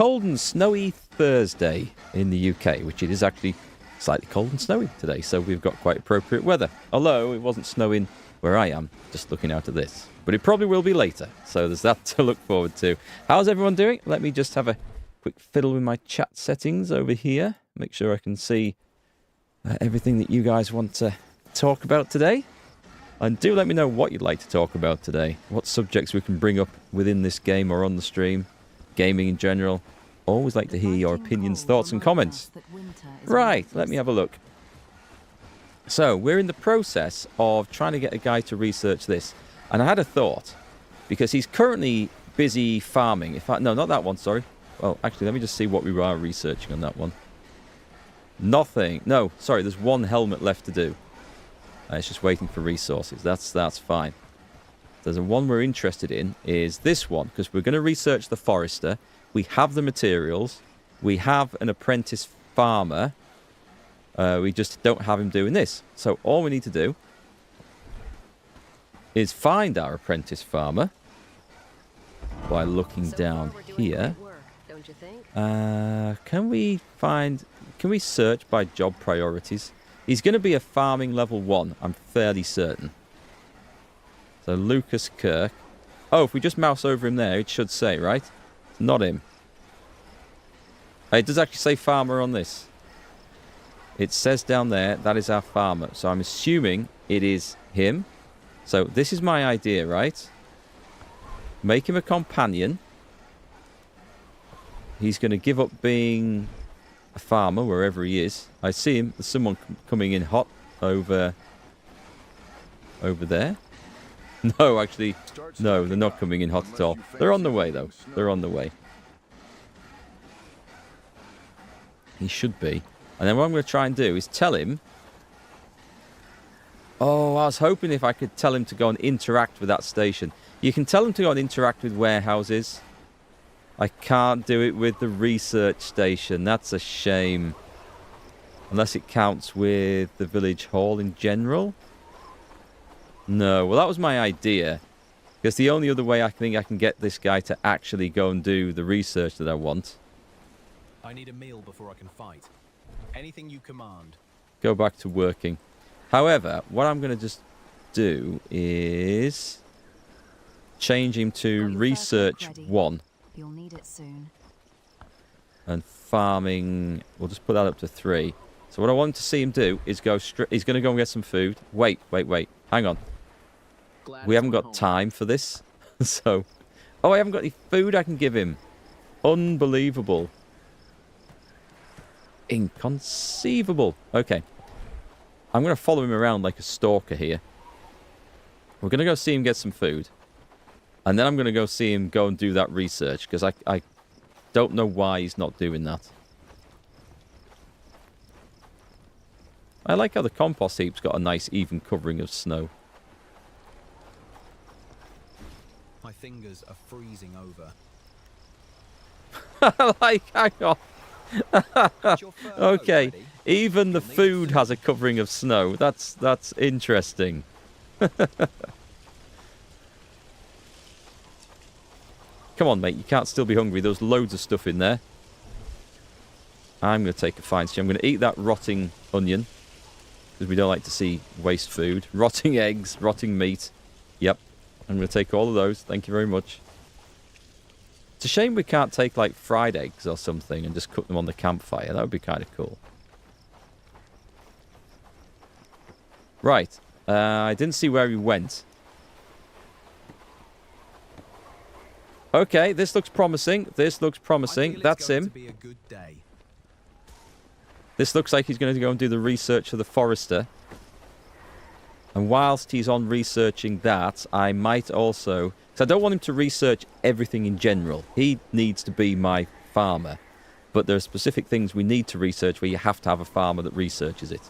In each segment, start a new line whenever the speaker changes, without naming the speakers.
Cold and snowy Thursday in the UK, which it is actually slightly cold and snowy today, so we've got quite appropriate weather. Although it wasn't snowing where I am, just looking out at this. But it probably will be later, so there's that to look forward to. How's everyone doing? Let me just have a quick fiddle with my chat settings over here. Make sure I can see everything that you guys want to talk about today. And do let me know what you'd like to talk about today. What subjects we can bring up within this game or on the stream. Gaming in general. Always like to hear your opinions, thoughts and comments. Right, let me have a look. So, we're in the process of trying to get a guy to research this. And I had a thought. Because he's currently busy farming. In fact, no, not that one, sorry. Well, actually, let me just see what we are researching on that one. Nothing. No, sorry, there's one helmet left to do. It's just waiting for resources. That's fine. There's a one we're interested in is this one, because we're going to research the forester. We have the materials. We have an apprentice farmer. We just don't have him doing this. So all we need to do is find our apprentice farmer by looking down here. Can we search by job priorities? He's going to be a farming level 1, I'm fairly certain. So Lucas Kirk. Oh, if we just mouse over him there, it should say, right? It's not him. It does actually say farmer on this. It says down there, that is our farmer. So I'm assuming it is him. So this is my idea, right? Make him a companion. He's going to give up being a farmer wherever he is. I see him. There's someone coming in hot over there. No, actually, no, they're not coming in hot at all. They're on the way, though. They're on the way. He should be. And then what I'm going to try and do is tell him... Oh, I was hoping if I could tell him to go and interact with that station. You can tell him to go and interact with warehouses. I can't do it with the research station. That's a shame. Unless it counts with the village hall in general. No, well that was my idea. Because the only other way I think I can get this guy to actually go and do the research that I want.
I need a meal before I can fight. Anything you command.
Go back to working. However, what I'm going to just do is change him to research 1.
You'll need it soon.
And farming, we'll just put that up to 3. So what I want to see him do is go straight. He's going to go and get some food. Wait. Hang on. We haven't got time for this. So, oh, I haven't got any food I can give him. Unbelievable. Inconceivable. Okay. I'm going to follow him around like a stalker here. We're going to go see him get some food. And then I'm going to go see him go and do that research. Because I don't know why he's not doing that. I like how the compost heap's got a nice even covering of snow.
My fingers are freezing
hang
over.
on. Okay, even the food has a covering of snow. That's interesting. Come on, mate. You can't still be hungry. There's loads of stuff in there. I'm going to take a fine I'm going to eat that rotting onion. Because we don't like to see waste food. Rotting eggs, rotting meat. Yep. I'm going to take all of those. Thank you very much. It's a shame we can't take, like, fried eggs or something and just cook them on the campfire. That would be kind of cool. Right. I didn't see where he went. Okay, this looks promising. This looks promising. That's him. This looks like he's going to go and do the research for the forester. And whilst he's on researching that, I might also... Because I don't want him to research everything in general. He needs to be my farmer. But there are specific things we need to research where you have to have a farmer that researches it.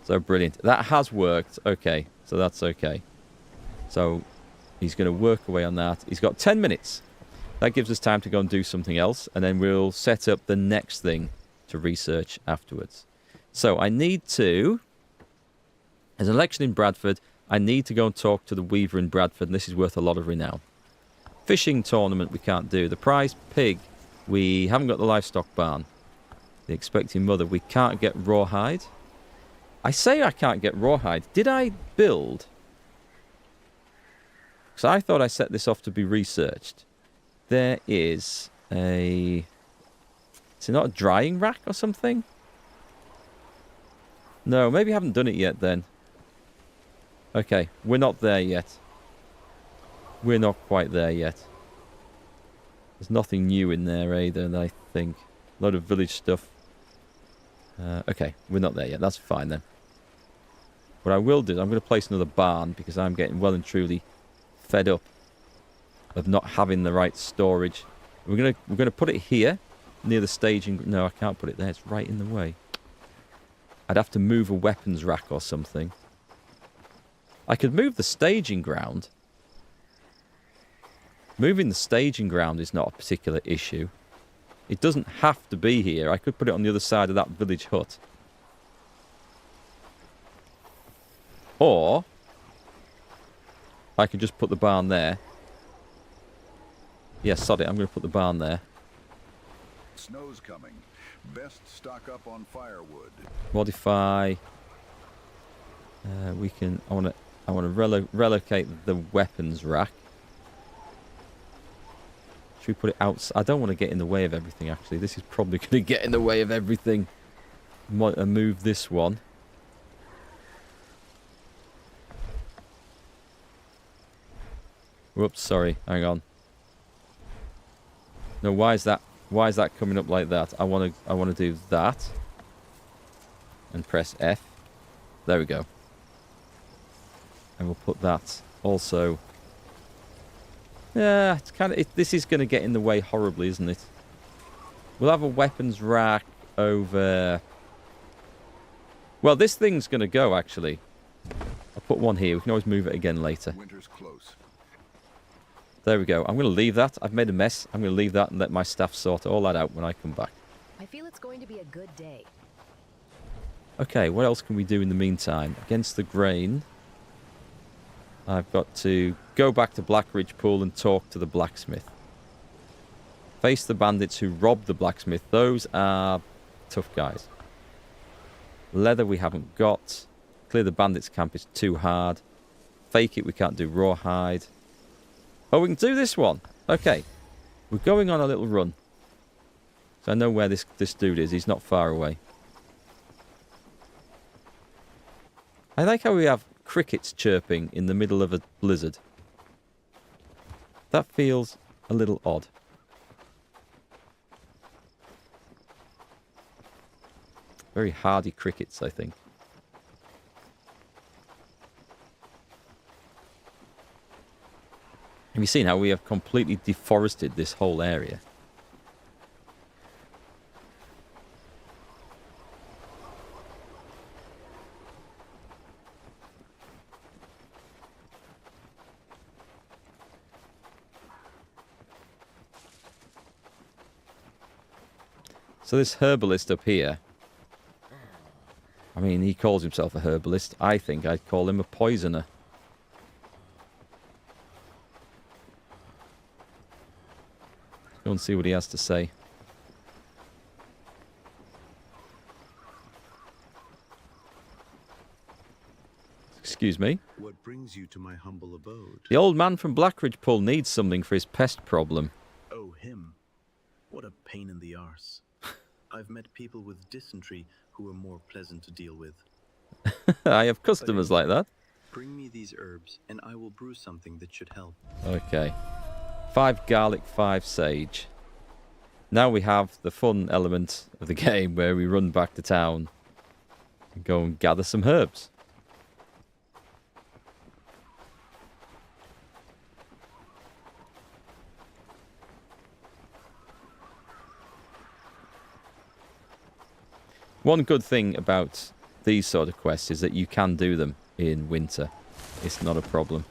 So brilliant. That has worked. Okay, so that's okay. So he's going to work away on that. He's got 10 minutes. That gives us time to go and do something else. And then we'll set up the next thing to research afterwards. So I need to... There's an election in Bradford. I need to go and talk to the weaver in Bradford, and this is worth a lot of renown. Fishing tournament we can't do. The prize pig We haven't got the livestock barn. The expecting mother. We can't get rawhide. I say I can't get rawhide. Did I build? Because I thought I set this off to be researched. There is a... Is it not a drying rack or something? No, maybe I haven't done it yet then. Okay, we're not there yet. We're not quite there yet. There's nothing new in there either, I think. A lot of village stuff. Okay, we're not there yet. That's fine then. What I will do is I'm going to place another barn because I'm getting well and truly fed up of not having the right storage. We're going to put it here near the staging. No, I can't put it there. It's right in the way. I'd have to move a weapons rack or something. I could move the staging ground. Moving the staging ground is not a particular issue. It doesn't have to be here. I could put it on the other side of that village hut. Or I could just put the barn there. Yeah, sod it. I'm going to put the barn there.
Snow's coming. Best stock up on firewood.
Modify. We can. I want to relocate the weapons rack. Should we put it outside? I don't want to get in the way of everything. Actually, this is probably going to get in the way of everything. Move this one. Whoops, sorry. Hang on. No, why is that? Why is that coming up like that? I want to do that. And press F. There we go. And we'll put that also. Yeah, it's kind of. This is going to get in the way horribly, isn't it? We'll have a weapons rack over. Well, this thing's going to go actually. I'll put one here. We can always move it again later.
Winter's close.
There we go. I'm going to leave that. I've made a mess. I'm going to leave that and let my staff sort all that out when I come back.
I feel it's going to be a good day.
Okay, what else can we do in the meantime? Against the grain, I've got to go back to Blackridge Pool and talk to the blacksmith. Face the bandits who robbed the blacksmith. Those are tough guys. Leather we haven't got. Clear the bandits' camp is too hard. Fake it, we can't do rawhide. Oh, we can do this one. Okay. We're going on a little run. So I know where this dude is. He's not far away. I like how we have crickets chirping in the middle of a blizzard. That feels a little odd. Very hardy crickets, I think. Have you seen how we have completely deforested this whole area? So this herbalist up here, I mean, he calls himself a herbalist. I think I'd call him a poisoner. Go and see what he has to say. Excuse me.
What brings you to my humble abode?
The old man from Blackridge Pool needs something for his pest problem.
Oh, him. What a pain in the arse. I've met people with dysentery who are more pleasant to deal with.
I have customers like that.
Bring me these herbs, and I will brew something that should help.
Okay. 5 garlic, 5 sage. Now we have the fun element of the game where we run back to town and go and gather some herbs. One good thing about these sort of quests is that you can do them in winter. It's not a problem.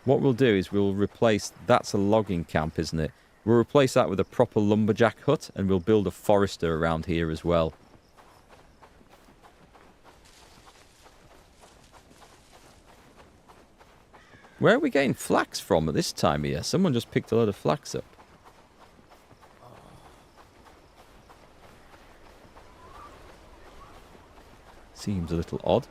What we'll do is we'll replace... That's a logging camp, isn't it? We'll replace that with a proper lumberjack hut, and we'll build a forester around here as well. Where are we getting flax from at this time of year? Someone just picked a load of flax up. Seems a little odd.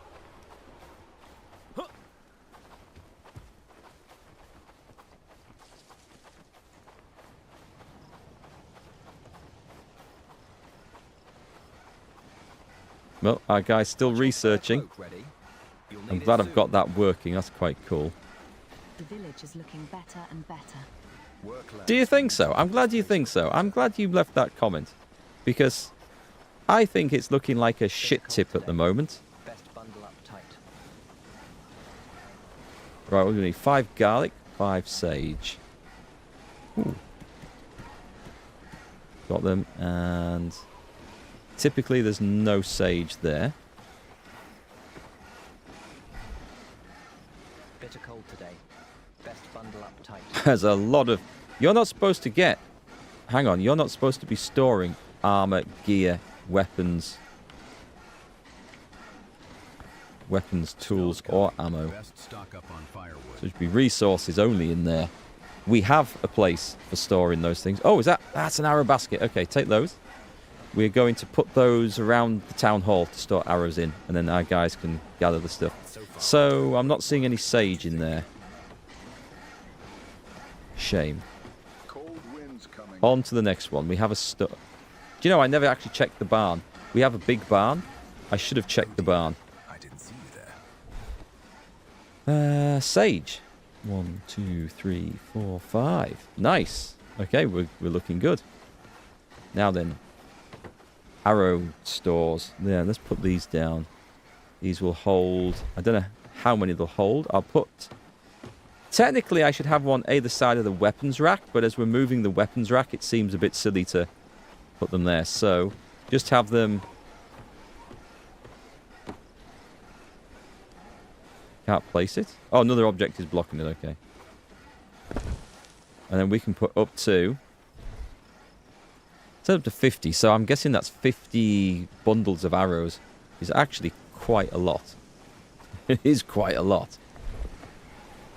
Well, our guy's still researching. I'm glad I've got that working. That's quite cool.
The village is looking better and better.
Do you think so? I'm glad you think so. I'm glad you left that comment. Because I think it's looking like a shit tip at the moment.
Best bundle up tight.
Right, we're going to need 5 garlic, 5 sage. Ooh. Got them, and typically there's no sage there.
Bitter cold today. Best bundle up tight.
There's a lot of... You're not supposed to get... Hang on, you're not supposed to be storing armor, gear, weapons, tools, or ammo.
Best stock up on firewood.
So there should be resources only in there. We have a place for storing those things. Oh, that's an arrow basket. Okay, take those. We're going to put those around the town hall to store arrows in, and then our guys can gather the stuff. So I'm not seeing any sage in there. Shame.
Cold winds coming.
On to the next one. We have a Do you know, I never actually checked the barn. We have a big barn. I should have checked the barn.
I didn't see you there.
Sage. 1, 2, 3, 4, 5. Nice. Okay, we're looking good. Now then. Arrow stores. Yeah, let's put these down. These will hold... I don't know how many they'll hold. I'll put... Technically, I should have one either side of the weapons rack, but as we're moving the weapons rack, it seems a bit silly to put them there. So, just have them... Can't place it. Oh, another object is blocking it. Okay. And then we can put up to... Set up to 50, so I'm guessing that's 50 bundles of arrows. Is actually quite a lot. It is quite a lot.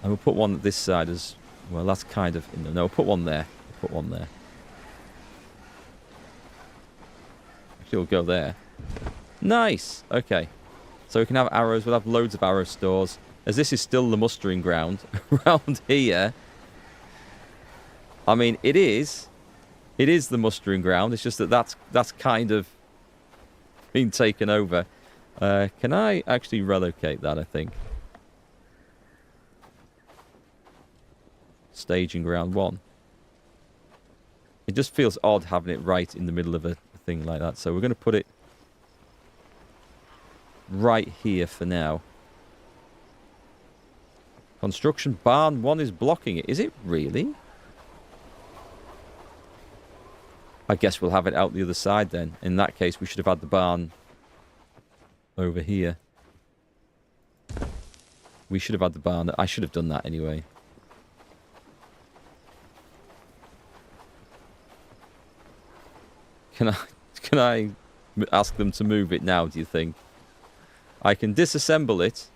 And we'll put one at this side as well. That's kind of... No, we'll put one there. We'll put one there. Actually, we'll go there. Nice! Okay. So we can have arrows. We'll have loads of arrow stores. As this is still the mustering ground around here. I mean, it is the mustering ground. It's just that that's kind of been taken over. Can I actually relocate that, I think? Staging ground 1. It just feels odd having it right in the middle of a thing like that. So we're going to put it right here for now. Construction barn 1 is blocking it. Is it really? I guess we'll have it out the other side then. In that case, we should have had the barn over here. We should have had the barn. I should have done that anyway. Can I ask them to move it now, do you think? I can disassemble it.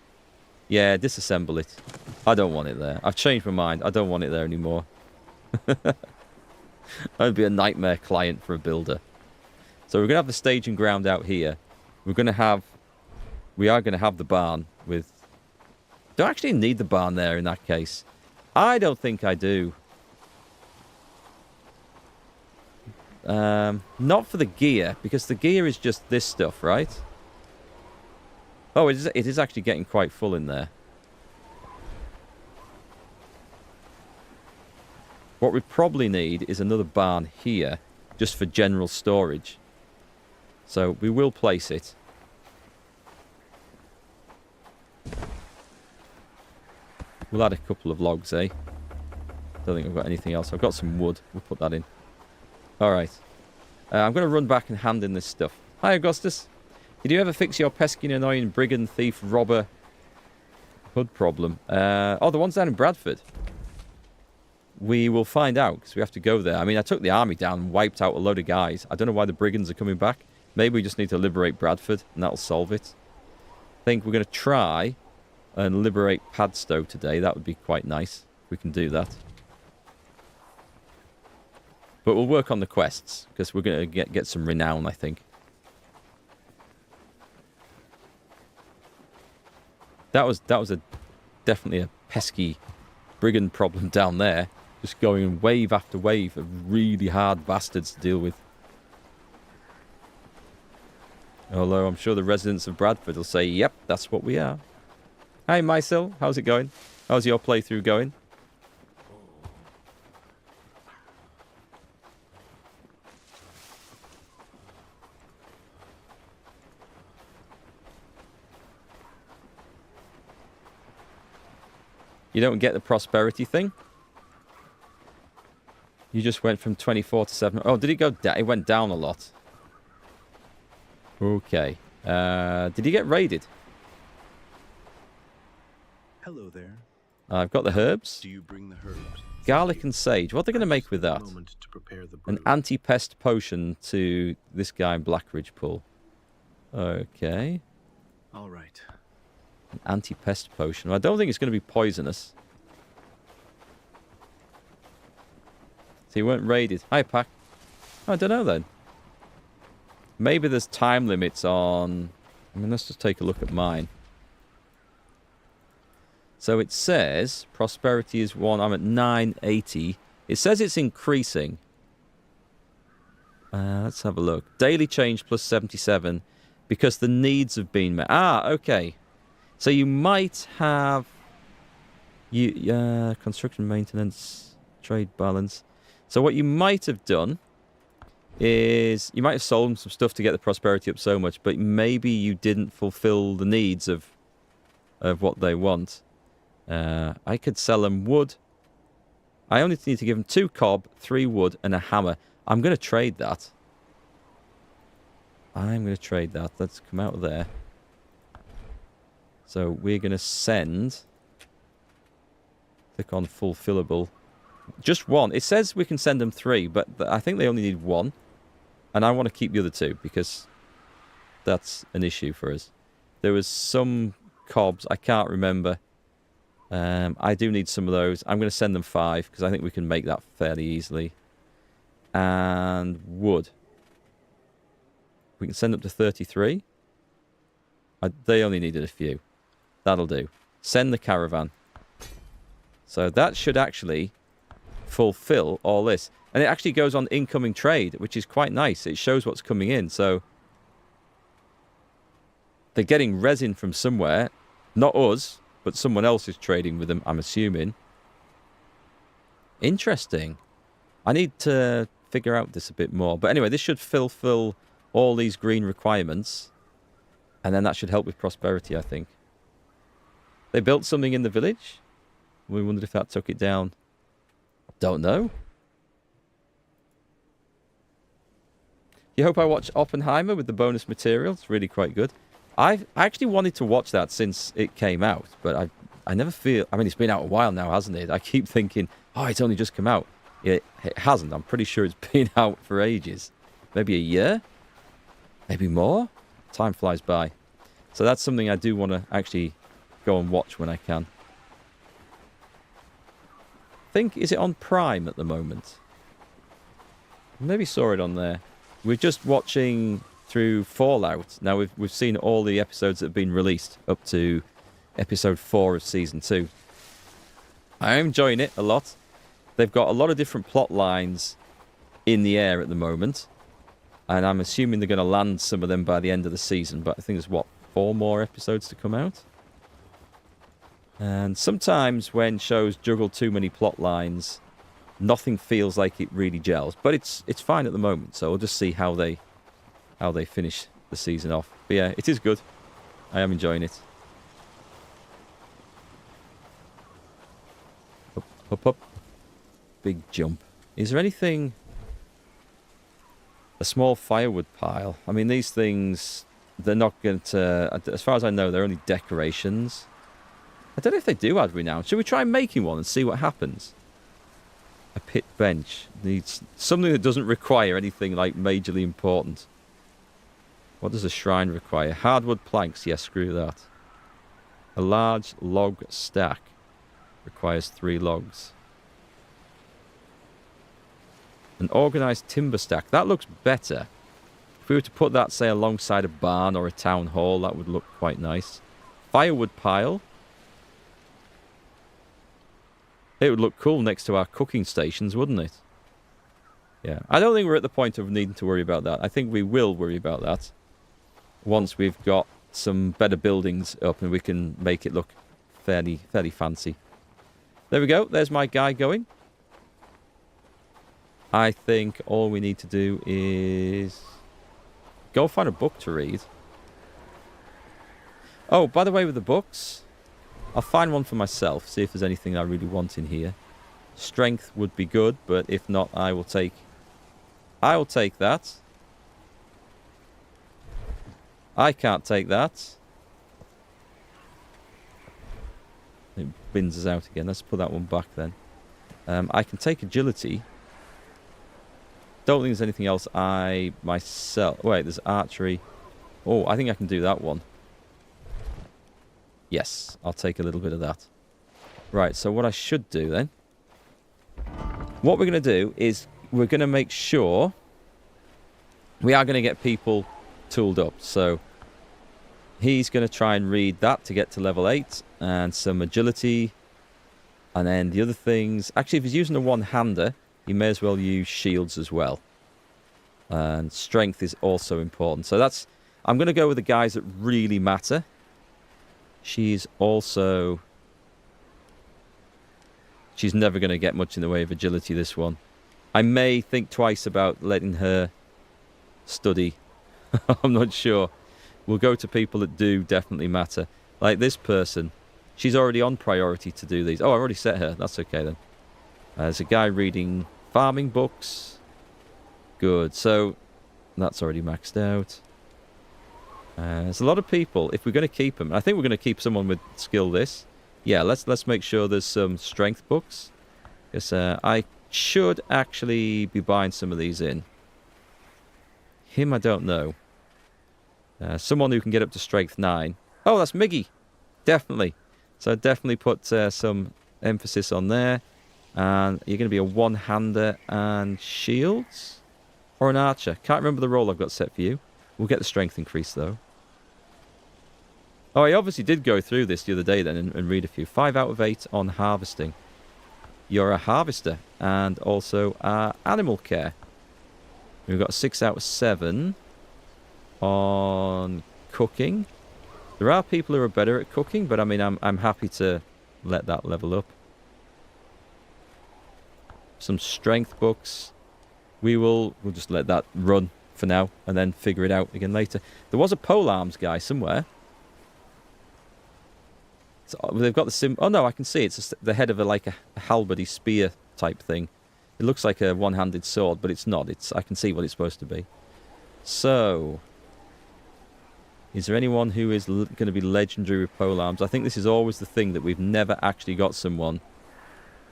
Yeah, disassemble it. I don't want it there. I've changed my mind. I don't want it there anymore. That'd be a nightmare client for a builder. So we're going to have the staging ground out here. We are going to have the barn with... Do I actually need the barn there in that case? I don't think I do. Not for the gear, because the gear is just this stuff, right? Oh, it is actually getting quite full in there. What we probably need is another barn here, just for general storage. So we will place it. We'll add a couple of logs, eh? Don't think I've got anything else. I've got some wood. We'll put that in. Alright. I'm going to run back and hand in this stuff. Hi, Augustus. Did you ever fix your pesky and annoying brigand, thief, robber hood problem? Oh, the ones down in Bradford. We will find out, because we have to go there. I mean, I took the army down and wiped out a load of guys. I don't know why the brigands are coming back. Maybe we just need to liberate Bradford, and that'll solve it. I think we're going to try and liberate Padstow today. That would be quite nice. We can do that. But we'll work on the quests, because we're going to get some renown, I think. That was definitely a pesky brigand problem down there. Just going wave after wave of really hard bastards to deal with. Although I'm sure the residents of Bradford will say, yep, that's what we are. Hi, Mysil. How's it going? How's your playthrough going? You don't get the prosperity thing? You just went from 24 to 7. Oh, did it go down? It went down a lot. Okay. Did he get raided?
Hello there.
I've got the herbs.
Do you bring the herbs?
Garlic and sage. What are they going to make with that?
Moment to prepare the
An
brew.
anti-pest potion to this guy in Blackridge Pool. Okay.
All right.
An anti-pest potion. I don't think it's going to be poisonous. So you weren't raided. Hi, Pack. I don't know then. Maybe there's time limits on... I mean, let's just take a look at mine. So it says prosperity is 1. I'm at 980. It says it's increasing. Let's have a look. Daily change plus 77 because the needs have been met. Ah, okay. So you might have construction maintenance, trade balance. So what you might have done is you might have sold them some stuff to get the prosperity up so much, but maybe you didn't fulfill the needs of what they want. I could sell them wood. I only need to give them 2 cob, 3 wood, and a hammer. I'm going to trade that. Let's come out of there. So we're going to send... Click on fulfillable. Just 1. It says we can send them 3, but I think they only need 1. And I want to keep the other 2 because that's an issue for us. There was some cobs. I can't remember. I do need some of those. I'm going to send them 5 because I think we can make that fairly easily. And wood. We can send up to 33. They only needed a few. That'll do. Send the caravan. So that should actually fulfill all this. And it actually goes on incoming trade, which is quite nice. It shows what's coming in. So they're getting resin from somewhere. Not us, but someone else is trading with them, I'm assuming. Interesting. I need to figure out this a bit more. But anyway, this should fulfill all these green requirements. And then that should help with prosperity, I think. They built something in the village. We wondered if that took it down. Don't know. You hope I watch Oppenheimer with the bonus material. It's really quite good. I actually wanted to watch that since it came out, but I never feel... I mean, it's been out a while now, hasn't it? I keep thinking, oh, it's only just come out. It hasn't. I'm pretty sure it's been out for ages. Maybe a year? Maybe more? Time flies by. So that's something I do want to actually go and watch when I can. Is it on Prime at the moment? Maybe saw it on there. We're just watching through Fallout. Now we've seen all the episodes that have been released up to episode 4 of season 2. I'm enjoying it a lot. They've got a lot of different plot lines in the air at the moment, and I'm assuming they're going to land some of them by the end of the season. But I think there's 4 more episodes to come out. And sometimes when shows juggle too many plot lines, nothing feels like it really gels. But it's fine at the moment, so we'll just see how they finish the season off. But yeah, it is good. I am enjoying it. Up, up, up. Big jump. Is there anything... A small firewood pile. I mean, these things, they're not going to... As far as I know, they're only decorations. I don't know if they do add renown. Should we try making one and see what happens? A pit bench. Needs something that doesn't require anything like majorly important. What does a shrine require? Hardwood planks. Yes, screw that. A large log stack requires 3 logs. An organised timber stack. That looks better. If we were to put that, say, alongside a barn or a town hall, that would look quite nice. Firewood pile. It would look cool next to our cooking stations, wouldn't it? Yeah. I don't think we're at the point of needing to worry about that. I think we will worry about that once we've got some better buildings up and we can make it look fairly fancy. There we go. There's my guy going. I think all we need to do is go find a book to read. Oh, by the way, with the books, I'll find one for myself, see if there's anything I really want in here. Strength would be good, but if not, I will take that. I can't take that. It bins us out again. Let's put that one back then. I can take agility. Don't think there's anything else myself... Wait, there's archery. Oh, I think I can do that one. Yes, I'll take a little bit of that. Right, so what I should do then... What we're going to do is we're going to make sure... We are going to get people tooled up. So he's going to try and read that to get to level 8. And some agility. And then the other things... Actually, if he's using a one-hander... You may as well use shields as well. And strength is also important. So that's... I'm going to go with the guys that really matter. She's also... She's never going to get much in the way of agility, this one. I may think twice about letting her study. I'm not sure. We'll go to people that do definitely matter. Like this person. She's already on priority to do these. Oh, I already set her. That's okay then. There's a guy reading farming books. Good. So that's already maxed out. There's a lot of people. If we're going to keep them, I think we're going to keep someone with skill this. Yeah, let's make sure there's some strength books. Because I should actually be buying some of these in. Him, I don't know. Someone who can get up to strength 9. Oh, that's Miggy. Definitely. So definitely put some emphasis on there. And you're going to be a one-hander and shields? Or an archer? Can't remember the role I've got set for you. We'll get the strength increase, though. Oh, I obviously did go through this the other day then and read a few. 5 out of 8 on harvesting. You're a harvester. And also animal care. We've got 6 out of 7 on cooking. There are people who are better at cooking, but I mean, I'm happy to let that level up. Some strength books. We'll just let that run for now and then figure it out again later. There was a pole arms guy somewhere. So they've got the sim. Oh no, I can see it's the head of like a halberdy spear type thing. It looks like a one-handed sword, but it's not. I can see what it's supposed to be. So, is there anyone who is going to be legendary with pole arms? I think this is always the thing that we've never actually got someone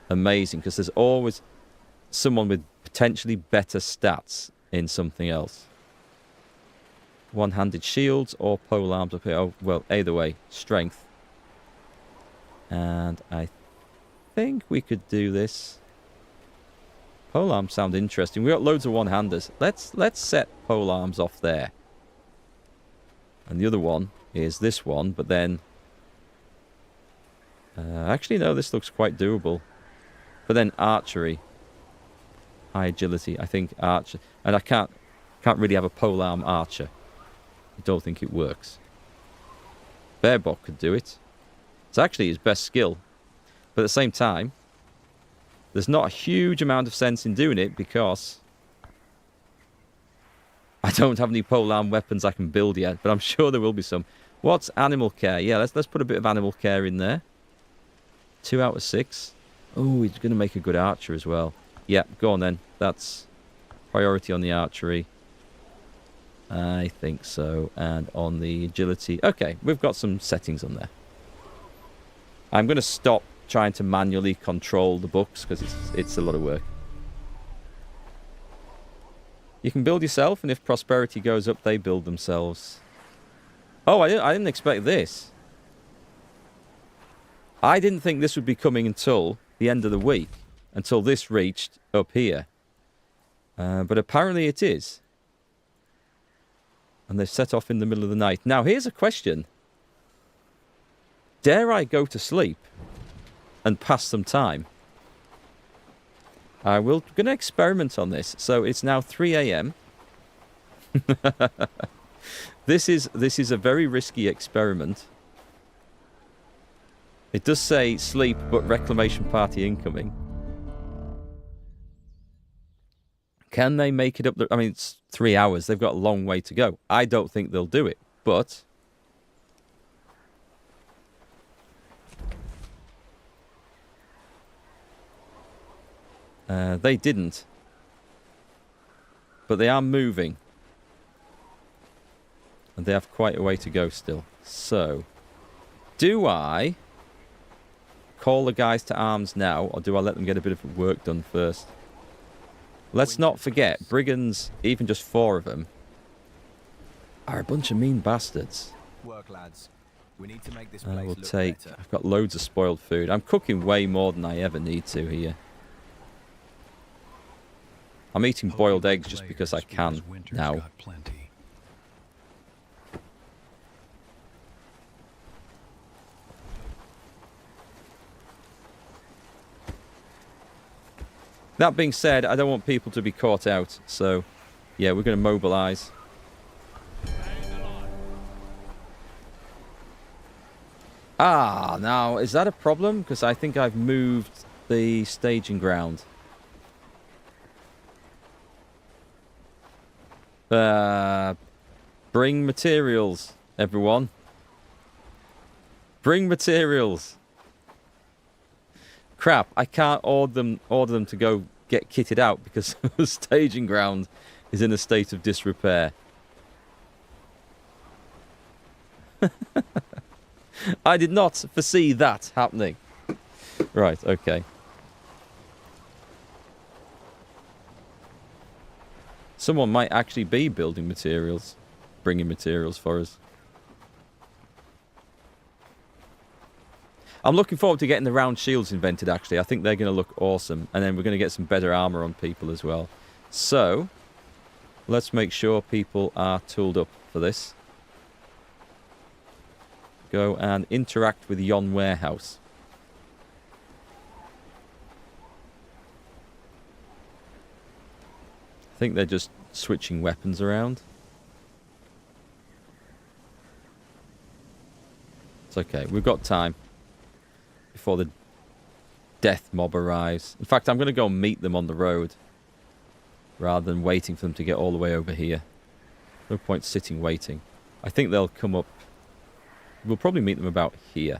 amazing, because there's always someone with potentially better stats in something else. One-handed shields or pole arms up here. Oh, well, either way, strength. And I think we could do this. Pole arms sound interesting. We've got loads of one-handers. Let's set pole arms off there. And the other one is this one, but then... actually, no, this looks quite doable. But then archery. High agility. I think archer. And I can't really have a polearm archer. I don't think it works. Bearbot could do it. It's actually his best skill. But at the same time, there's not a huge amount of sense in doing it because I don't have any polearm weapons I can build yet. But I'm sure there will be some. What's animal care? Yeah, let's put a bit of animal care in there. 2 out of 6. Oh, he's going to make a good archer as well. Yeah, go on then. That's priority on the archery. I think so. And on the agility. Okay, we've got some settings on there. I'm going to stop trying to manually control the books because it's a lot of work. You can build yourself, and if prosperity goes up, they build themselves. Oh, I didn't expect this. I didn't think this would be coming until the end of the week, until this reached up here. But apparently it is. And they've set off in the middle of the night. Now, here's a question. Dare I go to sleep and pass some time? We're going to experiment on this. So it's now 3 a.m. This is a very risky experiment. It does say sleep, but reclamation party incoming. Can they make it up? I mean, it's 3 hours. They've got a long way to go. I don't think they'll do it, but they didn't. But they are moving. And they have quite a way to go still. So, do I call the guys to arms now, or do I let them get a bit of work done first? Let's not forget, brigands, even just 4 of them, are a bunch of mean bastards.
Work, lads. We need to make this place
We'll
look
take...
better.
I've got loads of spoiled food. I'm cooking way more than I ever need to here. I'm eating boiled eggs just because I can now. That being said, I don't want people to be caught out, so yeah, we're going to mobilise. Ah, now, is that a problem? Because I think I've moved the staging ground. Bring materials, everyone. Bring materials. Crap, I can't order them to go get kitted out because the staging ground is in a state of disrepair. I did not foresee that happening. Right, okay. Someone might actually be building materials, bringing materials for us. I'm looking forward to getting the round shields invented, actually. I think they're going to look awesome. And then we're going to get some better armor on people as well. So, let's make sure people are tooled up for this. Go and interact with yon warehouse. I think they're just switching weapons around. It's okay, we've got time before the death mob arrives. In fact, I'm going to go and meet them on the road rather than waiting for them to get all the way over here. No point sitting waiting. I think they'll come up. We'll probably meet them about here.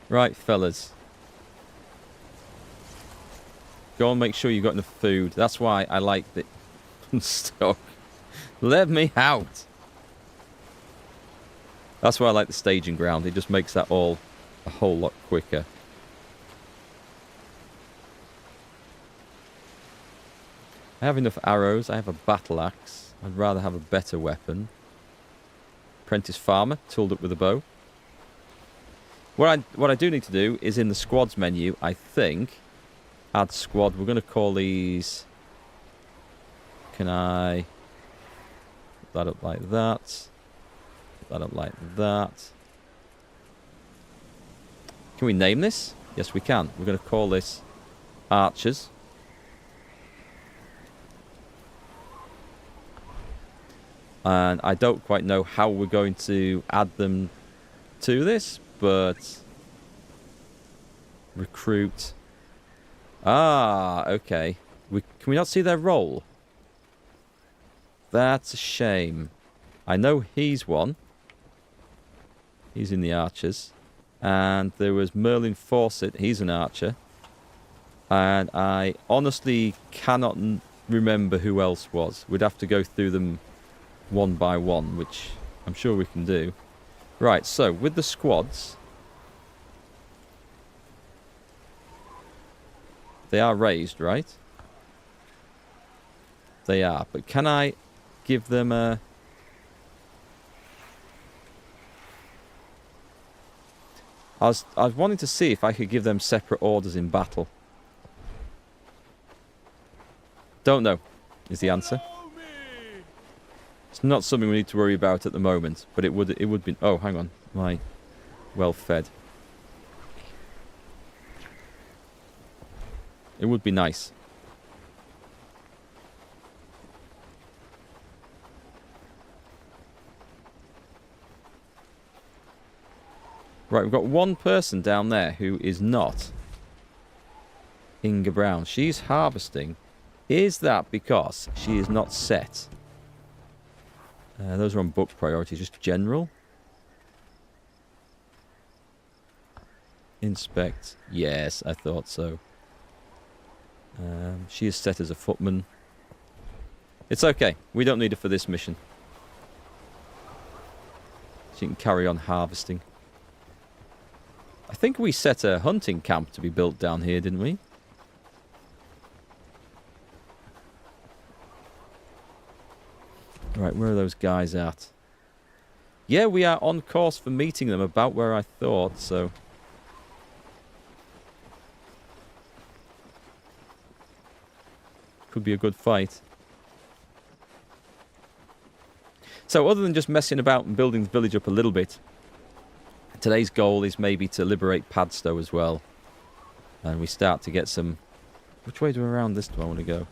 Right, fellas. Go and make sure you've got enough food. That's why I like the stock. Let me out. That's why I like the staging ground. It just makes that all a whole lot quicker. I have enough arrows. I have a battle axe. I'd rather have a better weapon. Apprentice farmer, tooled up with a bow. What I do need to do is in the squads menu, I think, add squad. We're going to call these... Can I... Put that up like that. That up like that. Can we name this? Yes, we can. We're going to call this archers. And I don't quite know how we're going to add them to this, but recruit. Ah, okay. Can we not see their role? That's a shame. I know he's one. He's in the archers. And there was Merlin Fawcett. He's an archer. And I honestly cannot remember who else was. We'd have to go through them one by one, which I'm sure we can do. Right, so with the squads, they are raised, right? They are, but can I give them a... I was wanting to see if I could give them separate orders in battle. Don't know, is the answer. It's not something we need to worry about at the moment, but it would be... Oh, hang on. My well fed. It would be nice. Right, we've got one person down there who is not Inga Brown. She's harvesting. Is that because she is not set? Those are on book priorities, just general. Inspect. Yes, I thought so. She is set as a footman. It's okay. We don't need her for this mission. She can carry on harvesting. I think we set a hunting camp to be built down here, didn't we? Right, where are those guys at? Yeah, we are on course for meeting them about where I thought, so... Could be a good fight. So other than just messing about and building the village up a little bit, today's goal is maybe to liberate Padstow as well. And we start to get some... Which way around this do I want to go?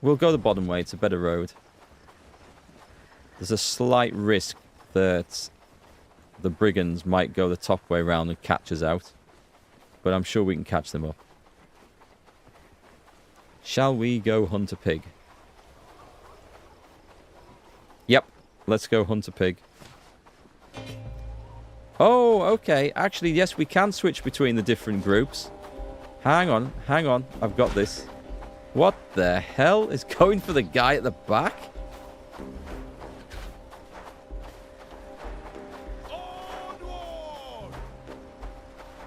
We'll go the bottom way. It's a better road. There's a slight risk that the brigands might go the top way around and catch us out. But I'm sure we can catch them up. Shall we go hunt a pig? Yep. Let's go hunt a pig. Oh, okay. Actually, yes, we can switch between the different groups. Hang on. Hang on. I've got this. What the hell is going for the guy at the back?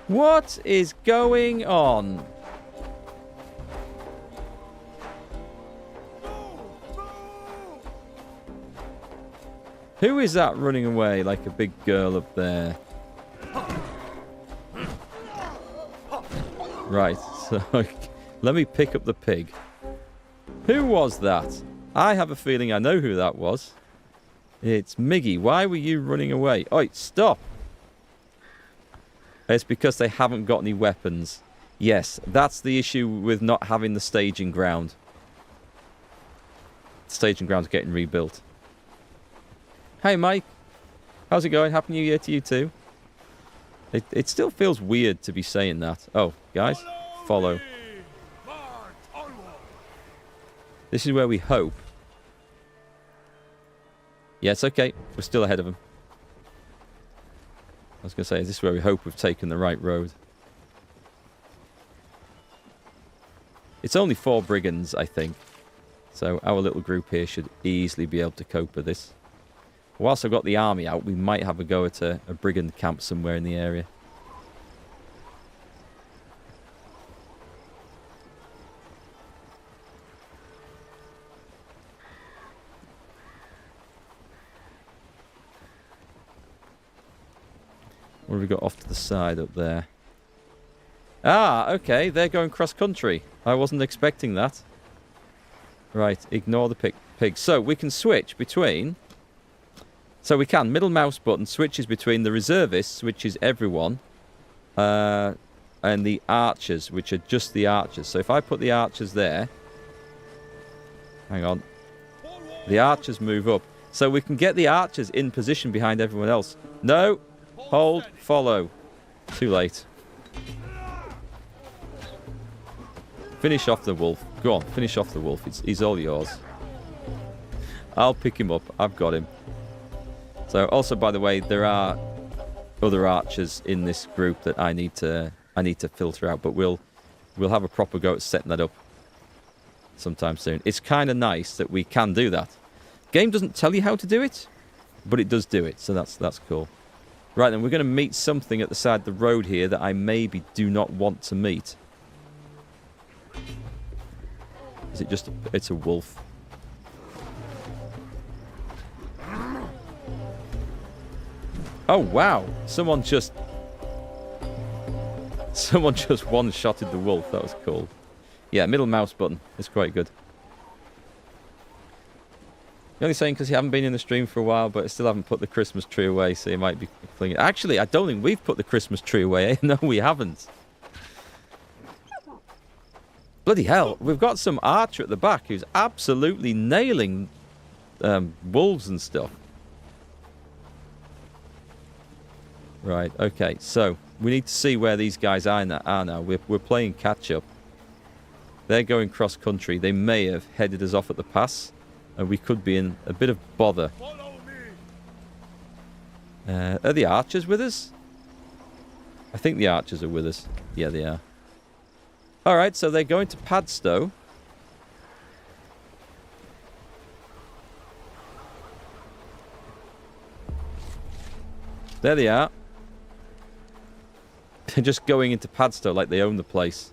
What is going on? Who is that running away like a big girl up there? Right, so let me pick up the pig. Who was that? I have a feeling I know who that was. It's Miggy. Why were you running away? Oi, stop! It's because they haven't got any weapons. Yes, that's the issue with not having the staging ground. The staging ground's getting rebuilt. Hey, Mike. How's it going? Happy New Year to you too. It still feels weird to be saying that. Oh, guys, follow. This is where we hope. Yeah, it's okay. We're still ahead of them. I was going to say, is this where we hope we've taken the right road? It's only 4 brigands, I think. So our little group here should easily be able to cope with this. Whilst I've got the army out, we might have a go at a brigand camp somewhere in the area. What have we got off to the side up there? Ah, okay, they're going cross-country. I wasn't expecting that. Right, ignore the pig. So, we can switch between... So we can. Middle mouse button switches between the reservists, which is everyone, and the archers, which are just the archers. So if I put the archers there... Hang on. The archers move up. So we can get the archers in position behind everyone else. No! Hold, follow. Too late. Finish off the wolf. Go on, finish off the wolf. He's all yours. I'll pick him up. I've got him. So, also, by the way, there are other archers in this group that I need to filter out, but we'll have a proper go at setting that up sometime soon. It's kind of nice that we can do that. Game doesn't tell you how to do it, but it does do it, so that's cool. Right, then we're going to meet something at the side of the road here that I maybe do not want to meet. Is it just it's a wolf? Oh, wow. Someone just one-shotted the wolf. That was cool. Yeah, middle mouse button is quite good. You're only saying because you haven't been in the stream for a while, but I still haven't put the Christmas tree away, so you might be clinging. Actually, I don't think we've put the Christmas tree away. Eh? No, we haven't. Bloody hell, we've got some archer at the back who's absolutely nailing wolves and stuff. Right, okay, so we need to see where these guys are now. We're playing catch-up. They're going cross-country. They may have headed us off at the pass, and we could be in a bit of bother. Are the archers with us? I think the archers are with us. Yeah, they are. Alright, so they're going to Padstow. There they are. They're just going into Padstow like they own the place.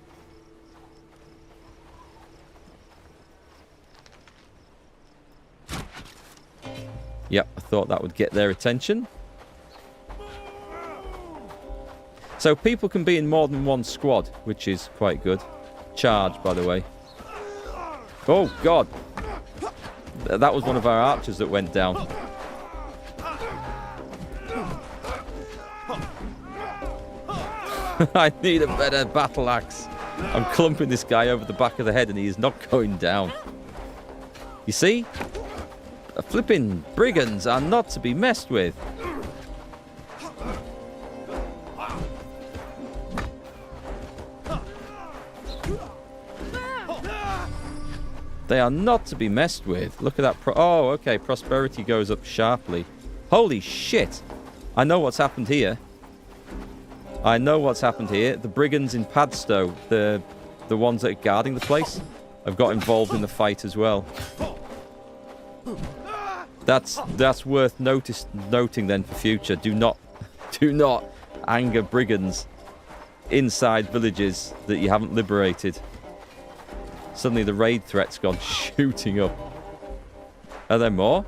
Yep, I thought that would get their attention. So people can be in more than one squad, which is quite good. Charge, by the way. Oh, God. That was one of our archers that went down. I need a better battle axe. I'm clumping this guy over the back of the head and he is not going down. You see? Flipping brigands are not to be messed with. They are not to be messed with. Look at that. Oh, okay. Prosperity goes up sharply. Holy shit. I know what's happened here. I know what's happened here. The brigands in Padstow, the ones that are guarding the place, have got involved in the fight as well. That's worth noting then for future. Do not anger brigands inside villages that you haven't liberated. Suddenly the raid threat's gone shooting up. Are there more?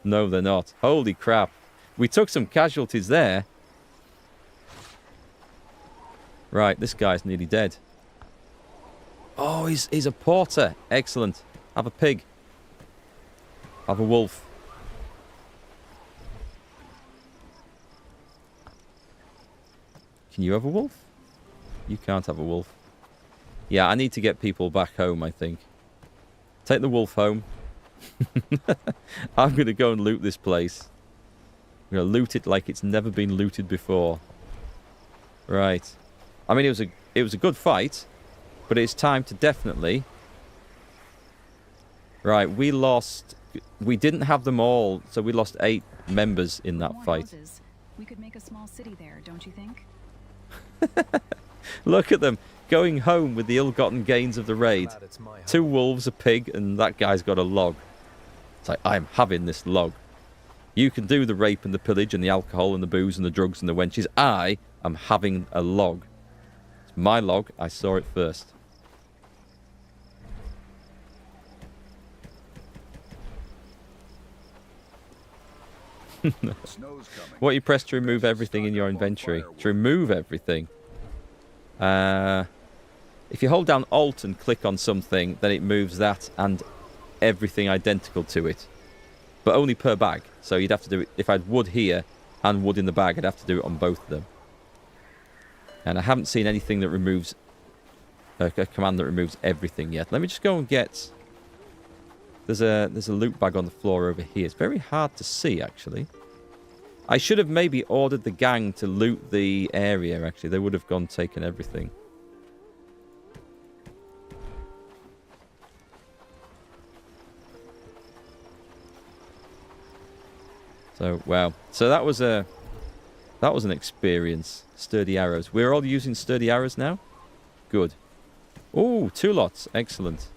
No, they're not. Holy crap. We took some casualties there. Right, this guy's nearly dead. Oh, he's a porter. Excellent. Have a pig. Have a wolf. Can you have a wolf? You can't have a wolf. Yeah, I need to get people back home, I think. Take the wolf home. I'm going to go and loot this place. I'm going to loot it like it's never been looted before. Right. I mean, it was a good fight, but it's time to definitely... Right, we didn't have them all, so we lost 8 members in that
More
fight.
houses. We could make a small city there, don't you think?
Look at them, going home with the ill-gotten gains of the raid. 2 wolves, a pig, and that guy's got a log. It's like, I'm having this log. You can do the rape and the pillage and the alcohol and the booze and the drugs and the wenches. I am having a log. It's my log. I saw it first.
Snow's coming.
What you press to remove everything in your inventory? To remove everything? If you hold down Alt and click on something, then it moves that and everything identical to it. But only per bag. So you'd have to do it, if I had wood here and wood in the bag, I'd have to do it on both of them. And I haven't seen anything that removes, a command that removes everything yet. Let me just go and get... There's a loot bag on the floor over here. It's very hard to see, actually. I should have maybe ordered the gang to loot the area, actually. They would have gone taken everything. So, wow. So that was an experience. Sturdy arrows. We're all using sturdy arrows now? Good. Oh, 2 lots. Excellent.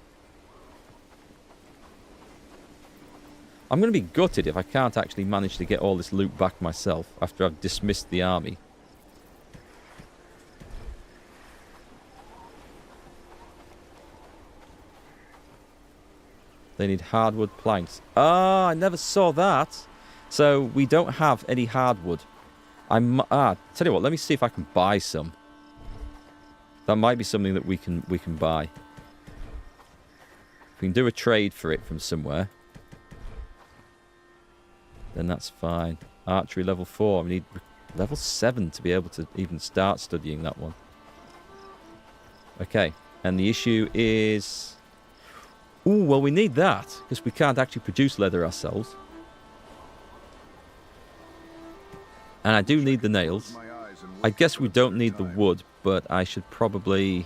I'm going to be gutted if I can't actually manage to get all this loot back myself after I've dismissed the army. They They need hardwood planks. Ah, I never saw that. So we don't have any hardwood. Tell you what, let me see if I can buy some. That might be something that we can buy. If we can do a trade for it from somewhere, then that's fine. Archery level 4. We need level 7 to be able to even start studying that one. Okay, and the issue is... Ooh, well, we need that, because we can't actually produce leather ourselves. And I do need the nails. I guess we don't need the wood, but I should probably...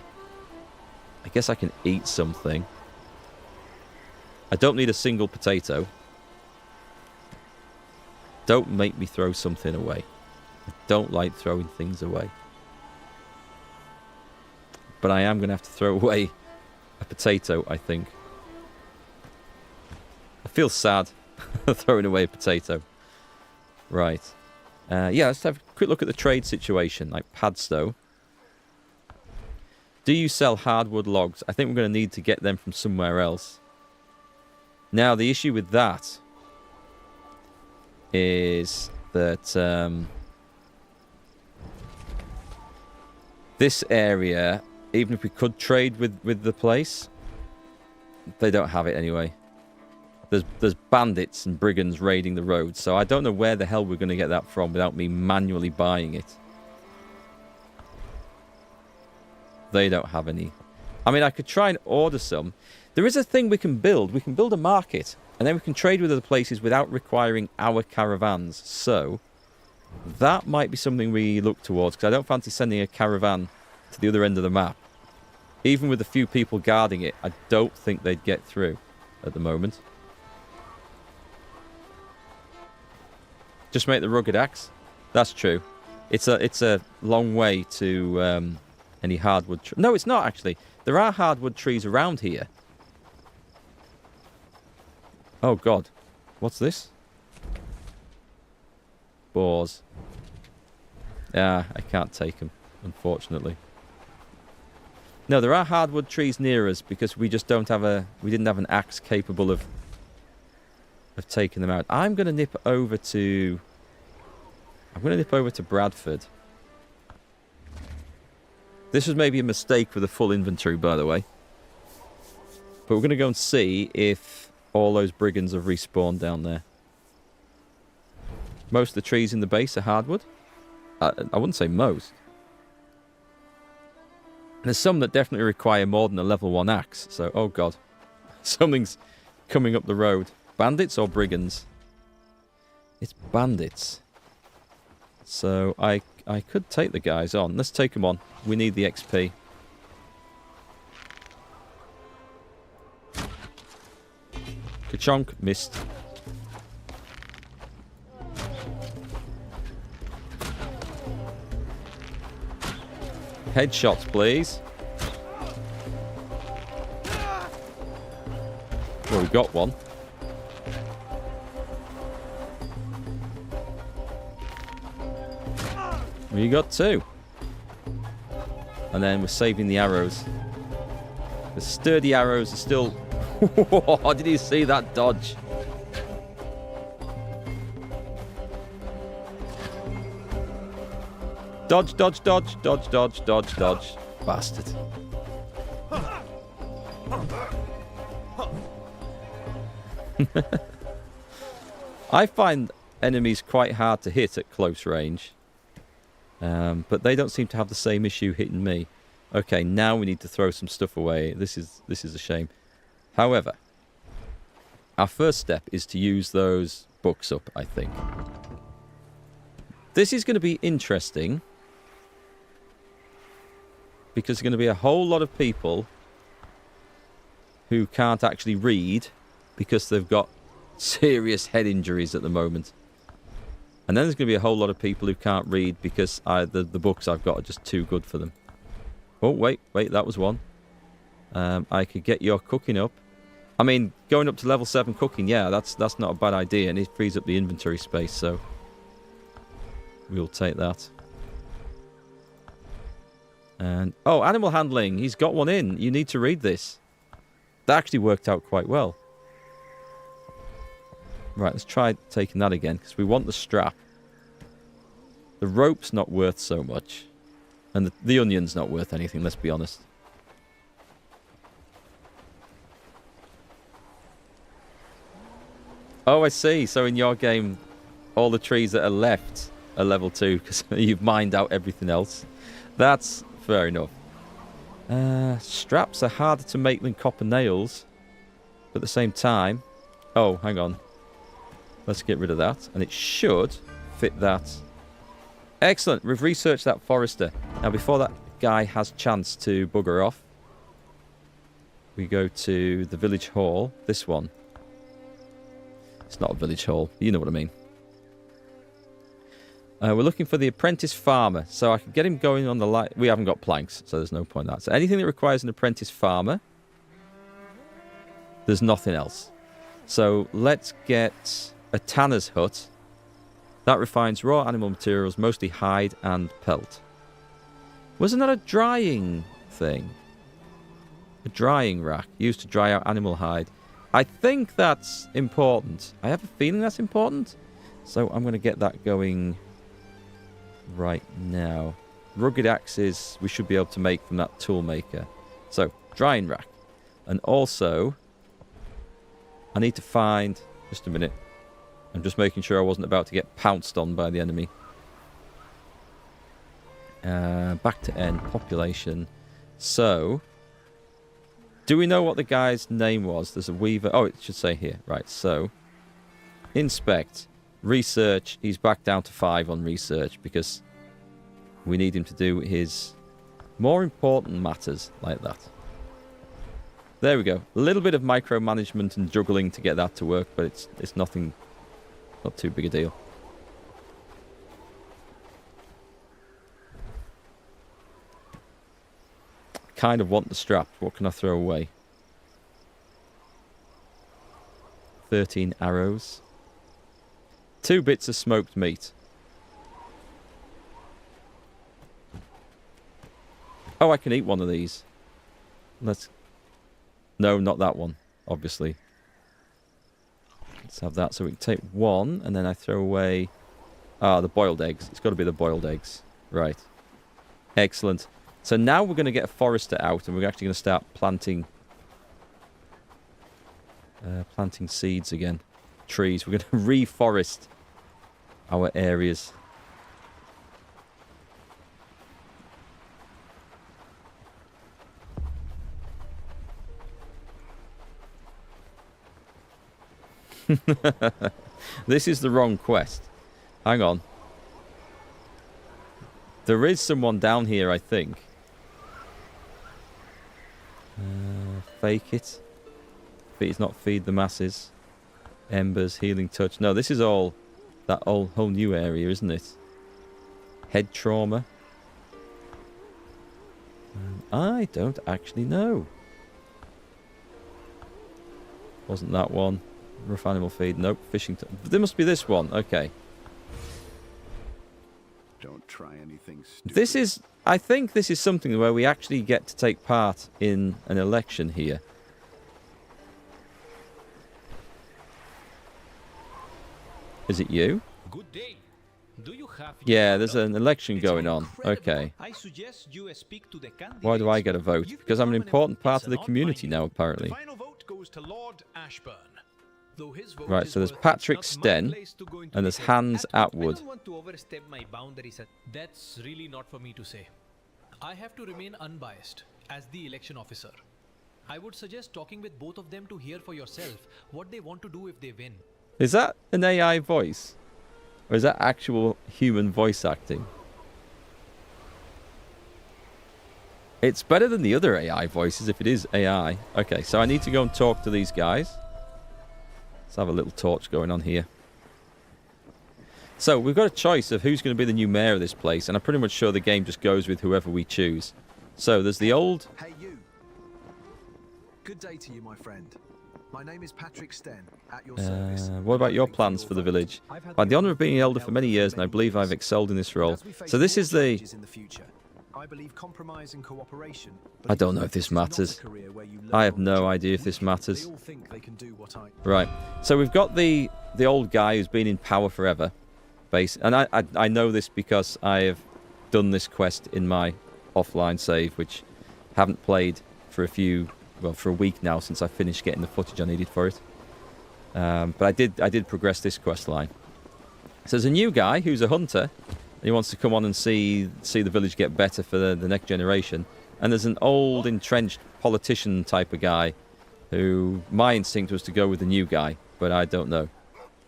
I guess I can eat something. I don't need a single potato. Don't make me throw something away. I don't like throwing things away. But I am going to have to throw away a potato, I think. I feel sad throwing away a potato. Right. Yeah, let's have a quick look at the trade situation. Like Padstow. Do you sell hardwood logs? I think we're going to need to get them from somewhere else. Now, the issue with that is that this area, even if we could trade with the place, they don't have it anyway. There's bandits and brigands raiding the roads, so I don't know where the hell we're going to get that from without me manually buying it. They don't have any. I mean, I could try and order some. There is a thing we can build. We can build a market, and then we can trade with other places without requiring our caravans. So, that might be something we look towards, because I don't fancy sending a caravan to the other end of the map. Even with a few people guarding it, I don't think they'd get through at the moment. Just make the rugged axe. That's true. It's a long way to any hardwood. No, it's not actually. There are hardwood trees around here. Oh God, what's this? Boars. Ah, I can't take them, unfortunately. No, there are hardwood trees near us because we just don't have a. We didn't have an axe capable of taking them out. I'm going to nip over to Bradford. This was maybe a mistake with a full inventory, by the way. But we're going to go and see if all those brigands have respawned down there. Most of the trees in the base are hardwood. I wouldn't say most. There's some that definitely require more than a level 1 axe. So, oh God. Something's coming up the road. Bandits or brigands? It's bandits. So I could take the guys on. Let's take them on. We need the XP. Ka-chonk. Missed. Headshots, please. Well, we got one. We got 2. And then we're saving the arrows. The sturdy arrows are still... Did you see that dodge? Dodge, dodge, dodge, dodge, dodge, dodge, dodge. Bastard. I find enemies quite hard to hit at close range. But they don't seem to have the same issue hitting me. Okay, now we need to throw some stuff away. This is a shame. However, our first step is to use those books up, I think. This is going to be interesting. Because there's going to be a whole lot of people who can't actually read because they've got serious head injuries at the moment. And then there's going to be a whole lot of people who can't read because the books I've got are just too good for them. Oh, wait, that was one. I could get your cooking up. I mean, going up to level 7 cooking, yeah, that's not a bad idea, and it frees up the inventory space, so we'll take that. And oh, animal handling, he's got one in. You need to read this. That actually worked out quite well. Right, let's try taking that again, because we want the strap. The rope's not worth so much. And the onion's not worth anything, let's be honest. Oh, I see. So in your game, all the trees that are left are level 2, because you've mined out everything else. That's fair enough. Straps are harder to make than copper nails. But at the same time... Oh, hang on. Let's get rid of that. And it should fit that. Excellent. We've researched that forester. Now, before that guy has chance to bugger off, we go to the village hall. This one. It's not a village hall. You know what I mean. We're looking for the apprentice farmer. So I can get him going on the light. We haven't got planks, so there's no point in that. So anything that requires an apprentice farmer, there's nothing else. So let's get a tanner's hut. That refines raw animal materials, mostly hide and pelt. Wasn't that a drying thing? A drying rack used to dry out animal hide. I think that's important. I have a feeling that's important. So I'm going to get that going right now. Rugged axes we should be able to make from that tool maker. So, drying rack. And also, I need to find... Just a minute. I'm just making sure I wasn't about to get pounced on by the enemy. Back to N. Population. So, do we know what the guy's name was? There's a weaver. Oh, it should say here. Right, so, inspect. Research. He's back down to 5 on research because we need him to do his more important matters like that. There we go. A little bit of micromanagement and juggling to get that to work, but it's nothing, not too big a deal. Kind of want the strap. What can I throw away? 13 arrows. 2 bits of smoked meat. Oh, I can eat one of these. Let's... No, not that one, obviously. Let's have that. So we can take 1, and then I throw away... Ah, the boiled eggs. It's got to be the boiled eggs. Right. Excellent. So now we're going to get a forester out, and we're actually going to start planting... planting seeds again. Trees. We're going to reforest our areas. This is the wrong quest. Hang on. There is someone down here, I think. Fake it. It's not feed the masses. Embers, healing touch. No, this is all that whole new area, isn't it? Head trauma. I don't actually know. Wasn't that one? Rough animal feed. Nope. Fishing. There must be this one. Okay.
Don't try anything stupid.
This is... I think this is something where we actually get to take part in an election here. Is it you?
Good day. Do you have
Yeah, there's an election going on. Okay.
I suggest you speak to the candidate.
Why do I get a vote? Because I'm an important part of the community now, apparently.
The final vote goes to Lord Ashburn. Though his vote
Right,
is
so there's
worth,
Patrick
it's not my
Sten,
place to go into
and there's
detail.
Hans
I
Atwood.
don't want to overstep my boundaries. That's really not for me to say. I have to remain unbiased as the election officer. I would suggest talking with both of them to hear for yourself what they want to do if they win.
Is that an AI voice? Or is that actual human voice acting? It's better than the other AI voices if it is AI. Okay, so I need to go and talk to these guys. Let's have a little torch going on here. So, we've got a choice of who's going to be the new mayor of this place, and I'm pretty much sure the game just goes with whoever we choose. So, there's the old...
Hey you. Good day to you, my friend. My name is Patrick Sten, at your service.
What about your plans for the village? I had the honour of being elder for many years, and I believe I've excelled in this role. So this is the...
I believe compromise and cooperation.
I don't know if this matters. I have no idea if this matters. Right. So we've got the the old guy who's been in power forever. And I know this because I have done this quest in my offline save, which I haven't played for for a week now since I finished getting the footage I needed for it. But I did progress this quest line. So there's a new guy who's a hunter. And he wants to come on and see the village get better for the next generation. And there's an old entrenched politician type of guy who my instinct was to go with the new guy, but I don't know.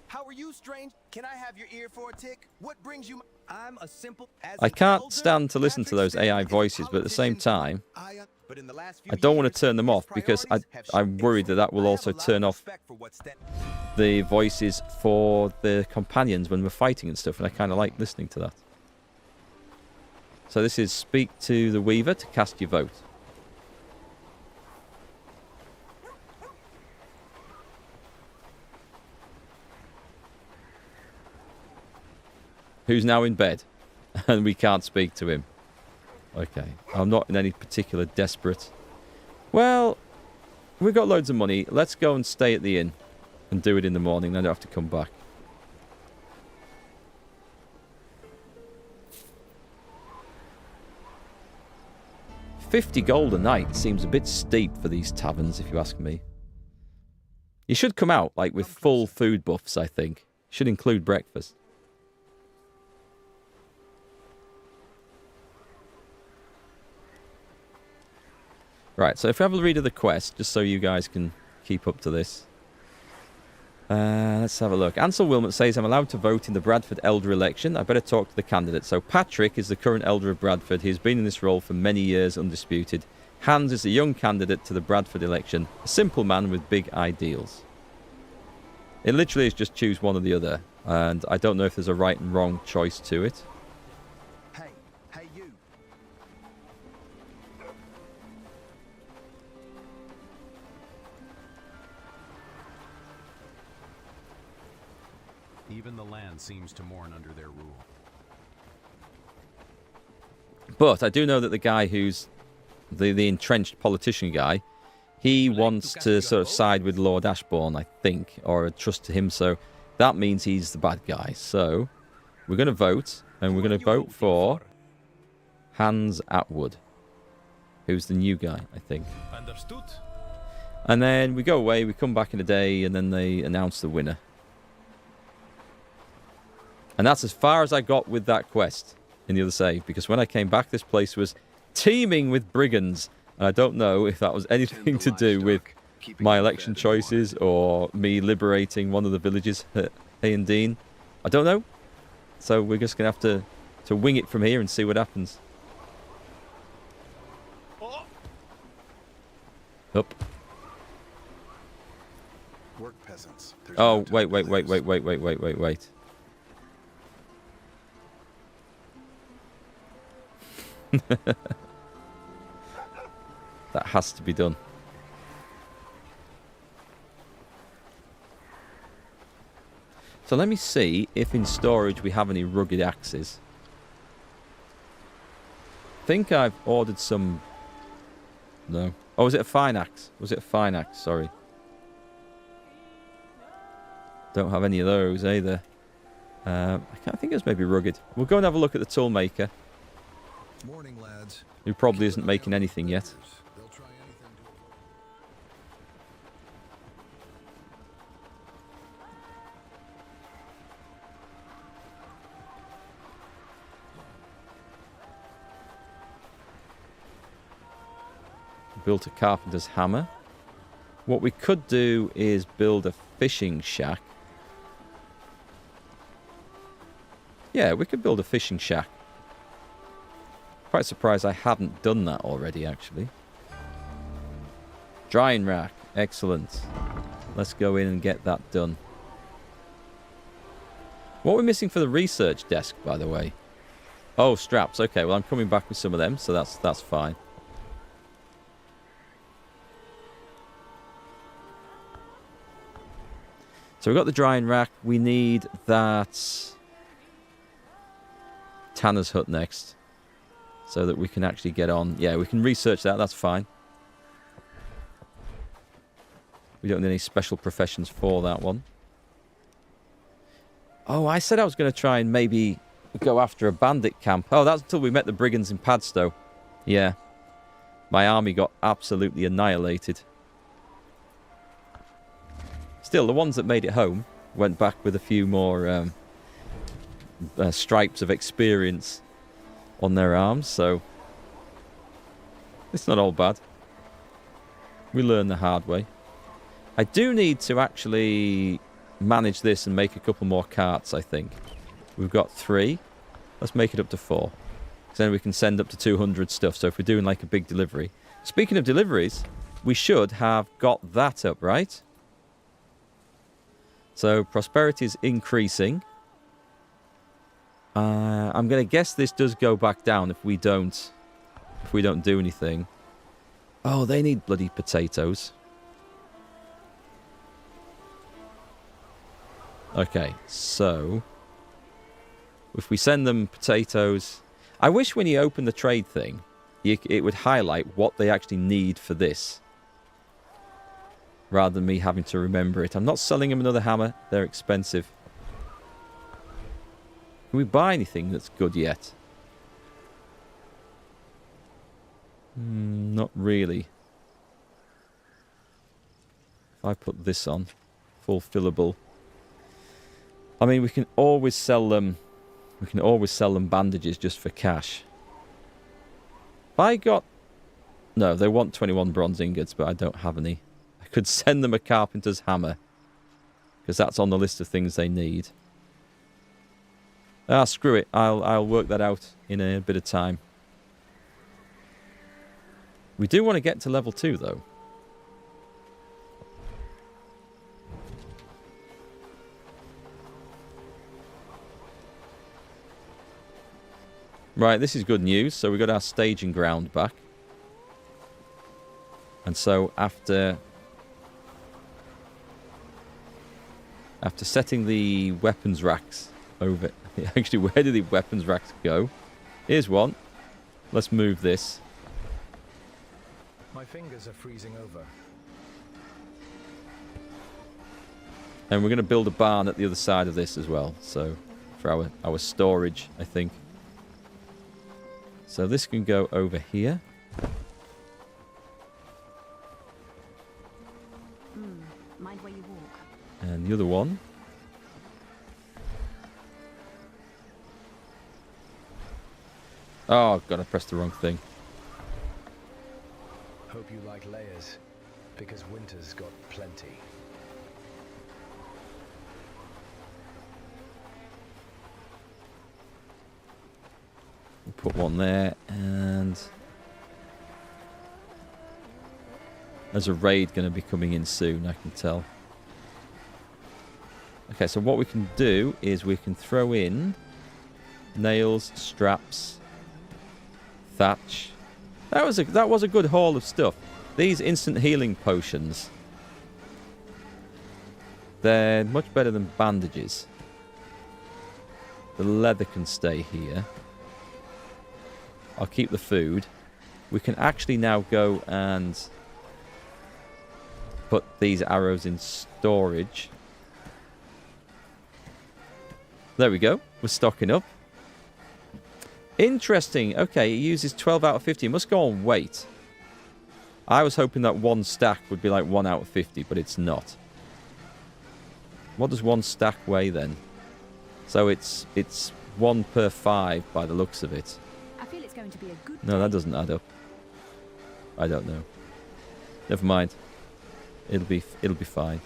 How are you, strange? Can I have your ear for a tick? What brings you? I'm a simple.
I can't stand to listen to those AI voices, but at the same time, I don't want to turn them off because I'm worried that will also turn off the voices for the companions when we're fighting and stuff, and I kind of like listening to that. So this is speak to the Weaver to cast your vote. Who's now in bed and we can't speak to him. Okay, I'm not in any particular desperate. Well, we've got loads of money. Let's go and stay at the inn and do it in the morning. Then I don't have to come back. $50 gold a night seems a bit steep for these taverns, if you ask me. You should come out like with full food buffs, I think. Should include breakfast. Right, so if we have a read of the quest, just so you guys can keep up to this. Let's have a look. Ansel Wilmot says, I'm allowed to vote in the Bradford Elder election. I better talk to the candidate. So Patrick is the current Elder of Bradford. He has been in this role for many years, undisputed. Hans is the young candidate to the Bradford election. A simple man with big ideals. It literally is just choose one or the other. And I don't know if there's a right and wrong choice to it.
Hey, you.
Even the land seems to mourn under their rule.
But I do know that the guy who's the entrenched politician guy, he wants to sort of side with Lord Ashbourne, I think, or trust to him. So that means he's the bad guy. So we're going to vote, and we're going to vote for Hans Atwood, who's the new guy, I think.
Understood.
And then we go away, we come back in a day, and then they announce the winner. And that's as far as I got with that quest in the other save, because when I came back, this place was teeming with brigands. And I don't know if that was anything to do with my election choices or me liberating one of the villages at Dean. I don't know. So we're just going to have to wing it from here and see what happens. Up.
Work peasants. There's
Oh,
no time
wait.
to lose.
That has to be done. So let me see if in storage we have any rugged axes. I think I've ordered some... No. Oh, was it a fine axe? Was it a fine axe? Sorry. Don't have any of those either. I think it's maybe rugged. We'll go and have a look at the toolmaker.
Morning, lads.
Who probably isn't making anything yet.
They'll try anything to
Built a carpenter's hammer. What we could do is build a fishing shack. Yeah, we could build a fishing shack. Quite surprised I haven't done that already, actually. Drying rack. Excellent. Let's go in and get that done. What are we missing for the research desk, by the way? Oh, straps. Okay, well, I'm coming back with some of them, so that's fine. So we've got the drying rack. We need that Tanner's hut next, so that we can actually get on. Yeah, we can research that. That's fine. We don't need any special professions for that one. Oh, I said I was going to try and maybe go after a bandit camp. Oh, that's until we met the brigands in Padstow. Yeah. My army got absolutely annihilated. Still, the ones that made it home went back with a few more stripes of experience on their arms, so it's not all bad. We learn the hard way. I do need to actually manage this and make a couple more carts, I think. We've got 3. Let's make it up to 4. So then we can send up to 200 stuff. So if we're doing like a big delivery. Speaking of deliveries, we should have got that up, right? So prosperity is increasing. I'm going to guess this does go back down if we don't do anything. Oh, they need bloody potatoes. Okay, so if we send them potatoes, I wish when you open the trade thing, it would highlight what they actually need for this, rather than me having to remember it. I'm not selling them another hammer; they're expensive. Can we buy anything that's good yet? Not really. If I put this on, fulfillable. I mean, we can always sell them. We can always sell them bandages just for cash. If I got... No, they want 21 bronze ingots, but I don't have any. I could send them a carpenter's hammer, because that's on the list of things they need. Ah, screw it. I'll work that out in a bit of time. We do want to get to level 2, though. Right, this is good news. So we got our staging ground back. And so after setting the weapons racks over... Actually, where do the weapons racks go? Here's one. Let's move this.
My fingers are freezing over.
And we're going to build a barn at the other side of this as well. So for our storage, I think. So this can go over here.
Mind where you walk.
And the other one. Oh, God, I pressed the wrong thing.
Hope you like layers, because winter's got plenty.
We'll put one there, and there's a raid going to be coming in soon, I can tell. Okay, so what we can do is we can throw in nails, straps, thatch. That was a good haul of stuff. These instant healing potions, they're much better than bandages. The leather can stay here. I'll keep the food. We can actually now go and put these arrows in storage. There we go. We're stocking up. Interesting. Okay, it uses 12 out of 50. It must go on weight. I was hoping that one stack would be like 1 out of 50, but it's not. What does one stack weigh then? So it's 1 per 5 by the looks of it.
I feel it's going to be a good
No, that doesn't add up. I don't know. Never mind. It'll be fine.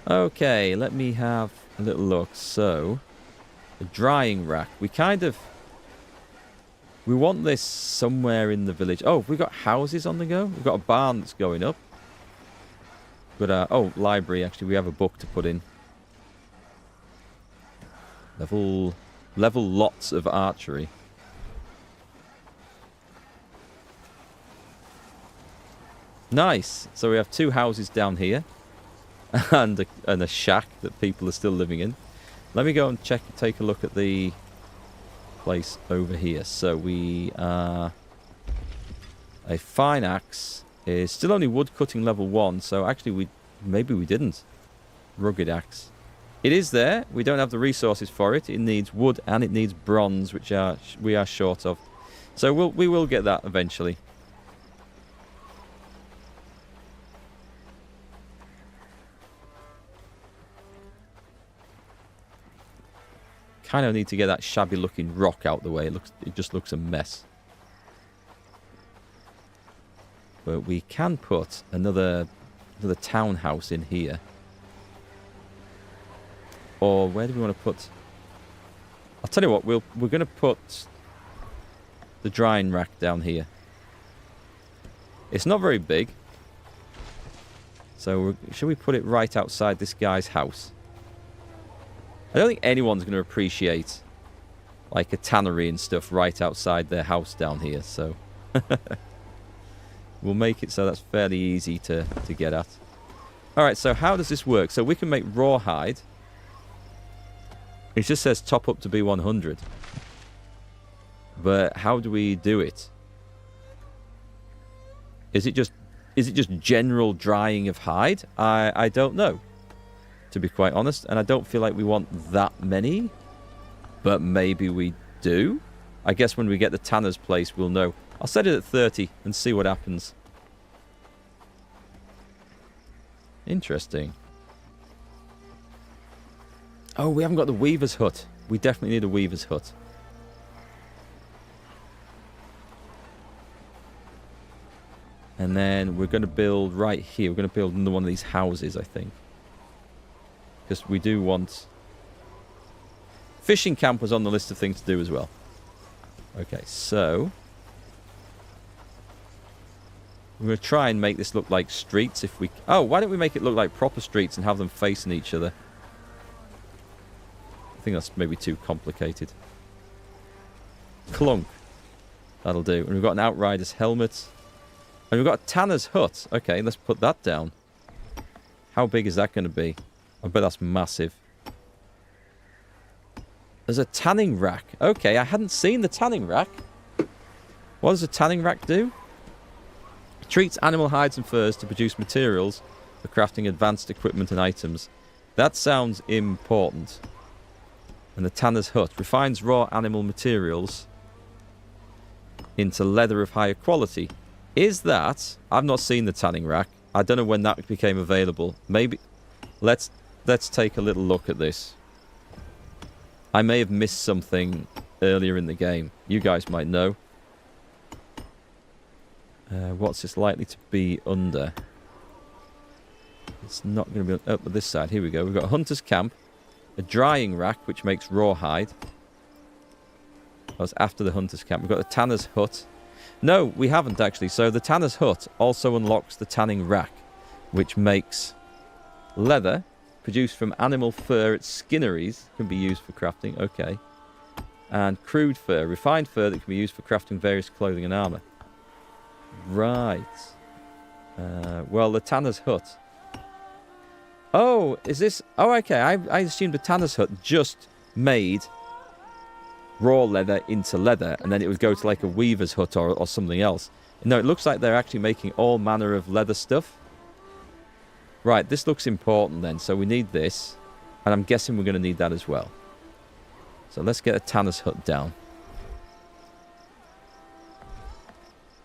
Okay, let me have a little look. So, the drying rack. We want this somewhere in the village. Oh, we've got houses on the go. We've got a barn that's going up. But library. Actually, we have a book to put in. Level lots of archery. Nice. So we have 2 houses down here, and a shack that people are still living in. Let me go and take a look at the place over here. So we are... A fine axe is still only wood cutting level 1, so actually maybe we didn't. rugged axe. It is there. We don't have the resources for it. It needs wood and it needs bronze, which we are short of. So we will get that eventually. Kind of need to get that shabby looking rock out the way. It just looks a mess. But we can put another townhouse in here. Or where do we want to put? I'll tell you what. We're going to put the drying rack down here. It's not very big. So should we put it right outside this guy's house? I don't think anyone's going to appreciate like a tannery and stuff right outside their house down here. So we'll make it so that's fairly easy to get at. Alright, so how does this work? So we can make rawhide. It just says top up to be 100. But how do we do it? Is it just general drying of hide? I don't know, to be quite honest. And I don't feel like we want that many. But maybe we do. I guess when we get the tanner's place, we'll know. I'll set it at 30 and see what happens. Interesting. Oh, we haven't got the weaver's hut. We definitely need a weaver's hut. And then we're going to build right here. We're going to build another one of these houses, I think. Because we do want... Fishing camp was on the list of things to do as well. Okay, so... we're going to try and make this look like streets if we... Oh, why don't we make it look like proper streets and have them facing each other? I think that's maybe too complicated. Clunk. That'll do. And we've got an outrider's helmet. And we've got a tanner's hut. Okay, let's put that down. How big is that going to be? I bet that's massive. There's a tanning rack. Okay, I hadn't seen the tanning rack. What does a tanning rack do? It treats animal hides and furs to produce materials for crafting advanced equipment and items. That sounds important. And the tanner's hut refines raw animal materials into leather of higher quality. Is that... I've not seen the tanning rack. I don't know when that became available. Maybe... Let's take a little look at this. I may have missed something earlier in the game. You guys might know. What's this likely to be under? It's not going to be up this side. Here we go. We've got a hunter's camp. A drying rack, which makes rawhide. That was after the hunter's camp. We've got the tanner's hut. No, we haven't actually. So the tanner's hut also unlocks the tanning rack, which makes leather produced from animal fur at skinneries. Can be used for crafting. Okay. And crude fur, refined fur that can be used for crafting various clothing and armor. Right. Well, the tanner's hut. Oh, is this... Oh, okay. I assumed the tanner's hut just made raw leather into leather, and then it would go to like a weaver's hut or something else. No, it looks like they're actually making all manner of leather stuff. Right, this looks important then. So we need this, and I'm guessing we're going to need that as well. So let's get a tanner's hut down.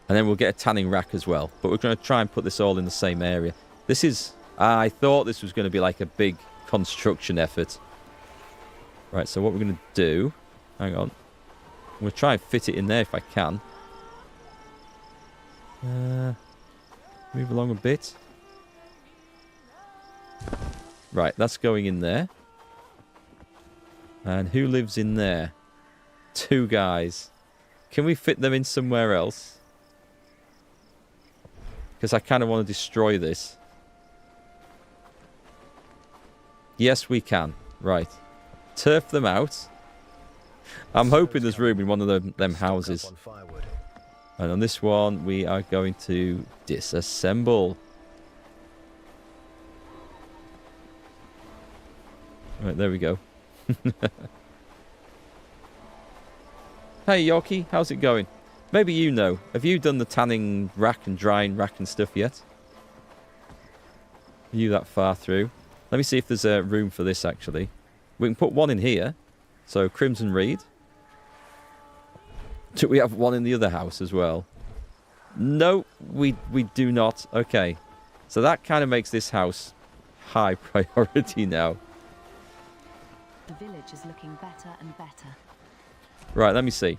And then we'll get a tanning rack as well. But we're going to try and put this all in the same area. This is... I thought this was going to be like a big construction effort. Right, so what we're going to do... Hang on. I'm going to try and fit it in there if I can. Move along a bit. Right, that's going in there. And who lives in there? 2 guys. Can we fit them in somewhere else? Because I kind of want to destroy this. Yes, we can. Right. Turf them out. I'm hoping there's room in one of them houses. And on this one, we are going to disassemble. Right, there we go. Hey, Yorkie, how's it going? Maybe you know. Have you done the tanning rack and drying rack and stuff yet? Are you that far through? Let me see if there's room for this, actually. We can put one in here. So, Crimson Reed. Do we have one in the other house as well? No, we do not. Okay. So that kind of makes this house high priority now.
The village is looking better and better.
Right, let me see.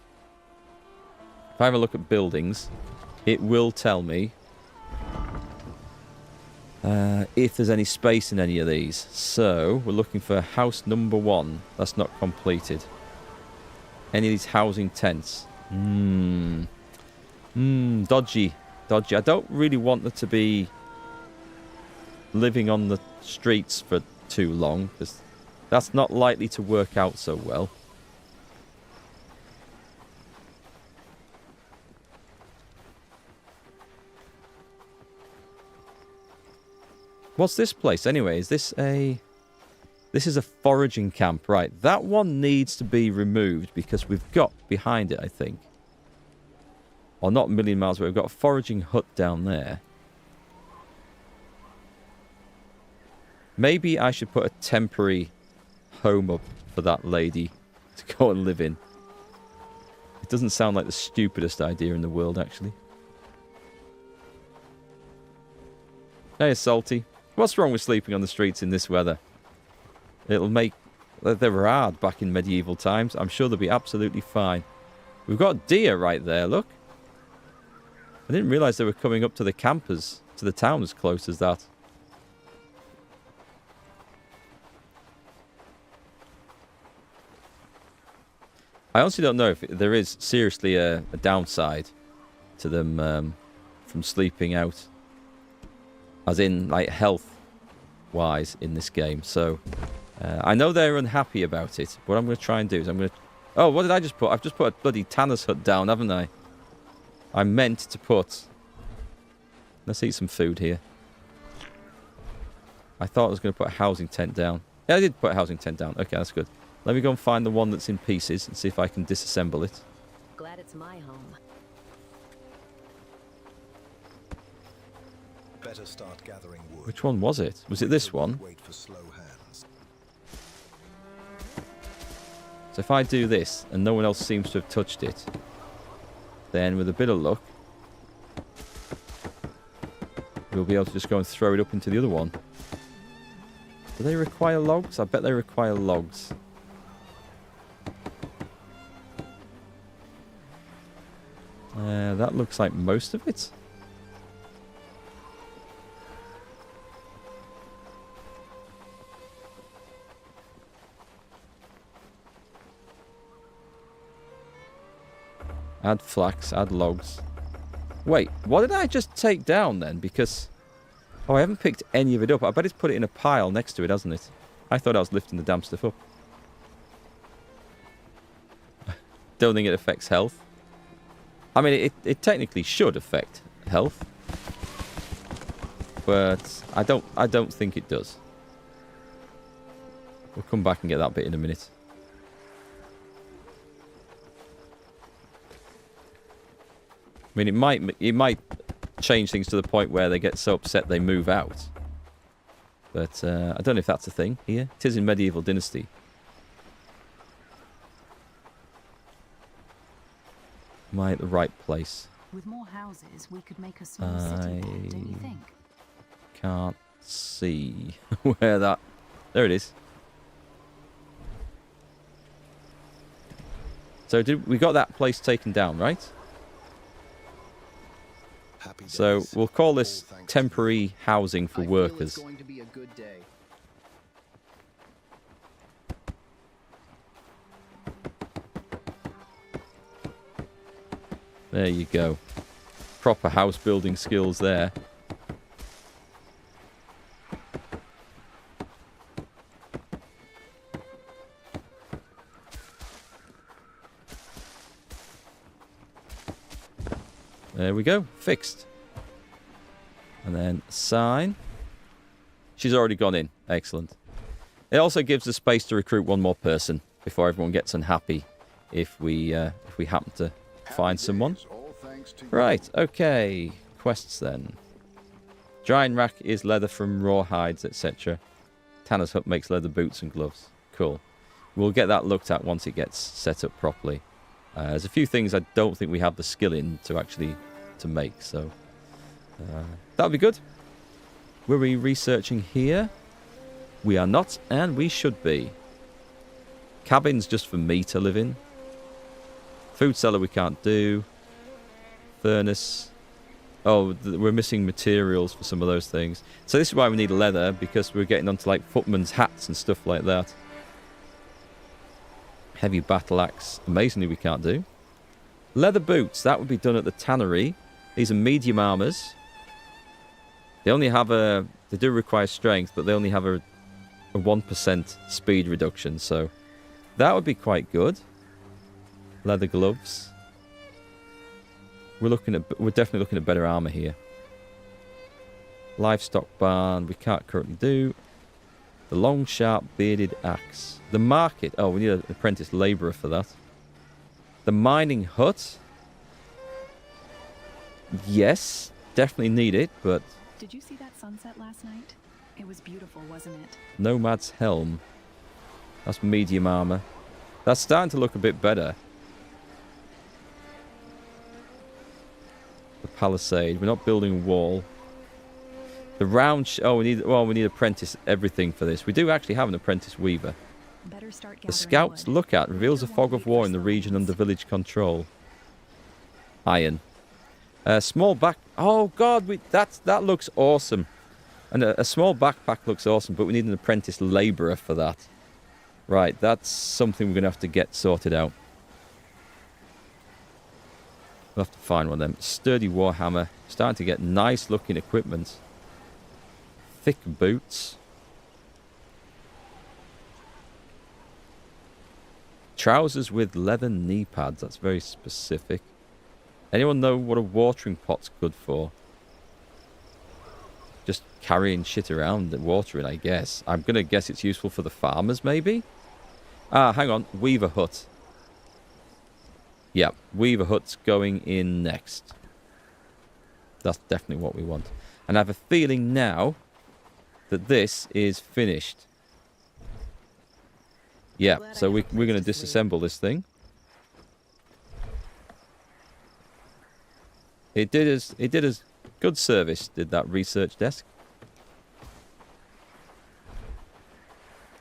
If I have a look at buildings, it will tell me if there's any space in any of these. So, we're looking for house number 1. That's not completed. Any of these housing tents. Dodgy. Dodgy. I don't really want them to be living on the streets for too long, because that's not likely to work out so well. What's this place anyway? Is this a... This is a foraging camp, right. That one needs to be removed because we've got behind it, I think. Or not a million miles away. We've got a foraging hut down there. Maybe I should put a temporary home up for that lady to go and live in. It doesn't sound like the stupidest idea in the world, actually. Hey, Salty. What's wrong with sleeping on the streets in this weather? It'll make... They were hard back in medieval times. I'm sure they'll be absolutely fine. We've got deer right there, look. I didn't realise they were coming up to the campers, to the town as close as that. I honestly don't know if there is seriously a downside to them from sleeping out. As in, like, health-wise in this game. So, I know they're unhappy about it. What I'm going to try and do is I'm going to... Oh, what did I just put? I've just put a bloody tanner's hut down, haven't I? I meant to put... Let's eat some food here. I thought I was going to put a housing tent down. Yeah, I did put a housing tent down. Okay, that's good. Let me go and find the one that's in pieces and see if I can disassemble it.
Glad it's my home.
Better start gathering wood.
Which one was it? Was it this one?
Wait for slow hands.
So if I do this and no one else seems to have touched it, then with a bit of luck, we'll be able to just go and throw it up into the other one. Do they require logs? I bet they require logs. That looks like most of it. Add flax, add logs. Wait, what did I just take down then? Because... Oh, I haven't picked any of it up. I bet it's put it in a pile next to it, hasn't it? I thought I was lifting the damn stuff up. Don't think it affects health. I mean, it technically should affect health. But I don't think it does. We'll come back and get that bit in a minute. I mean, it might change things to the point where they get so upset they move out. But I don't know if that's a thing here. It is in Medieval Dynasty. Am I at the right place?
With more houses, we could make a small city there, don't you think?
Can't see where that... There it is. So we got that place taken down, right? So we'll call this temporary housing for workers.
It's going to be a good day.
There you go. Proper house building skills there. There we go. Fixed. And then sign. She's already gone in. Excellent. It also gives us space to recruit one more person before everyone gets unhappy if we happen to find someone. Right, okay. Quests then. Drying rack is leather from raw hides, etc. Tanner's hut makes leather boots and gloves. Cool. We'll get that looked at once it gets set up properly. There's a few things I don't think we have the skill in to actually to make, so that'll be good. Were we researching here? We are not, and we should be. Cabins just for me to live in. Food cellar we can't do. Furnace. Oh, we're missing materials for some of those things. So this is why we need leather, because we're getting onto like footmen's hats and stuff like that. Heavy battle axe. Amazingly we can't do. Leather boots. That would be done at the tannery. These are medium armors. They only have a... They do require strength, but they only have a 1% speed reduction, so that would be quite good. Leather gloves. We're definitely looking at better armor here. Livestock barn we can't currently do. The long sharp bearded axe. The market. Oh, we need an apprentice labourer for that. The mining hut. Yes, definitely need it, but
Did you see that sunset last night? It was beautiful, wasn't it?
Nomad's helm. That's medium armor. That's starting to look a bit better. The palisade. We're not building a wall. The round... we need apprentice everything for this. We do actually have an apprentice weaver.
Better start
The scout's lookout reveals a fog of war in the region under village control. Iron. Small back... Oh, God, that looks awesome. And a small backpack looks awesome, but we need an apprentice labourer for that. Right, that's something we're going to have to get sorted out. We'll have to find one of them. Sturdy warhammer. Starting to get nice looking equipment. Thick boots. Trousers with leather knee pads. That's very specific. Anyone know what a watering pot's good for? Just carrying shit around and watering, I guess. I'm going to guess it's useful for the farmers, maybe? Ah, hang on. Weaver hut. Yeah, Weaver hut's going in next. That's definitely what we want. And I have a feeling now that this is finished. Yeah, so we're going to disassemble this thing. It did us good service, did that research desk.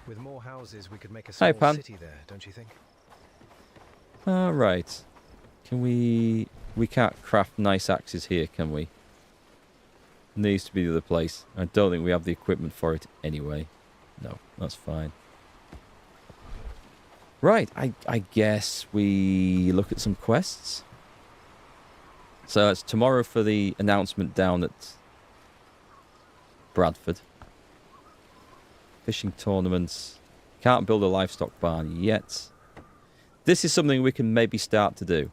With more houses, we could make a
Hi,
small
Pan.
city there, don't you think?
Alright. Can we... We can't craft nice axes here, can we? Needs to be the other place. I don't think we have the equipment for it anyway. No, that's fine. Right, I guess we look at some quests. So it's tomorrow for the announcement down at Bradford. Fishing tournaments. Can't build a livestock barn yet. This is something we can maybe start to do.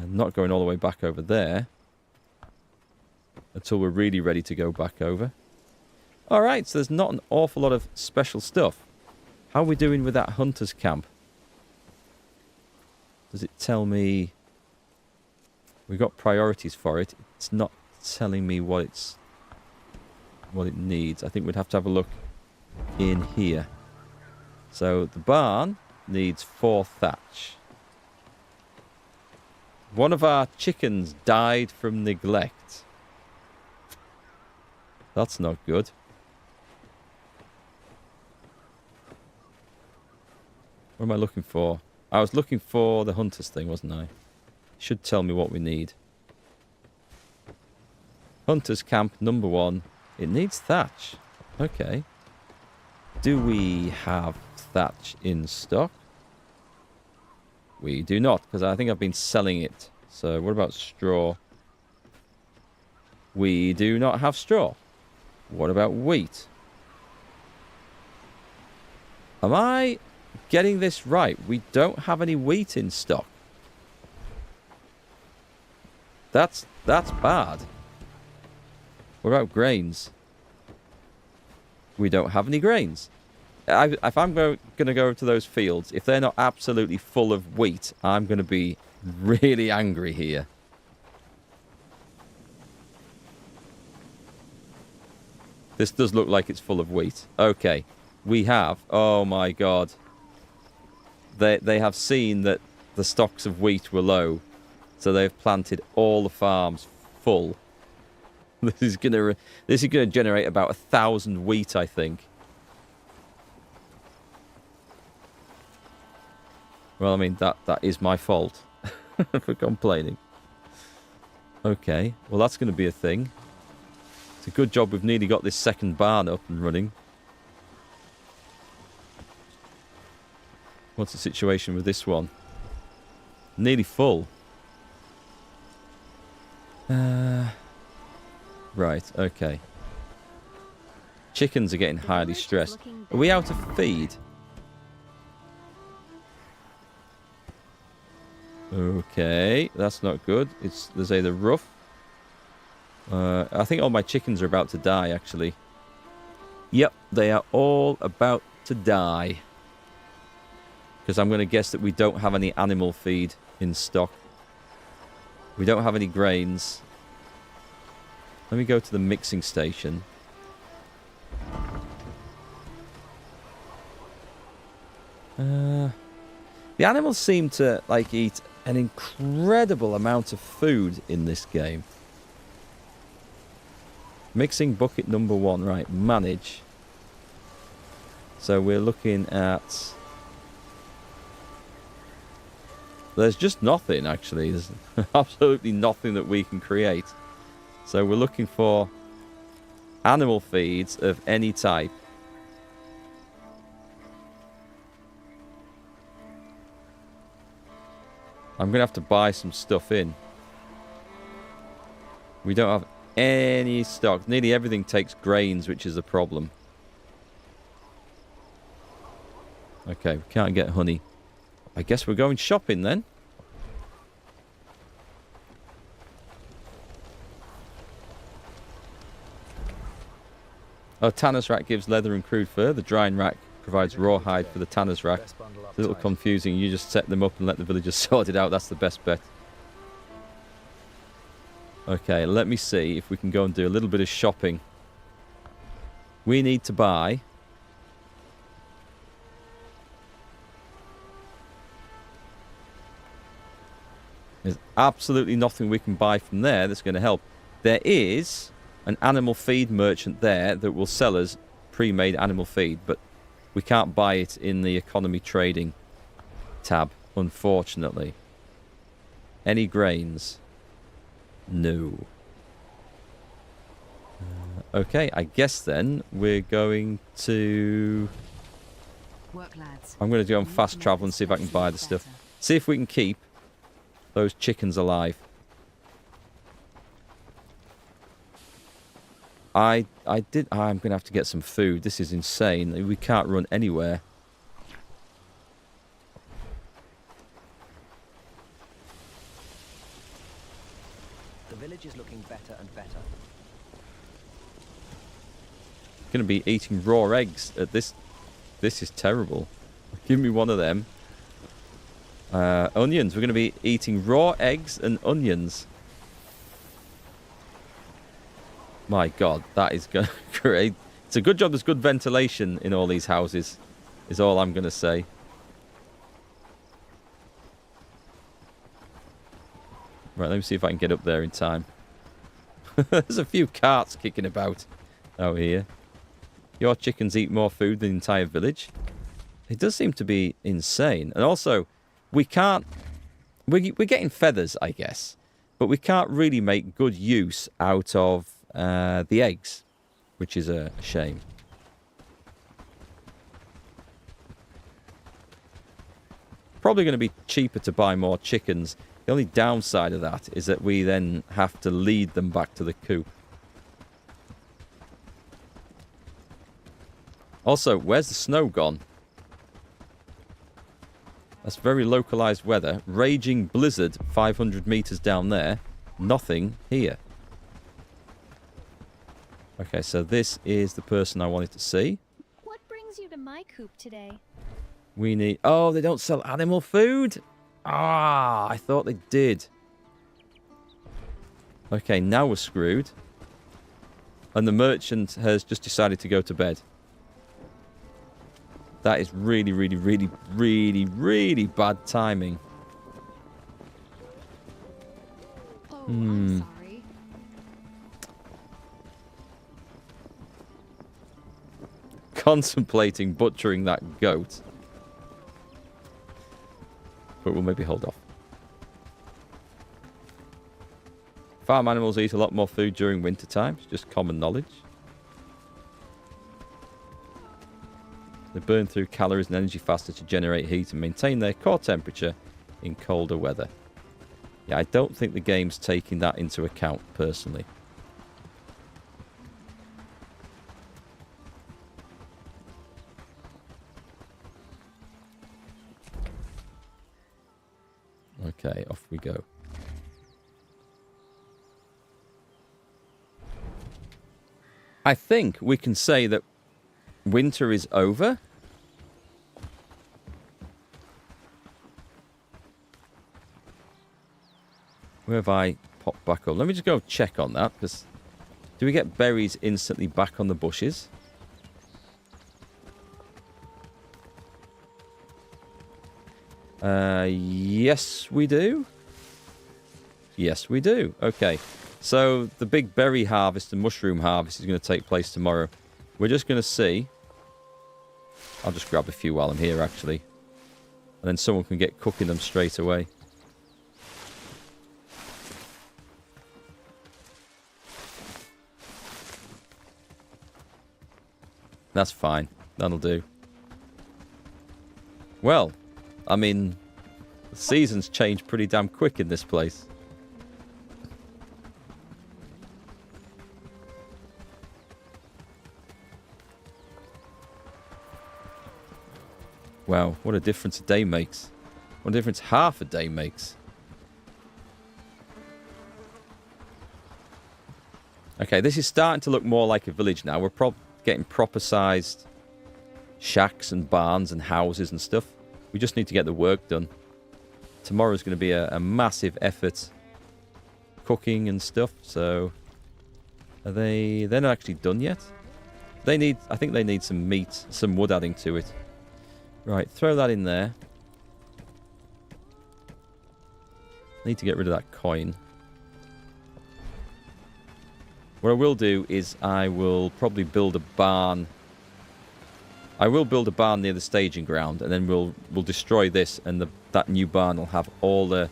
Not going all the way back over there. Until we're really ready to go back over. Alright, so there's not an awful lot of special stuff. How are we doing with that hunter's camp? Does it tell me... We've got priorities for it. It's not telling me what it needs. I think we'd have to have a look in here. So the barn needs 4 thatch. One of our chickens died from neglect. That's not good. What am I looking for? I was looking for the hunter's thing, wasn't I? Should tell me what we need. Hunter's camp number 1. It needs thatch. Okay. Do we have thatch in stock? We do not, because I think I've been selling it. So what about straw? We do not have straw. What about wheat? Am I getting this right? We don't have any wheat in stock. That's bad. What about grains? We don't have any grains. If I'm going to go to those fields, if they're not absolutely full of wheat, I'm going to be really angry here. This does look like it's full of wheat. Okay. We have... Oh, my God. They have seen that the stocks of wheat were low. So they've planted all the farms full. This is gonna generate about 1,000 wheat, I think. Well, I mean, that is my fault for complaining. Okay, well, that's going to be a thing. It's a good job we've nearly got this second barn up and running. What's the situation with this one? Nearly full. Right, okay. Chickens are getting highly stressed. Are we out of feed? Okay, that's not good. There's either rough. I think all my chickens are about to die, actually. Yep, they are all about to die. Because I'm going to guess that we don't have any animal feed in stock. We don't have any grains. Let me go to the mixing station. The animals seem to, like, eat an incredible amount of food in this game. Mixing bucket number 1. Right, manage. So we're looking at... There's just nothing, actually. There's absolutely nothing that we can create. So we're looking for animal feeds of any type. I'm going to have to buy some stuff in. We don't have any stock. Nearly everything takes grains, which is a problem. Okay, we can't get honey. I guess we're going shopping then. Oh, tanner's rack gives leather and crude fur. The drying rack provides rawhide for the tanner's rack. It's a little confusing. You just set them up and let the villagers sort it out. That's the best bet. Okay, let me see if we can go and do a little bit of shopping. We need to buy... There's absolutely nothing we can buy from there that's going to help. There is an animal feed merchant there that will sell us pre-made animal feed, but we can't buy it in the economy trading tab, unfortunately. Any grains? No. Okay, I guess then we're going to...
Work, lads.
I'm going to go on fast travel and see if I can buy the stuff. See if we can keep those chickens alive. I'm going to have to get some food. This is insane. We can't run anywhere.
The village is looking better and better.
Going to be eating raw eggs at this. This is terrible. Give me one of them. Onions. We're going to be eating raw eggs and onions. My God, that is great. It's a good job there's good ventilation in all these houses, is all I'm going to say. Right, let me see if I can get up there in time. There's a few carts kicking about out here. Your chickens eat more food than the entire village. It does seem to be insane. And also, we can't... We're getting feathers, I guess. But we can't really make good use out of the eggs, which is a shame. Probably going to be cheaper to buy more chickens. The only downside of that is that we then have to lead them back to the coop. Also, where's the snow gone? That's very localized weather. Raging blizzard 500 meters down there. Nothing here. Okay, so this is the person I wanted to see.
What brings you to my coop today?
We need... Oh, they don't sell animal food? Ah, I thought they did. Okay, now we're screwed. And the merchant has just decided to go to bed. That is really, really, really, really, really bad timing.
Oh, I'm sorry.
Contemplating butchering that goat. But we'll maybe hold off. Farm animals eat a lot more food during winter time. It's just common knowledge. They burn through calories and energy faster to generate heat and maintain their core temperature in colder weather. Yeah, I don't think the game's taking that into account, personally. Okay, off we go. I think we can say that winter is over. Where have I popped back up? Let me just go check on that, because do we get berries instantly back on the bushes? Yes, we do. Yes, we do. Okay. So the big berry harvest and mushroom harvest is going to take place tomorrow. We're just going to see. I'll just grab a few while I'm here, actually. And then someone can get cooking them straight away. That's fine. That'll do. Well, I mean, the seasons change pretty damn quick in this place. Wow, what a difference a day makes. What a difference half a day makes. Okay, this is starting to look more like a village now. We're getting proper sized shacks and barns and houses and stuff. We just need to get the work done. Tomorrow's going to be a massive effort. Cooking and stuff, so... They're not actually done yet? I think they need some meat, some wood adding to it. Right, throw that in there. Need to get rid of that coin. What I will do is I will probably build a barn. I will build a barn near the staging ground, and then we'll destroy this, and that new barn will have all the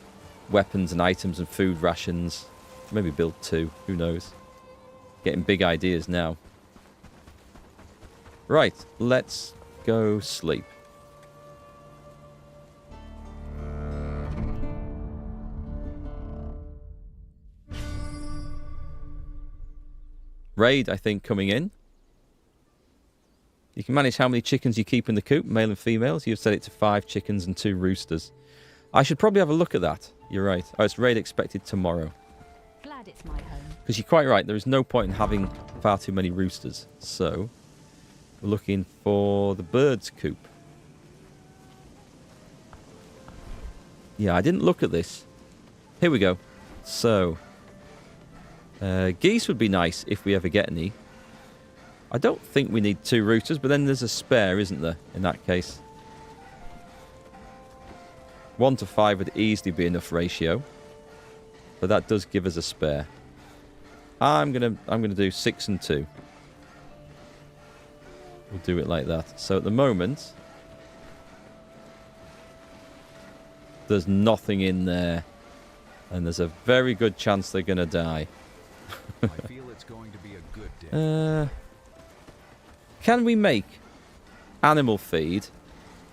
weapons and items and food rations. Maybe build 2, who knows. Getting big ideas now. Right, let's go sleep. Raid, I think, coming in. You can manage how many chickens you keep in the coop, male and females. You've set it to 5 chickens and 2 roosters. I should probably have a look at that. You're right. Oh, it's raid expected tomorrow.
Glad it's my home.
Because you're quite right. There is no point in having far too many roosters. So, we're looking for the birds' coop. Yeah, I didn't look at this. Here we go. So... geese would be nice if we ever get any. I don't think we need 2 roosters, but then there's a spare, isn't there, in that case? 1 to 5 would easily be enough ratio. But that does give us a spare. I'm gonna do 6 and 2. We'll do it like that. So at the moment, there's nothing in there. And there's a very good chance they're gonna die.
I feel it's going to be a good day.
Can we make animal feed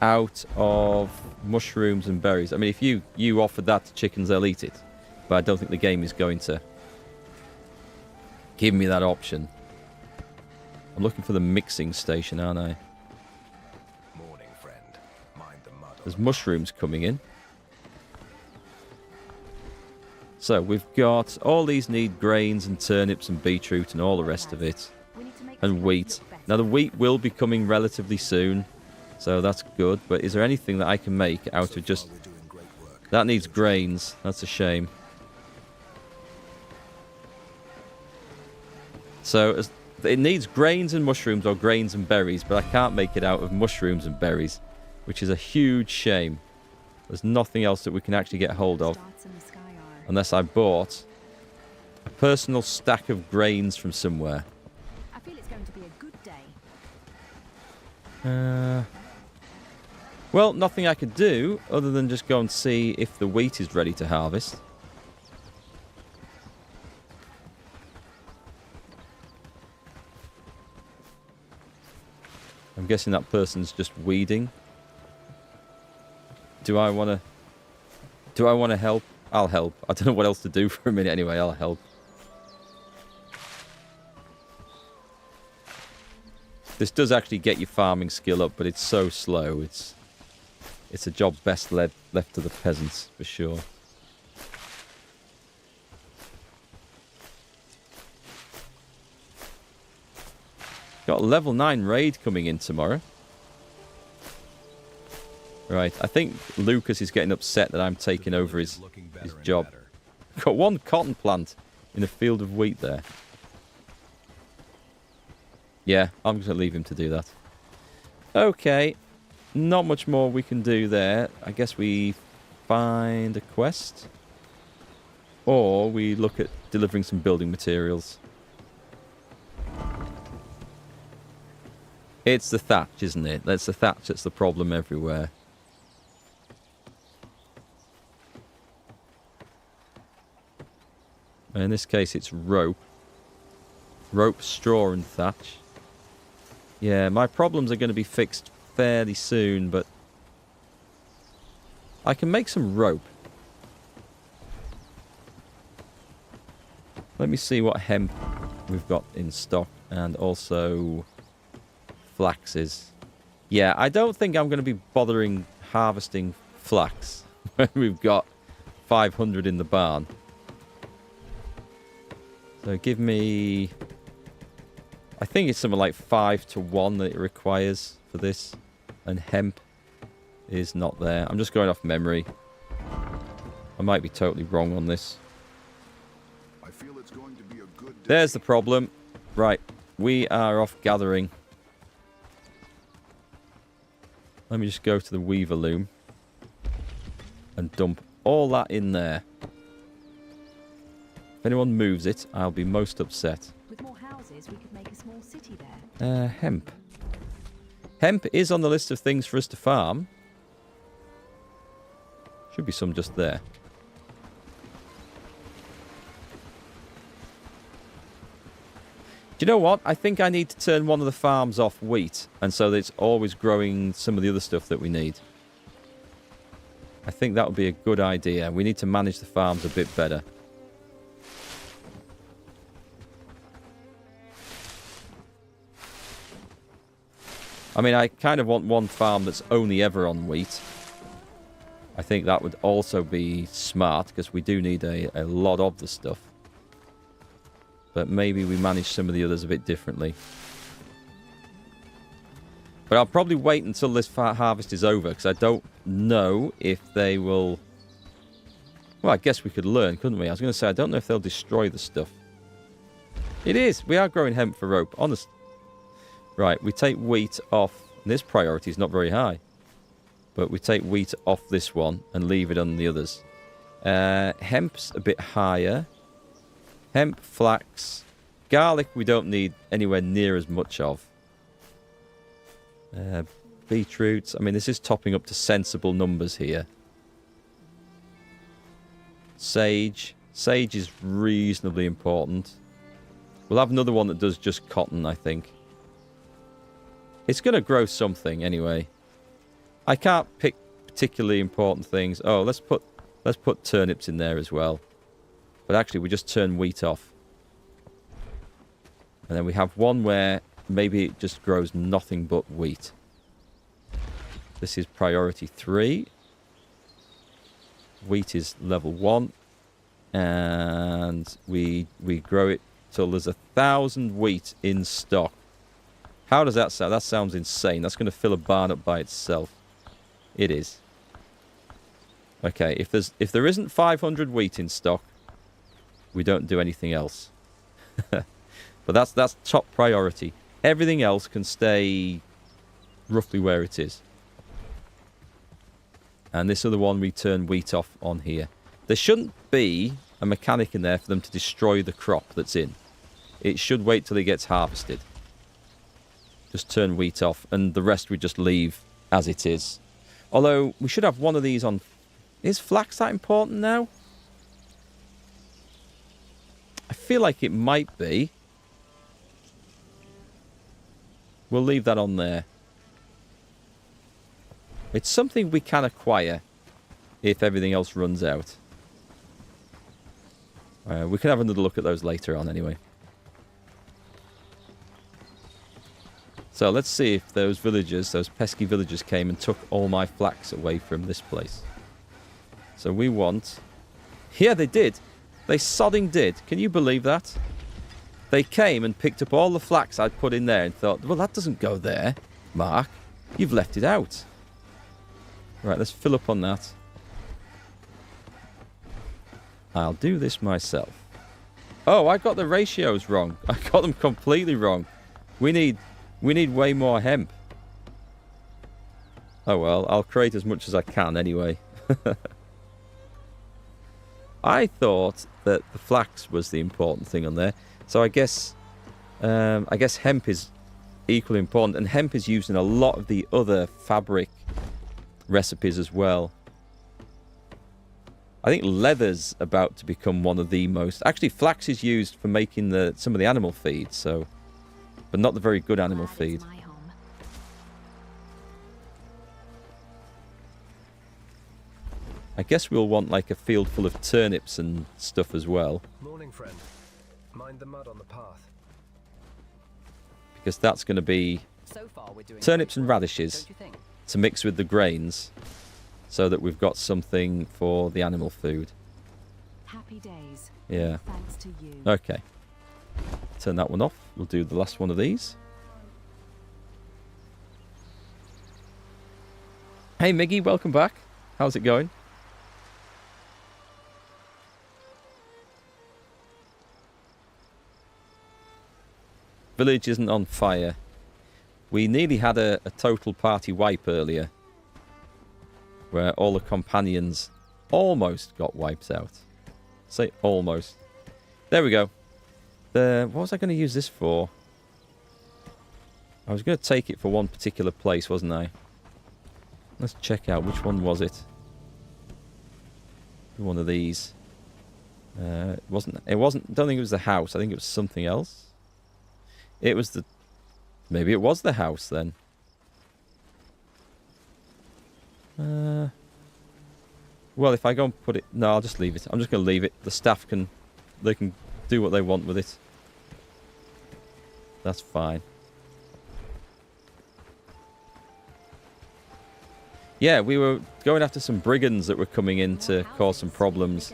out of mushrooms and berries? I mean, if you offered that to chickens, they'll eat it. But I don't think the game is going to give me that option. I'm looking for the mixing station, aren't I?
Morning, friend. Mind the mud.
There's mushrooms coming in. So we've got all these need grains and turnips and beetroot and all the rest of it. And wheat. Now the wheat will be coming relatively soon. So that's good. But is there anything that I can make out of just... That needs grains. That's a shame. So it needs grains and mushrooms or grains and berries, but I can't make it out of mushrooms and berries, which is a huge shame. There's nothing else that we can actually get hold of unless I bought a personal stack of grains from somewhere.
I feel it's going to be a good day.
Well, nothing I could do other than just go and see if the wheat is ready to harvest. I'm guessing that person's just weeding. Do I want to help? I'll help. I don't know what else to do for a minute anyway. I'll help. This does actually get your farming skill up, but it's so slow. It's a job best left to the peasants, for sure. Got a level 9 raid coming in tomorrow. Right, I think Lucas is getting upset that I'm taking over his job. Got one cotton plant in a field of wheat there. Yeah, I'm just going to leave him to do that. Okay, not much more we can do there. I guess we find a quest. Or we look at delivering some building materials. It's the thatch, isn't it? That's the thatch that's the problem everywhere. In this case, it's rope. Rope, straw, and thatch. Yeah, my problems are going to be fixed fairly soon, but I can make some rope. Let me see what hemp we've got in stock, and also flaxes. Yeah, I don't think I'm going to be bothering harvesting flax when we've got 500 in the barn. So give me... I think it's something like 5 to 1 that it requires for this. And hemp is not there. I'm just going off memory. I might be totally wrong on this.
I feel it's going to be a good day.
There's the problem. Right, we are off gathering. Let me just go to the weaver loom and dump all that in there. If anyone moves it, I'll be most upset.
With more houses, we could make a small city there.
Hemp. Hemp is on the list of things for us to farm. Should be some just there. Do you know what? I think I need to turn one of the farms off wheat, and so that it's always growing some of the other stuff that we need. I think that would be a good idea. We need to manage the farms a bit better. I mean, I kind of want one farm that's only ever on wheat. I think that would also be smart, because we do need a lot of the stuff. But maybe we manage some of the others a bit differently. But I'll probably wait until this harvest is over, because I don't know if they will... Well, I guess we could learn, couldn't we? I was going to say, I don't know if they'll destroy the stuff. It is! We are growing hemp for rope, honest. Right, we take wheat off. This priority is not very high. But we take wheat off this one and leave it on the others. Hemp's a bit higher. Hemp, flax. Garlic we don't need anywhere near as much of. Beetroots. I mean, this is topping up to sensible numbers here. Sage. Sage is reasonably important. We'll have another one that does just cotton, I think. It's going to grow something anyway. I can't pick particularly important things. Oh, let's put turnips in there as well. But actually, we just turn wheat off. And then we have one where maybe it just grows nothing but wheat. This is priority 3. Wheat is level 1. And we grow it till there's 1,000 wheat in stock. How does that sound? That sounds insane. That's going to fill a barn up by itself. It is. Okay, if there isn't 500 wheat in stock, we don't do anything else. But that's top priority. Everything else can stay roughly where it is. And this other one we turn wheat off on here. There shouldn't be a mechanic in there for them to destroy the crop that's in. It should wait till it gets harvested. Just turn wheat off, and the rest we just leave as it is. Although, we should have one of these on... Is flax that important now? I feel like it might be. We'll leave that on there. It's something we can acquire if everything else runs out. We can have another look at those later on anyway. So let's see if those villagers, those pesky villagers came and took all my flax away from this place. So we want... Yeah, they did. They sodding did. Can you believe that? They came and picked up all the flax I'd put in there and thought, well, that doesn't go there, Mark. You've left it out. Right, let's fill up on that. I'll do this myself. Oh, I got the ratios wrong. I got them completely wrong. We need way more hemp. Oh well, I'll create as much as I can anyway. I thought that the flax was the important thing on there. So I guess hemp is equally important, and hemp is used in a lot of the other fabric recipes as well. I think leather's about to become one of the most... Actually, flax is used for making some of the animal feed, so... But not the very good animal feed. I guess we'll want like a field full of turnips and stuff as well.
Morning, friend. Mind the mud on the path.
Because that's going to be turnips and radishes to mix with the grains, so that we've got something for the animal food.
Happy days.
Yeah.
Thanks to you.
Okay. Turn that one off. We'll do the last one of these. Hey Miggy, welcome back. How's it going? Village isn't on fire. We nearly had a total party wipe earlier, where all the companions almost got wiped out. Say almost. There we go. What was I going to use this for? I was going to take it for one particular place, wasn't I? Let's check out which one was it. One of these. It wasn't. I don't think it was the house. I think it was something else. It was the... Maybe it was the house then. Well, if I go and put it... No, I'll just leave it. I'm just going to leave it. The staff can... They can do what they want with it. That's fine. Yeah, we were going after some brigands that were coming in to cause some problems.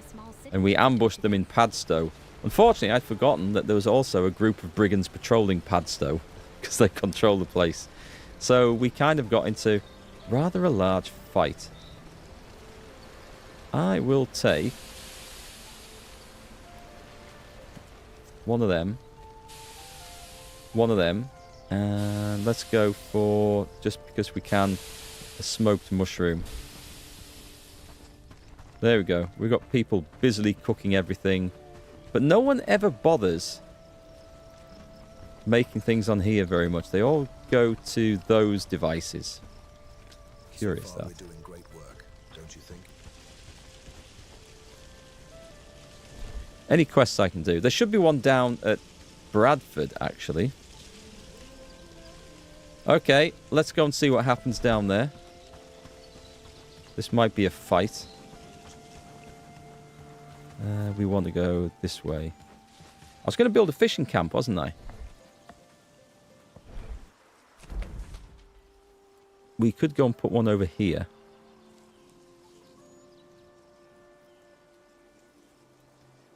And we ambushed them in Padstow. Unfortunately, I'd forgotten that there was also a group of brigands patrolling Padstow, because they control the place. So we kind of got into rather a large fight. I will take one of them, and let's go for, just because we can, a smoked mushroom. There we go. We've got people busily cooking everything. But no one ever bothers making things on here very much. They all go to those devices. Curious,
so far,
that.
We're doing great work, don't you think?
Any quests I can do? There should be one down at Bradford, actually. Okay, let's go and see what happens down there. This might be a fight. We want to go this way. I was going to build a fishing camp, wasn't I? We could go and put one over here.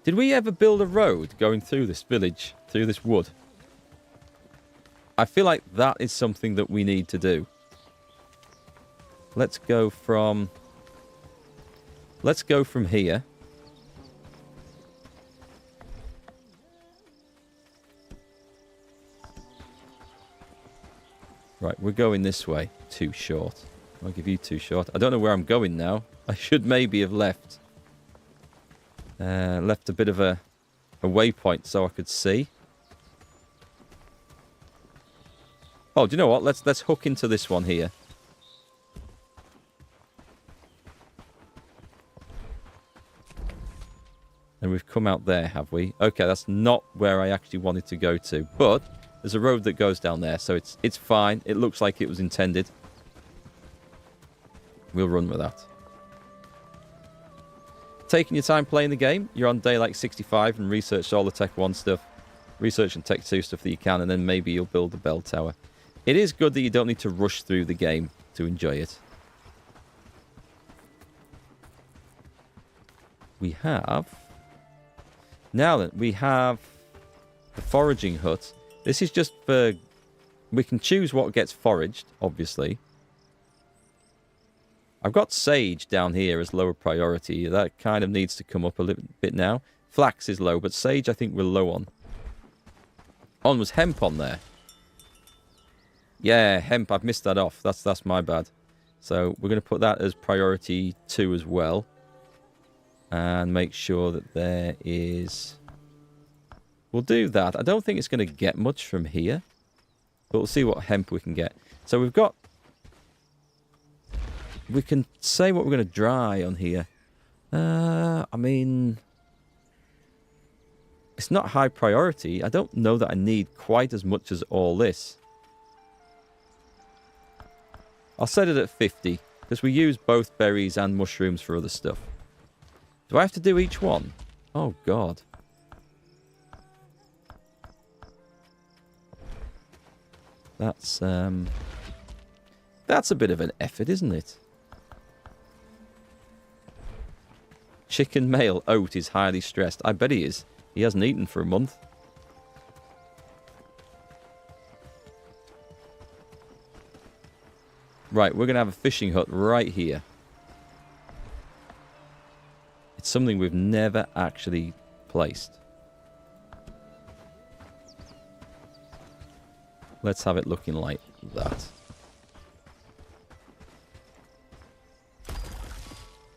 Did we ever build a road going through this village, through this wood? I feel like that is something that we need to do. Let's go from here. Right, we're going this way. Too short. I'll give you too short. I don't know where I'm going now. I should maybe have left. Left a bit of a waypoint so I could see. Oh, do you know what? Let's hook into this one here. And we've come out there, have we? Okay, that's not where I actually wanted to go to. But there's a road that goes down there, so it's fine. It looks like it was intended. We'll run with that. Taking your time playing the game. You're on day like 65 and research all the Tech 1 stuff. Research and Tech 2 stuff that you can, and then maybe you'll build the bell tower. It is good that you don't need to rush through the game to enjoy it. We have... Now then, we have the foraging hut. This is just for... We can choose what gets foraged, obviously. I've got sage down here as lower priority. That kind of needs to come up a little bit now. Flax is low, but sage I think we're low on. Was hemp on there? Yeah, hemp. I've missed that off. That's my bad. So we're going to put that as priority 2 as well. And make sure that there is... We'll do that. I don't think it's going to get much from here. But we'll see what hemp we can get. So we've got... We can say what we're going to dry on here. I mean... It's not high priority. I don't know that I need quite as much as all this. I'll set it at 50. Because we use both berries and mushrooms for other stuff. Do I have to do each one? Oh, God. That's a bit of an effort, isn't it? Chicken male oat is highly stressed. I bet he is. He hasn't eaten for a month. Right, we're going to have a fishing hut right here. It's something we've never actually placed. Let's have it looking like that.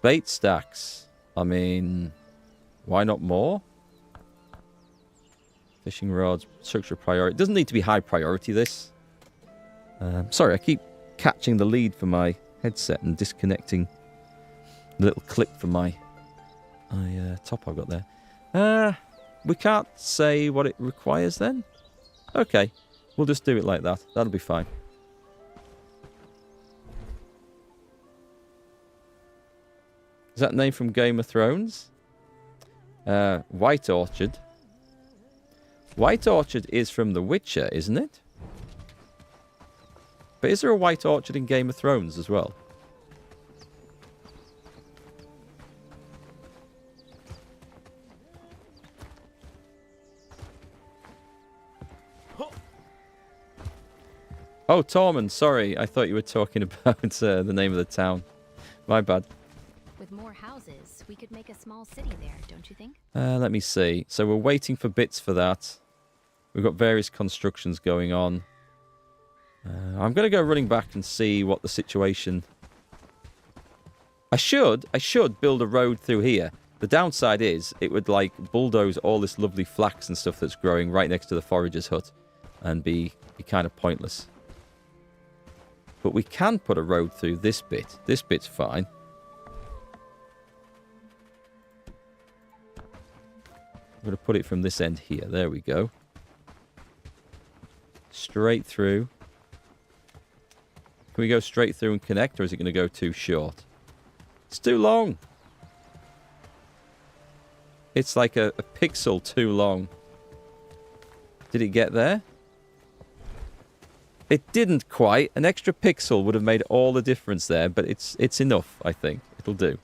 Bait stacks. I mean, why not more? Fishing rods, structure priority. It doesn't need to be high priority, this. Sorry, I keep catching the lead for my headset and disconnecting the little clip from my top I've got there. We can't say what it requires then? Okay, we'll just do it like that. That'll be fine. Is that name from Game of Thrones? White Orchard. White Orchard is from The Witcher, isn't it? But is there a White Orchard in Game of Thrones as well? Oh, Tormund, sorry. I thought you were talking about the name of the town. My bad.
With more houses, we could make a small city there, don't you think?
Let me see. So we're waiting for bits for that. We've got various constructions going on. I'm going to go running back and see what the situation... I should build a road through here. The downside is it would like bulldoze all this lovely flax and stuff that's growing right next to the forager's hut and be kind of pointless. But we can put a road through this bit. This bit's fine. I'm going to put it from this end here. There we go. Straight through. Can we go straight through and connect, or is it going to go too short? It's too long. It's like a pixel too long. Did it get there? It didn't quite. An extra pixel would have made all the difference there, but it's enough, I think. It'll do.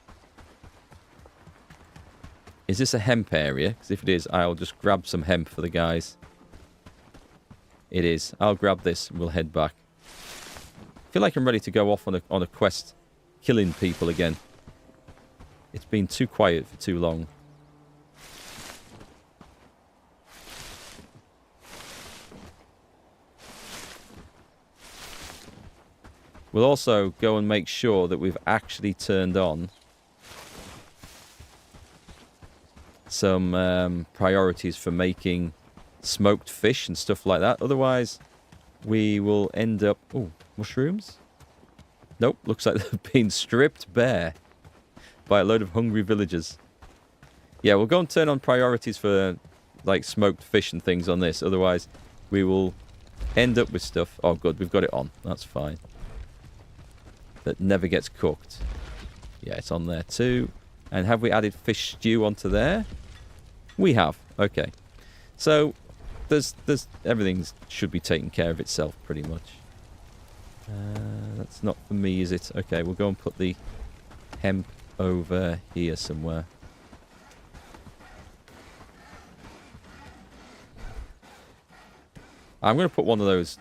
Is this a hemp area? Because if it is, I'll just grab some hemp for the guys. It is. I'll grab this and we'll head back. I feel like I'm ready to go off on a quest killing people again. It's been too quiet for too long. We'll also go and make sure that we've actually turned on some priorities for making smoked fish and stuff like that. Otherwise, we will end up... Oh, mushrooms? Nope, looks like they've been stripped bare by a load of hungry villagers. Yeah, we'll go and turn on priorities for, like, smoked fish and things on this. Otherwise, we will end up with stuff... Oh, good, we've got it on. That's fine. That never gets cooked. Yeah, it's on there too. And have we added fish stew onto there? We have. Okay. So, there's everything should be taken care of itself, pretty much. That's not for me, is it? Okay, we'll go and put the hemp over here somewhere. I'm going to put one of those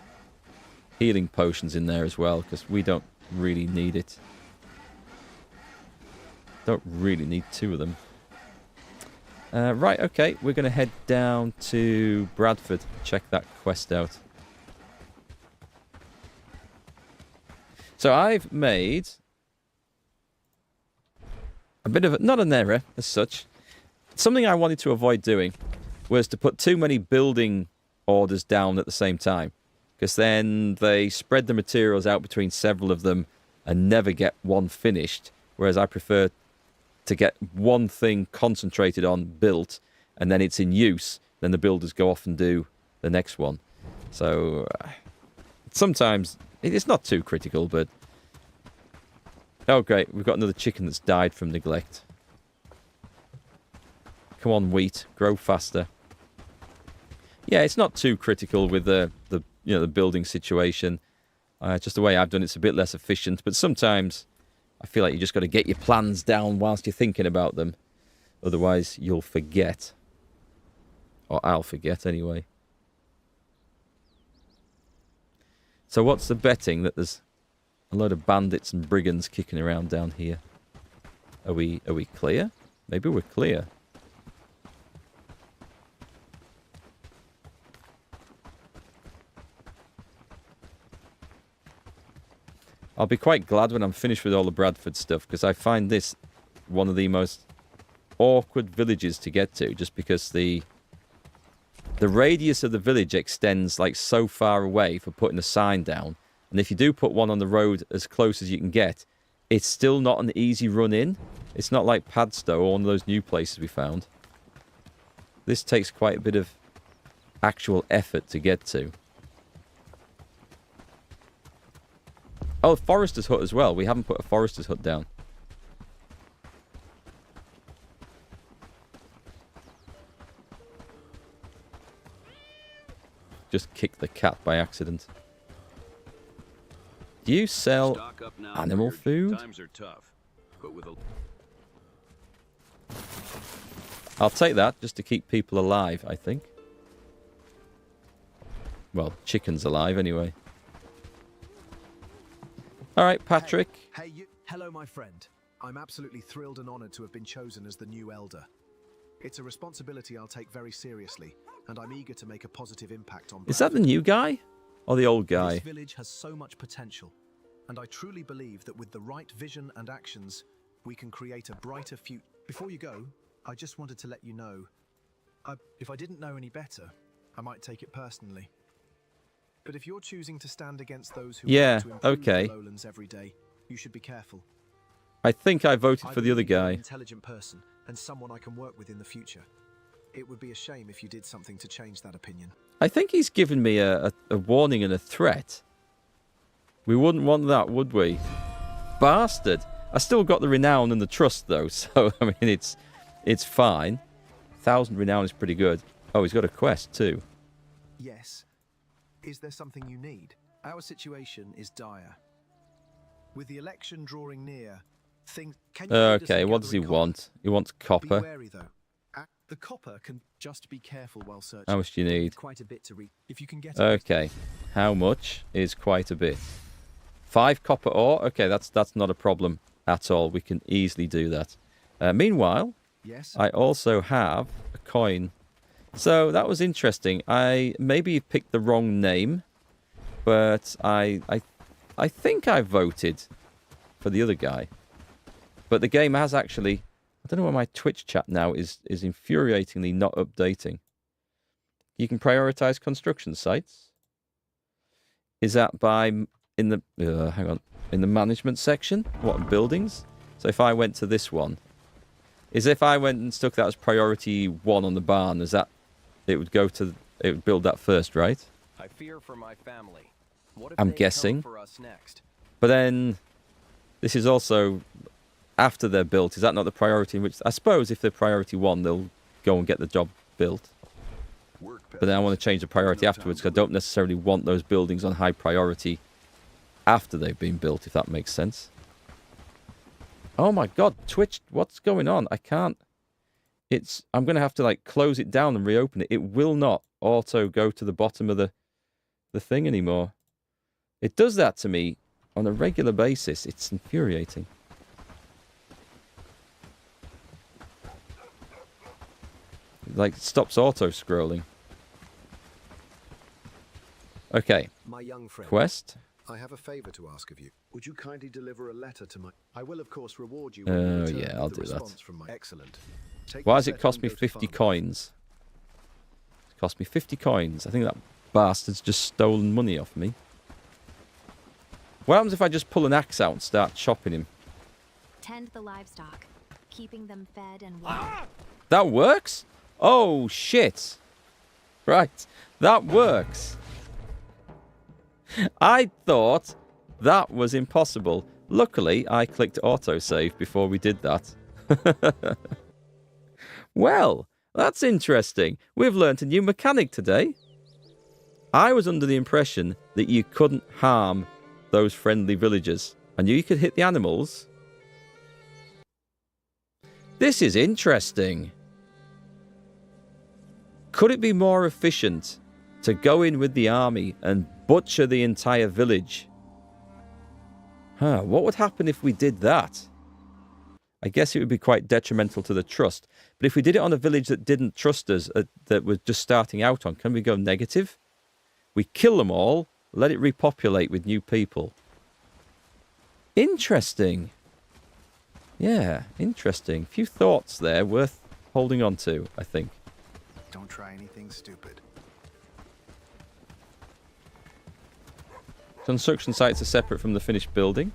healing potions in there as well, because we don't really need it. Don't really need two of them. Right, okay, we're going to head down to Bradford, check that quest out. So I've made a bit of not an error as such. Something I wanted to avoid doing was to put too many building orders down at the same time, because then they spread the materials out between several of them and never get one finished, whereas I prefer to get one thing concentrated on, built, and then it's in use, then the builders go off and do the next one. So sometimes it's not too critical, but... Oh, great, we've got another chicken that's died from neglect. Come on, wheat, grow faster. Yeah, it's not too critical with the building situation. Just the way I've done it's a bit less efficient, but sometimes I feel like you just got to get your plans down whilst you're thinking about them. Otherwise, you'll forget. Or I'll forget, anyway. So what's the betting that there's a load of bandits and brigands kicking around down here? Are we clear? Maybe we're clear. I'll be quite glad when I'm finished with all the Bradford stuff, because I find this one of the most awkward villages to get to, just because the radius of the village extends like so far away for putting a sign down, and if you do put one on the road as close as you can get, it's still not an easy run in. It's not like Padstow or one of those new places we found. This takes quite a bit of actual effort to get to. Oh, Forester's Hut as well. We haven't put a Forester's Hut down. Just kicked the cat by accident. Do you sell animal food?
Times are tough, but with a...
I'll take that just to keep people alive, I think. Well, chickens alive anyway. All right, Patrick.
Hey, you. Hello, my friend. I'm absolutely thrilled and honored to have been chosen as the new elder. It's a responsibility I'll take very seriously, and I'm eager to make a positive impact on Bradford.
Is that the new guy or the old guy?
This village has so much potential, and I truly believe that with the right vision and actions, we can create a brighter future. Before you go, I just wanted to let you know, if I didn't know any better, I might take it personally. But if you're choosing to stand against those who want to improve the lowlands every day, you should be careful.
I think I voted for the other guy.
You're an intelligent person and someone I can work with in the future. It would be a shame if you did something to change that opinion.
I think he's given me a warning and a threat. We wouldn't want that, would we? Bastard! I still got the renown and the trust, though, so, I mean, it's fine. 1,000 renown is pretty good. Oh, he's got a quest, too.
Yes. Is there something you need? Our situation is dire. With the election drawing near, things...
Okay, what does he want? He wants copper.
Be wary, though. The copper can just be careful while searching.
How much do you need?
Quite a bit to read. If you can get
okay. How much is quite a bit? 5 copper ore? Okay, that's not a problem at all. We can easily do that. Meanwhile,
yes?
I also have a coin. So that was interesting. I maybe picked the wrong name, but I I think I voted for the other guy. But the game has actually... I don't know why my Twitch chat now is infuriatingly not updating. You can prioritize construction sites. Is that by... in the... hang on. In the management section? What, buildings? So if I went to this one... is if I went and stuck that as priority 1 on the barn, is that... it would go to... it would build that first, right?
I fear for my family. What if
I'm
they
guessing.
come for us next?
But then... this is also... after they're built. Is that not the priority in which... I suppose if they're priority 1, they'll go and get the job built. But then I want to change the priority afterwards, because I don't necessarily want those buildings on high priority after they've been built, if that makes sense. Oh my god, Twitch, what's going on? I can't... it's... I'm going to have to, like, close it down and reopen it. It will not auto go to the bottom of the thing anymore. It does that to me on a regular basis. It's infuriating. Like, it stops auto-scrolling. Okay.
My young friend,
Quest.
I have a favor to ask of you. Would you kindly deliver a letter to my... I will, of course, reward you
Oh,
when you return
yeah, I'll
with the
do that.
response from my... Excellent. Take
Why
this
does it
letter
cost
and
me
go to
50
Farnborough.
coins? It cost me 50 coins. I think that bastard's just stolen money off me. What happens if I just pull an axe out and start chopping him?
Tend the livestock, keeping them fed and watered.
That works? Oh, shit. Right. That works. I thought that was impossible. Luckily, I clicked autosave before we did that. Well, that's interesting. We've learnt a new mechanic today. I was under the impression that you couldn't harm those friendly villagers. I knew you could hit the animals. This is interesting. Could it be more efficient to go in with the army and butcher the entire village? What would happen if we did that? I guess it would be quite detrimental to the trust. But if we did it on a village that didn't trust us, that was just starting out on, can we go negative? We kill them all, let it repopulate with new people. Interesting. Yeah, interesting. Few thoughts there worth holding on to, I think.
Don't try anything stupid.
Construction sites are separate from the finished building.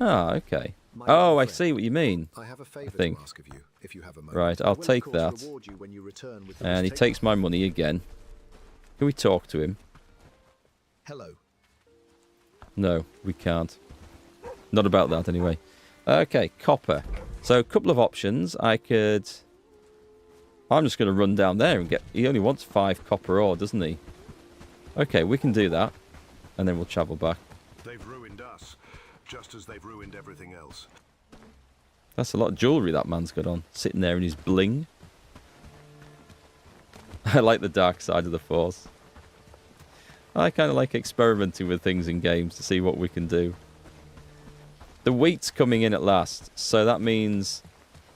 Ah, okay. Oh, I see what you mean.
I have a favor
I think.
to ask of you, if you have a moment.
Right,
I
I'll
will, of
take
course,
that.
reward you when you return with the
And he
most
takes my money again. Can we talk to him?
Hello.
No, we can't. Not about that, anyway. Okay, copper. So, a couple of options. I could... I'm just going to run down there and get... He only wants 5 copper ore, doesn't he? Okay, we can do that. And then we'll travel back.
They've ruined us, just as they've ruined everything else.
That's a lot of jewellery that man's got on. Sitting there in his bling. I like the dark side of the Force. I kind of like experimenting with things in games to see what we can do. The wheat's coming in at last, so that means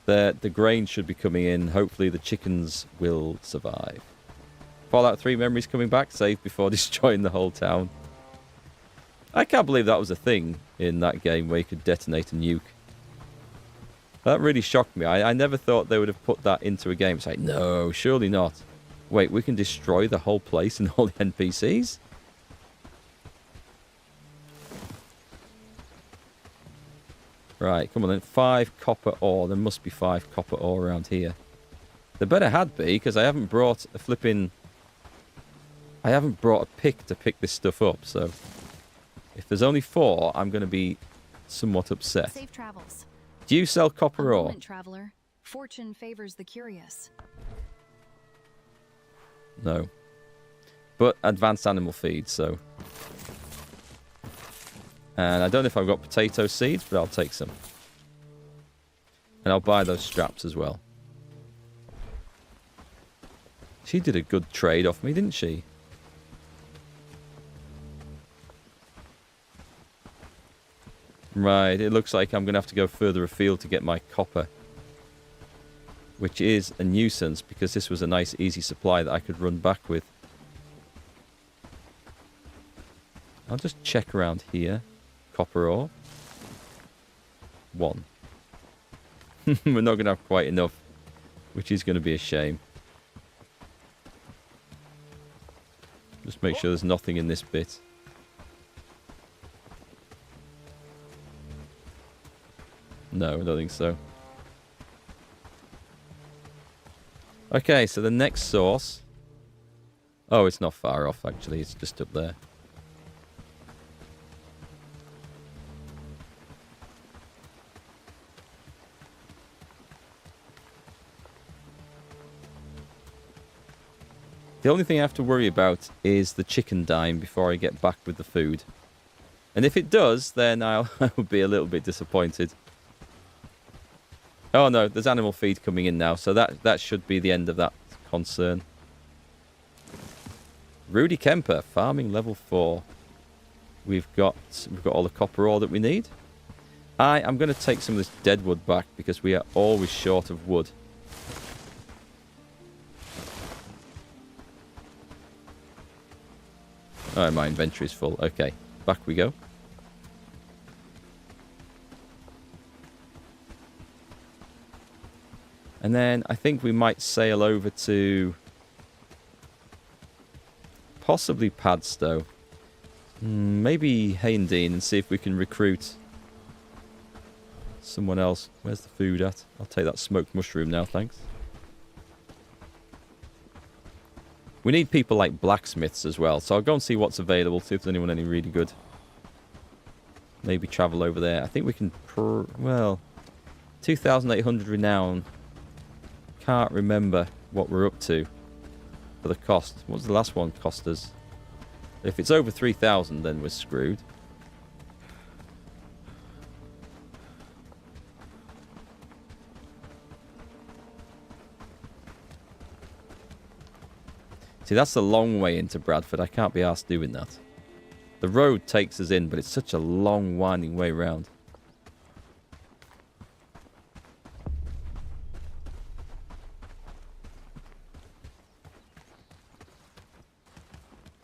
that the grain should be coming in. Hopefully the chickens will survive. Fallout 3 memories coming back, saved before destroying the whole town. I can't believe that was a thing in that game where you could detonate a nuke. That really shocked me. I never thought they would have put that into a game. It's like, no, surely not. Wait, we can destroy the whole place and all the NPCs? Right, come on then. 5 copper ore. There must be 5 copper ore around here. There better had be, because I haven't brought a flipping... I haven't brought a pick to pick this stuff up, so... If there's only 4, I'm going to be somewhat upset.
Safe travels.
Do you sell copper
A
ore?
moment, traveler. Fortune favors the curious.
No. But advanced animal feed, so... And I don't know if I've got potato seeds, but I'll take some. And I'll buy those straps as well. She did a good trade off me, didn't she? Right, it looks like I'm going to have to go further afield to get my copper. Which is a nuisance, because this was a nice, easy supply that I could run back with. I'll just check around here. Copper ore. 1. We're not going to have quite enough, which is going to be a shame. Just make sure there's nothing in this bit. No, I don't think so. Okay, so the next source... Oh, it's not far off, actually. It's just up there. The only thing I have to worry about is the chicken dying before I get back with the food. And if it does, then I will be a little bit disappointed. Oh no, there's animal feed coming in now, so that should be the end of that concern. Rudy Kemper, farming level 4. We've got all the copper ore that we need. I am going to take some of this dead wood back because we are always short of wood. Oh, my inventory is full. Okay, back we go. And then I think we might sail over to possibly Padstow. Maybe Haendine and see if we can recruit someone else. Where's the food at? I'll take that smoked mushroom now, thanks. We need people like blacksmiths as well, so I'll go and see what's available, see if there's anyone any really good. Maybe travel over there. I think we can... well, 2,800 renown. Can't remember what we're up to for the cost. What was the last one cost us? If it's over 3,000, then we're screwed. See, that's a long way into Bradford. I can't be arsed doing that. The road takes us in, but it's such a long, winding way round.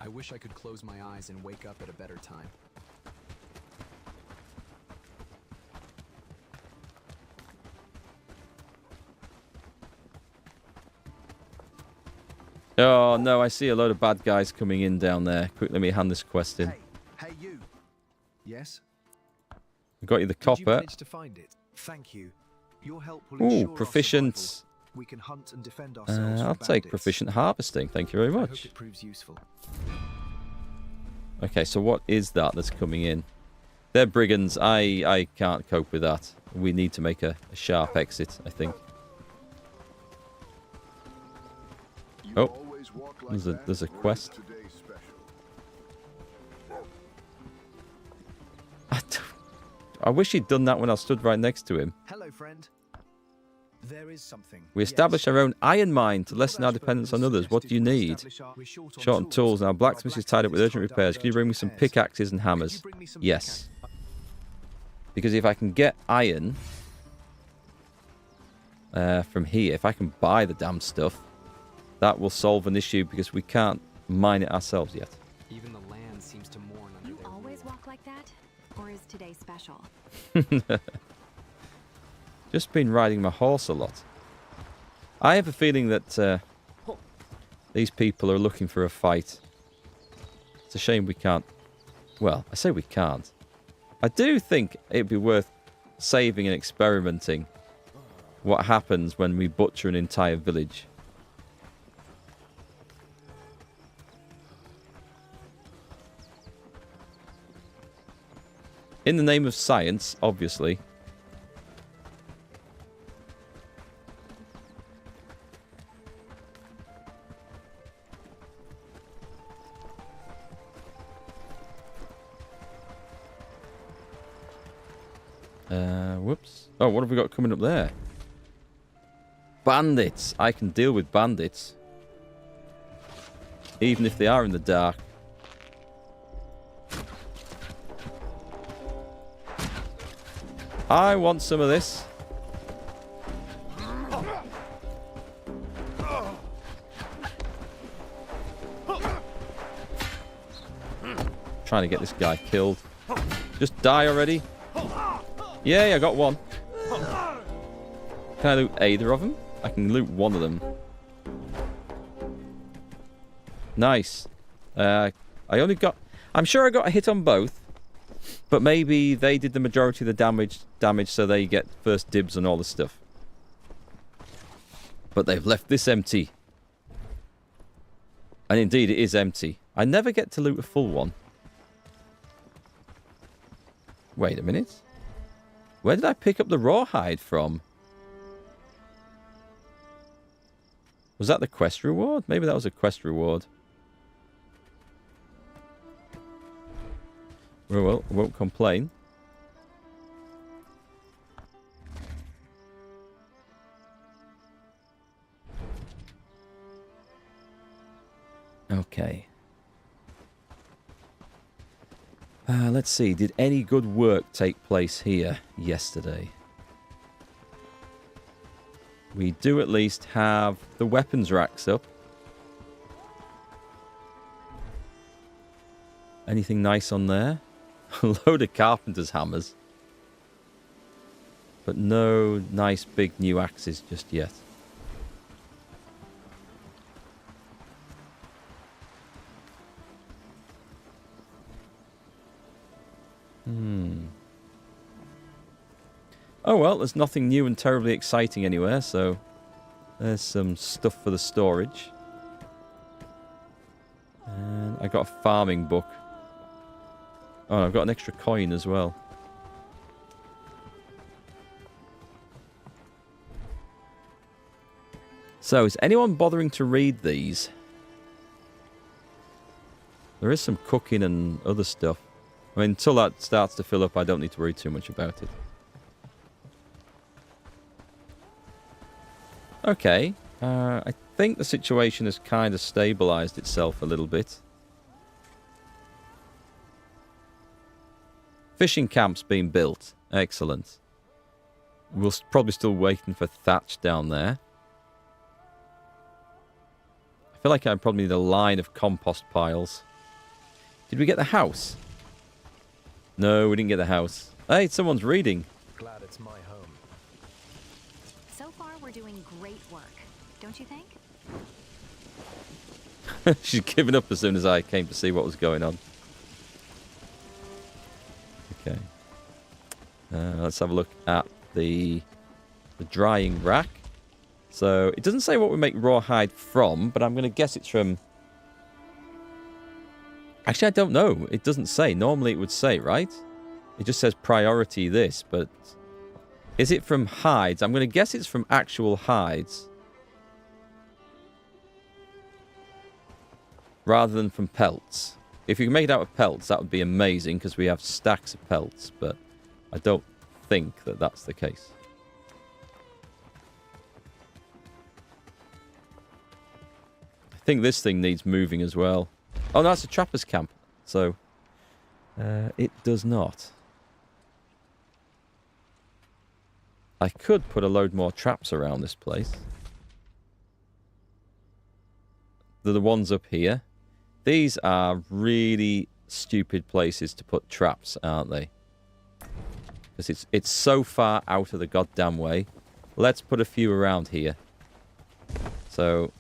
I wish I could close my eyes and wake up at a better time.
Oh, no, I see a load of bad guys coming in down there. Quick, let me hand this quest in.
Hey, you. Yes?
I got you the
Did you
copper.
manage to find it? Thank you. Your help will ensure our
proficient.
survival. We can hunt and defend ourselves
I'll
from
take
bandits.
proficient harvesting. Thank you very
I hope
much.
it proves useful.
Okay, so what is that that's coming in? They're brigands. I can't cope with that. We need to make a sharp exit, I think. Oh, there's a quest. I wish he'd done that when I stood right next to him.
Hello, friend. There is something.
We establish our own iron mine to lessen our dependence on others. What do you need? Short on tools. Now, blacksmith is tied up with urgent repairs. Can you bring me some pickaxes and hammers? Yes. Because if I can get iron from here, if I can buy the damn stuff, that will solve an issue because we can't mine it ourselves yet.
Even the land seems to mourn under
You
their
always
rule.
walk like that? Or is today special?
Just been riding my horse a lot. I have a feeling that these people are looking for a fight. It's a shame we can't... Well, I say we can't. I do think it'd be worth saving and experimenting what happens when we butcher an entire village. In the name of science, obviously. Whoops. Oh, what have we got coming up there? Bandits. I can deal with bandits. Even if they are in the dark. I want some of this. trying to get this guy killed. Just die already. Yay, I got one. Can I loot either of them? I can loot one of them. Nice. I only got... I'm sure I got a hit on both. But maybe they did the majority of the damage so they get first dibs on all the stuff. But they've left this empty. And indeed, it is empty. I never get to loot a full one. Wait a minute. Where did I pick up the rawhide from? Was that the quest reward? Maybe that was a quest reward. Well, I won't complain. Okay. Let's see. Did any good work take place here yesterday? We do at least have the weapons racks up. Anything nice on there? A load of carpenter's hammers. But no nice big new axes just yet. Oh well, there's nothing new and terribly exciting anywhere, so there's some stuff for the storage. And I got a farming book. Oh, I've got an extra coin as well. So, is anyone bothering to read these? There is some cooking and other stuff. I mean, until that starts to fill up, I don't need to worry too much about it. Okay. I think the situation has kind of stabilized itself a little bit. Fishing camp's been built. Excellent. We're probably still waiting for thatch down there. I feel like I probably need a line of compost piles. Did we get the house? No, we didn't get the house. Hey, someone's reading.
Glad it's my home.
So far, we're doing great work, don't you think?
She's given up as soon as I came to see what was going on. Okay. Let's have a look at the drying rack. So, it doesn't say what we make rawhide from, but I'm going to guess it's from... Actually, I don't know. It doesn't say. Normally it would say, right? It just says priority this, but... Is it from hides? I'm going to guess it's from actual hides. Rather than from pelts. If you can make it out of pelts, that would be amazing, because we have stacks of pelts, but I don't think that that's the case. I think this thing needs moving as well. Oh, no, it's a trapper's camp. So, it does not. I could put a load more traps around this place. They're the ones up here. These are really stupid places to put traps, aren't they? Because it's so far out of the goddamn way. Let's put a few around here. So...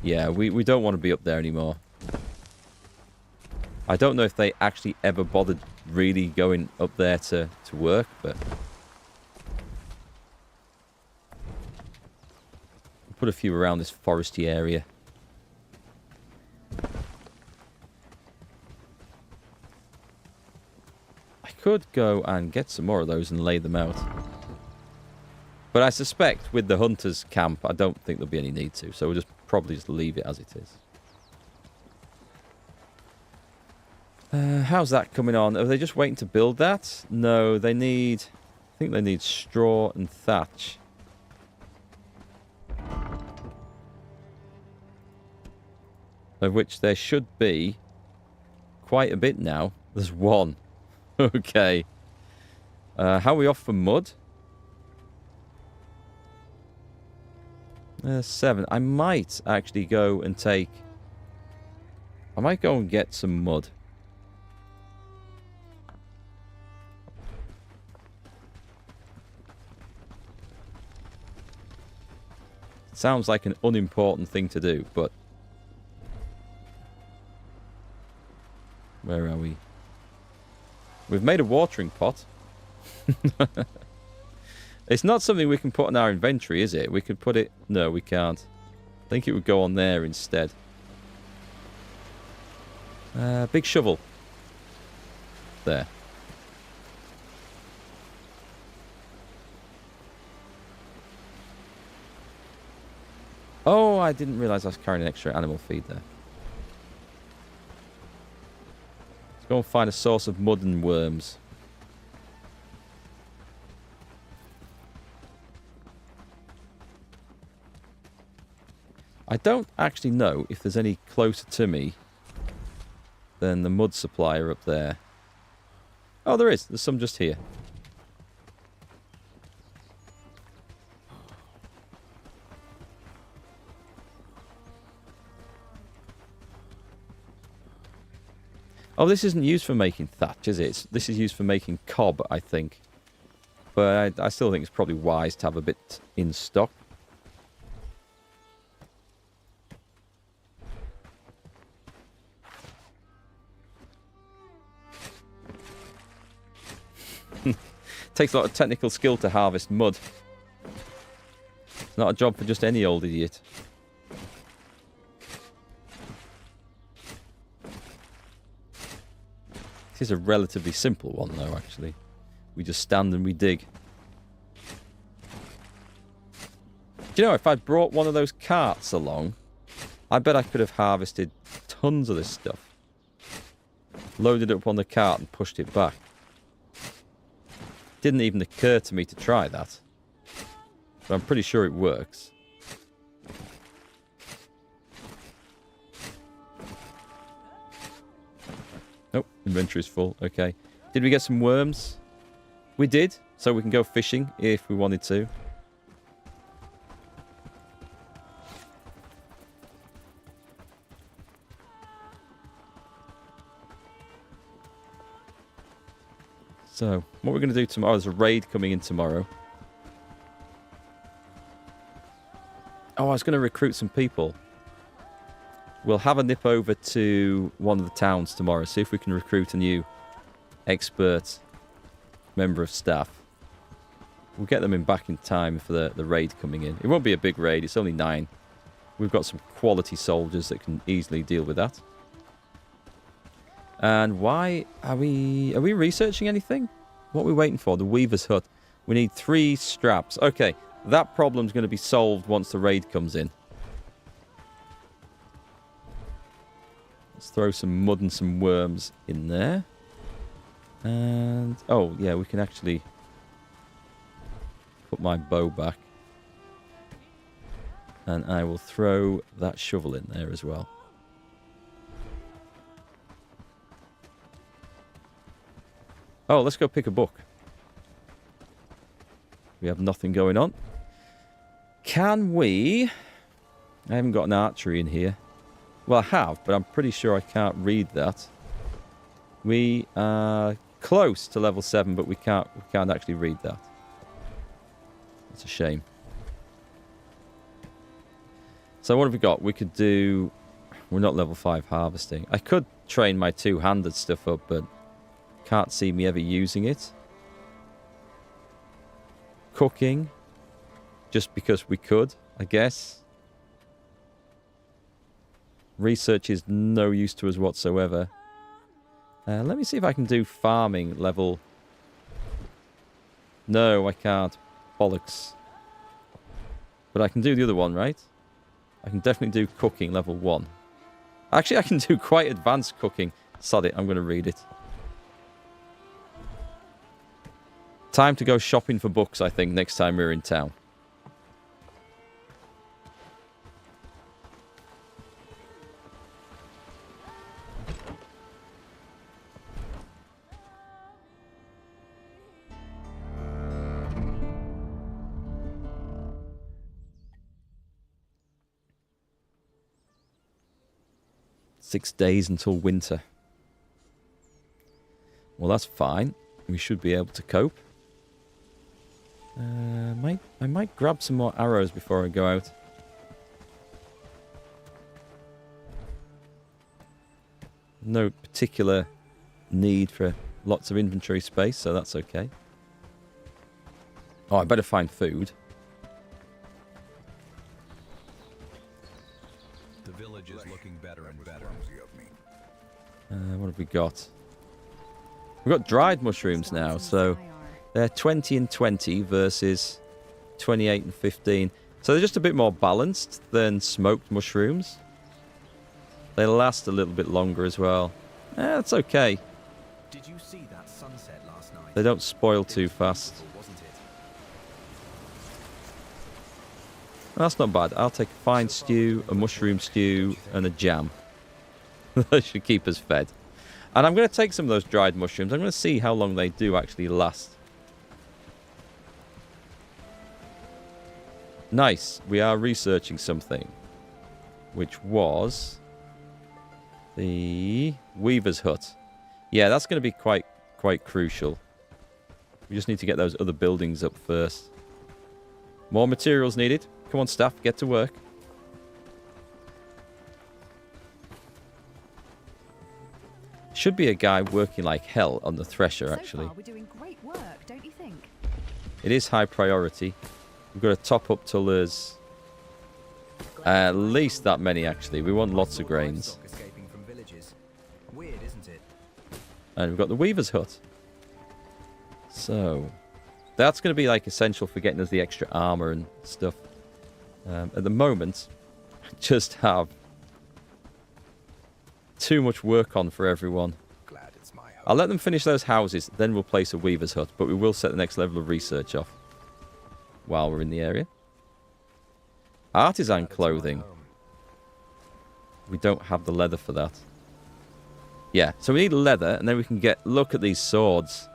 Yeah, we don't want to be up there anymore. I don't know if they actually ever bothered really going up there to work, but... Put a few around this foresty area. I could go and get some more of those and lay them out. But I suspect with the hunters' camp, I don't think there'll be any need to. So we'll probably just leave it as it is. How's that coming on? Are they just waiting to build that? No, they need... I think they need straw and thatch. Of which there should be quite a bit now. There's one. Okay. How are we off for mud? 7. I might actually go and take I might go and get some mud. Sounds like an unimportant thing to do, but... Where are we? We've made a watering pot. It's not something we can put in our inventory, is it? We could put it... No, we can't. I think it would go on there instead. Big shovel. There. Oh, I didn't realise I was carrying an extra animal feed there. Let's go and find a source of mud and worms. I don't actually know if there's any closer to me than the mud supplier up there. Oh, there is. There's some just here. Oh, this isn't used for making thatch, is it? This is used for making cob, I think. But I still think it's probably wise to have a bit in stock. Takes a lot of technical skill to harvest mud. It's not a job for just any old idiot. This is a relatively simple one, though, actually. We just stand and we dig. Do you know, if I'd brought one of those carts along, I bet I could have harvested tons of this stuff. Loaded it up on the cart and pushed it back. Didn't even occur to me to try that. But I'm pretty sure it works. Oh, inventory's full. Okay. Did we get some worms? We did. So we can go fishing if we wanted to. So, what we're going to do tomorrow, there's a raid coming in tomorrow. Oh, I was going to recruit some people. We'll have a nip over to one of the towns tomorrow, see if we can recruit a new expert member of staff. We'll get them in back in time for the raid coming in. It won't be a big raid, it's only 9. We've got some quality soldiers that can easily deal with that. And why are we researching anything? What are we waiting for? The Weaver's Hut. We need 3 straps. Okay, that problem's going to be solved once the raid comes in. Let's throw some mud and some worms in there. And, oh, yeah, we can actually put my bow back. And I will throw that shovel in there as well. Oh, let's go pick a book. We have nothing going on. Can we... I haven't got an archery in here. Well, I have, but I'm pretty sure I can't read that. We are close to level 7, but we can't actually read that. That's a shame. So what have we got? We could do... We're not level 5 harvesting. I could train my two-handed stuff up, but can't see me ever using it. Cooking. Just because we could, I guess. Research is no use to us whatsoever. Let me see if I can do farming level... No, I can't. Bollocks. But I can do the other one, right? I can definitely do cooking level 1. Actually, I can do quite advanced cooking. Sod it, I'm going to read it. Time to go shopping for books, I think, next time we're in town. 6 days until winter. Well, that's fine. We should be able to cope. I might grab some more arrows before I go out. No particular need for lots of inventory space, so that's okay. Oh, I better find food.
The village is looking better and better.
What have we got? We've got dried mushrooms now, so they're 20 and 20 versus 28 and 15. So they're just a bit more balanced than smoked mushrooms. They last a little bit longer as well. That's okay.
Did you see that sunset last night?
They don't spoil too fast.
Wasn't it?
That's not bad. I'll take a fine stew, a mushroom stew, and a jam. That should keep us fed. And I'm going to take some of those dried mushrooms. I'm going to see how long they do actually last. Nice. We are researching something. Which was the Weaver's Hut. Yeah, that's going to be quite crucial. We just need to get those other buildings up first. More materials needed. Come on, staff, get to work. Should be a guy working like hell on the thresher, actually.
So far, we're doing great work, don't you think?
It is high priority. We've got to top up till there's at least that many, actually. We want lots of grains.
Escaping from villages. Weird, isn't it?
And we've got the Weaver's Hut. So, that's going to be like essential for getting us the extra armor and stuff. At the moment, I just have too much work on for everyone.
Glad it's my home.
I'll let them finish those houses, then we'll place a Weaver's Hut, but we will set the next level of research off while we're in the area. Artisan clothing. We don't have the leather for that. Yeah, so we need leather, and then we can look at these swords.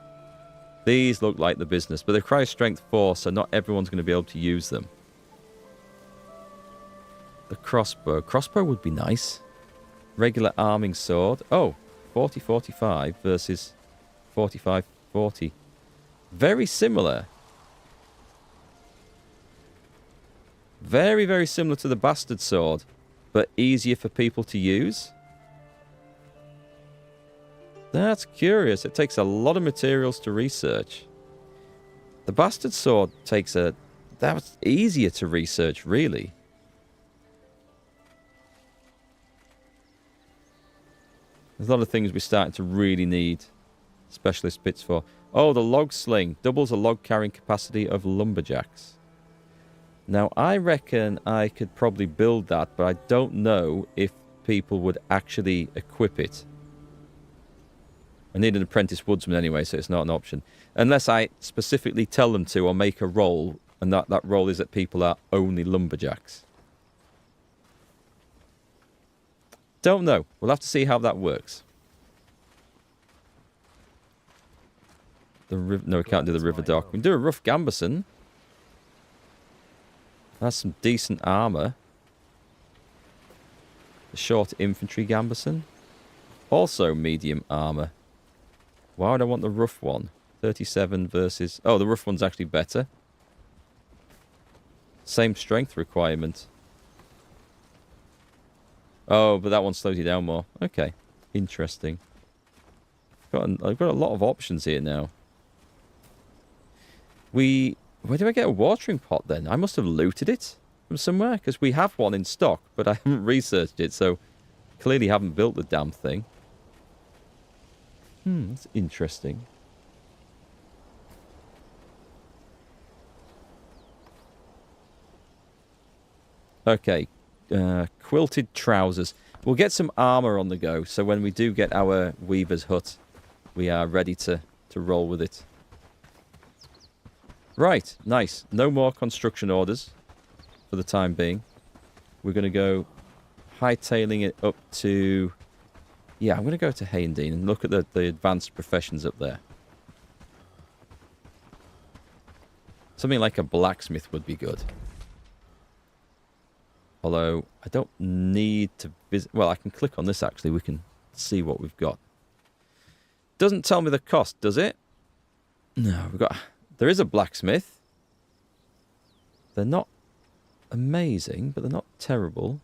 These look like the business, but they require strength 4, so not everyone's going to be able to use them. The crossbow. Crossbow would be nice. Regular arming sword. Oh, 40-45 versus 45-40. Very similar. Very, very similar to the bastard sword, but easier for people to use. That's curious. It takes a lot of materials to research. The bastard sword takes that's easier to research, really. There's a lot of things we're starting to really need specialist bits for. Oh, the log sling doubles the log carrying capacity of lumberjacks. Now, I reckon I could probably build that, but I don't know if people would actually equip it. I need an apprentice woodsman anyway, so it's not an option. Unless I specifically tell them to or make a role, and that role is that people are only lumberjacks. Don't know. We'll have to see how that works. No, we can't do the river dock. We can do a rough gambeson. That's some decent armor. The short infantry gambeson. Also medium armor. Why would I want the rough one? 37 versus... Oh, the rough one's actually better. Same strength requirement. Oh, but that one slows you down more. Okay. Interesting. I've got a lot of options here now. Where do I get a watering pot then? I must have looted it from somewhere, because we have one in stock, but I haven't researched it, so clearly haven't built the damn thing. That's interesting. Okay. Quilted trousers. We'll get some armor on the go, so when we do get our Weaver's Hut, we are ready to roll with it. Right, nice. No more construction orders for the time being. We're going to go hightailing it up to... Yeah, I'm going to go to Hayndine and look at the advanced professions up there. Something like a blacksmith would be good. Although, I don't need to busy. Well, I can click on this, actually. We can see what we've got. Doesn't tell me the cost, does it? No, we've got... There is a blacksmith. They're not amazing, but they're not terrible.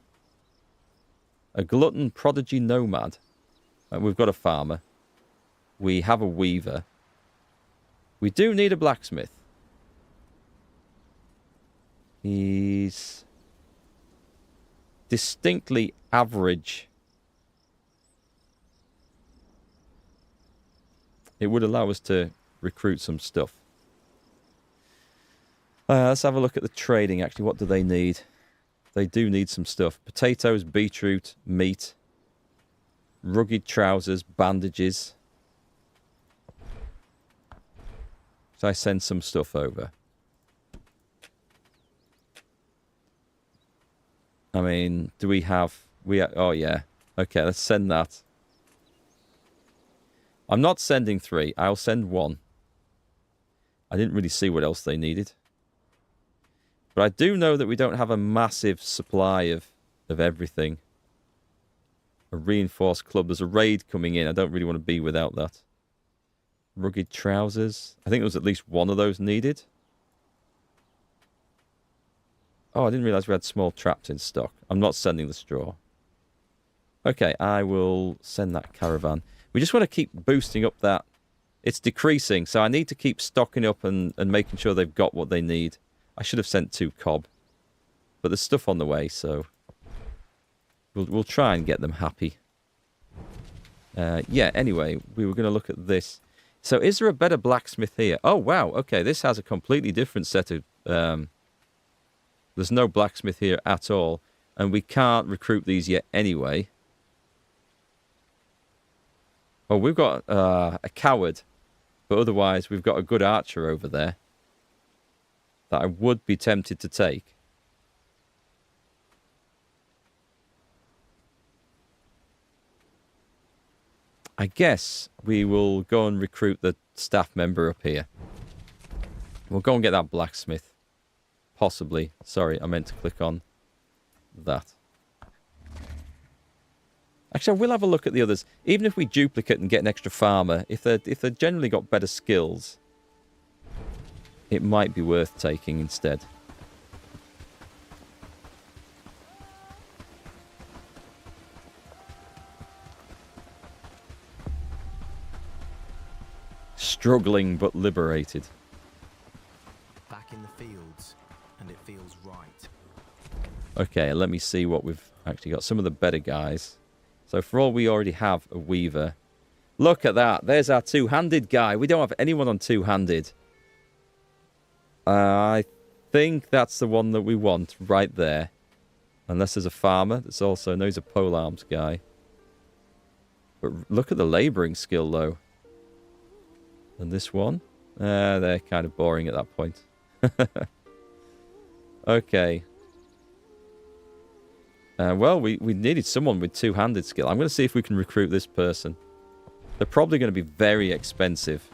A glutton prodigy nomad. We've got a farmer. We have a weaver. We do need a blacksmith. He's distinctly average. It would allow us to recruit some stuff. Let's have a look at the trading, actually. What do they need? They do need some stuff. Potatoes, beetroot, meat, rugged trousers, bandages. So I send some stuff over. I mean, do we have... Oh, yeah. Okay, let's send that. I'm not sending 3. I'll send 1. I didn't really see what else they needed. But I do know that we don't have a massive supply of everything. A reinforced club. There's a raid coming in. I don't really want to be without that. Rugged trousers. I think there was at least one of those needed. Oh, I didn't realise we had small traps in stock. I'm not sending the straw. Okay, I will send that caravan. We just want to keep boosting up that. It's decreasing, so I need to keep stocking up and making sure they've got what they need. I should have sent 2 cob. But there's stuff on the way, so... We'll try and get them happy. Yeah, anyway, we were going to look at this. So is there a better blacksmith here? Oh, wow. Okay, this has a completely different set of... there's no blacksmith here at all. And we can't recruit these yet anyway. Oh, we've got a coward. But otherwise, we've got a good archer over there. That I would be tempted to take. I guess we will go and recruit the staff member up here. We'll go and get that blacksmith. Possibly. Sorry, I meant to click on that. Actually, I will have a look at the others. Even if we duplicate and get an extra farmer, if they've generally got better skills, it might be worth taking instead. Struggling but liberated.
Back in the fields, and it feels right.
Okay, let me see what we've actually got. Some of the better guys. So for all we already have a weaver. Look at that. There's our two-handed guy. We don't have anyone on two-handed. I think that's the one that we want right there. Unless there's a farmer. There's also... No, he's a polearms guy. But look at the labouring skill, though. And this one? They're kind of boring at that point. Okay. Well, we needed someone with two-handed skill. I'm going to see if we can recruit this person. They're probably going to be very expensive.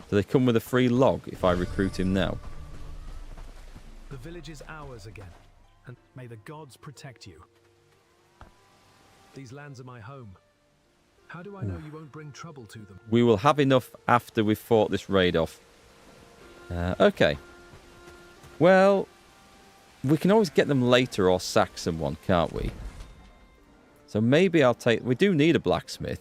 Do they come with a free log if I recruit him now?
The village is ours again, and may the gods protect you. These lands are my home. How do I know you won't bring trouble to them?
We will have enough after we've fought this raid off. Okay. Well, we can always get them later or sack someone, can't we? So maybe I'll take... We do need a blacksmith.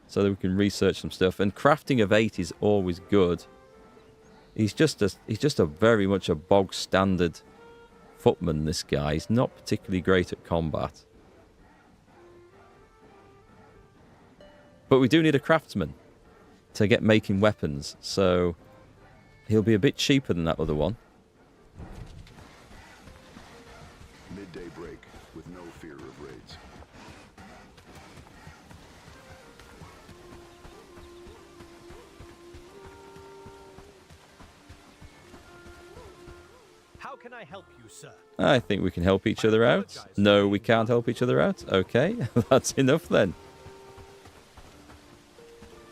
So that we can research some stuff. And crafting of 8 is always good. He's just a very much a bog standard footman, this guy. He's not particularly great at combat. But we do need a craftsman to get making weapons. So he'll be a bit cheaper than that other one.
Midday break with no fear of raids.
How can I help you, sir?
I think we can help each other out. No, we can't help each other out. Okay, that's enough then.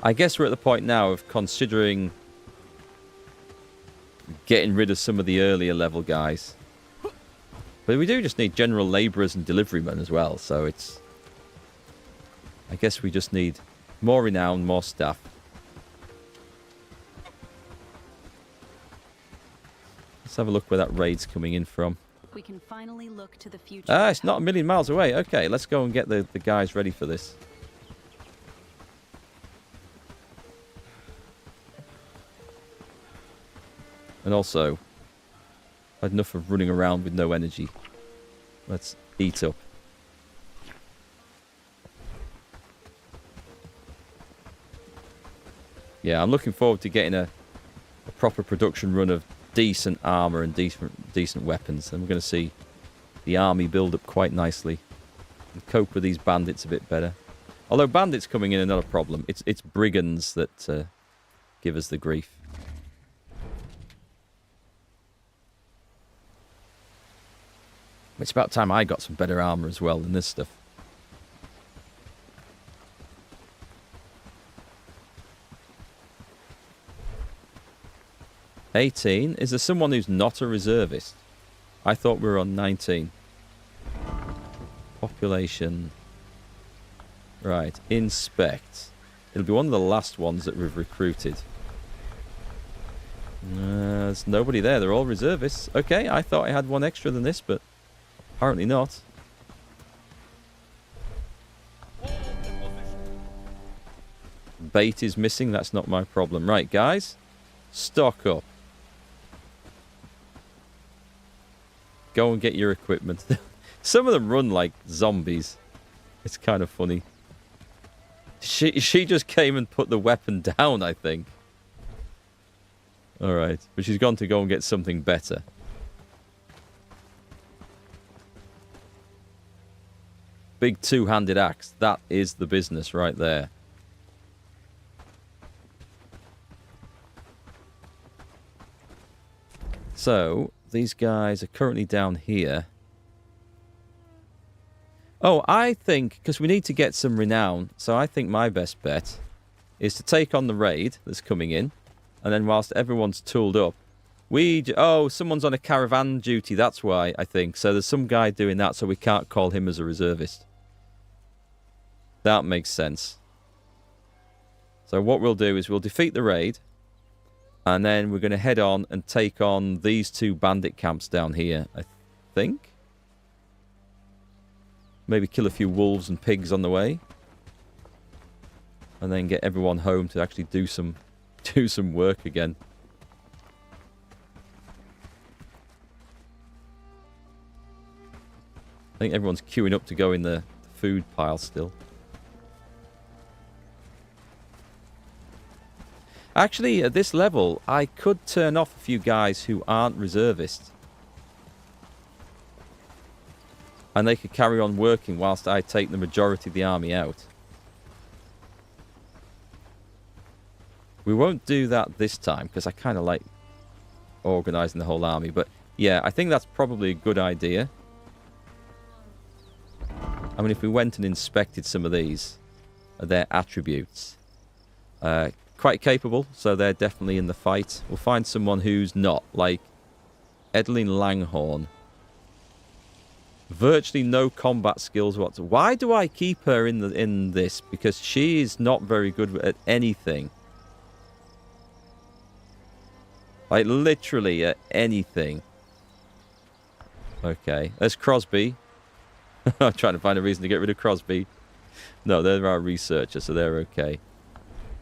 I guess we're at the point now of considering getting rid of some of the earlier level guys. But we do just need general labourers and deliverymen as well, so it's... I guess we just need more renown, more staff. Let's have a look where that raid's coming in from.
We can finally look to the future.
Ah, it's not a million miles away. Okay, let's go and get the guys ready for this. And also, I had enough of running around with no energy. Let's eat up. Yeah, I'm looking forward to getting a proper production run of decent armour and decent weapons. And we're going to see the army build up quite nicely. And cope with these bandits a bit better. Although bandits coming in are not a problem. It's brigands that give us the grief. It's about time I got some better armour as well than this stuff. $18. Is there someone who's not a reservist? I thought we were on 19. Population. Right. Inspect. It'll be one of the last ones that we've recruited. There's nobody there. They're all reservists. Okay, I thought I had one extra than this, but apparently not. Bait is missing. That's not my problem. Right, guys. Stock up. Go and get your equipment. Some of them run like zombies. It's kind of funny. She just came and put the weapon down, I think. Alright. But she's gone to go and get something better. Big two-handed axe. That is the business right there. So, these guys are currently down here. Oh, I think, because we need to get some renown, so I think my best bet is to take on the raid that's coming in, and then whilst everyone's tooled up, oh, someone's on a caravan duty, that's why, I think. So there's some guy doing that, so we can't call him as a reservist. That makes sense. So what we'll do is we'll defeat the raid, and then we're going to head on and take on these two bandit camps down here, I think. Maybe kill a few wolves and pigs on the way. And then get everyone home to actually do some work again. I think everyone's queuing up to go in the food pile still. Actually, at this level, I could turn off a few guys who aren't reservists. And they could carry on working whilst I take the majority of the army out. We won't do that this time, because I kind of like organising the whole army. But yeah, I think that's probably a good idea. I mean, if we went and inspected some of these, their attributes. Quite capable, so they're definitely in the fight. We'll find someone who's not, like Edeline Langhorn. Virtually no combat skills whatsoever. Why do I keep her in this? Because she is not very good at anything. Like, literally at anything. Okay, there's Crosby. I'm trying to find a reason to get rid of Crosby. No, they're our researchers, so they're okay.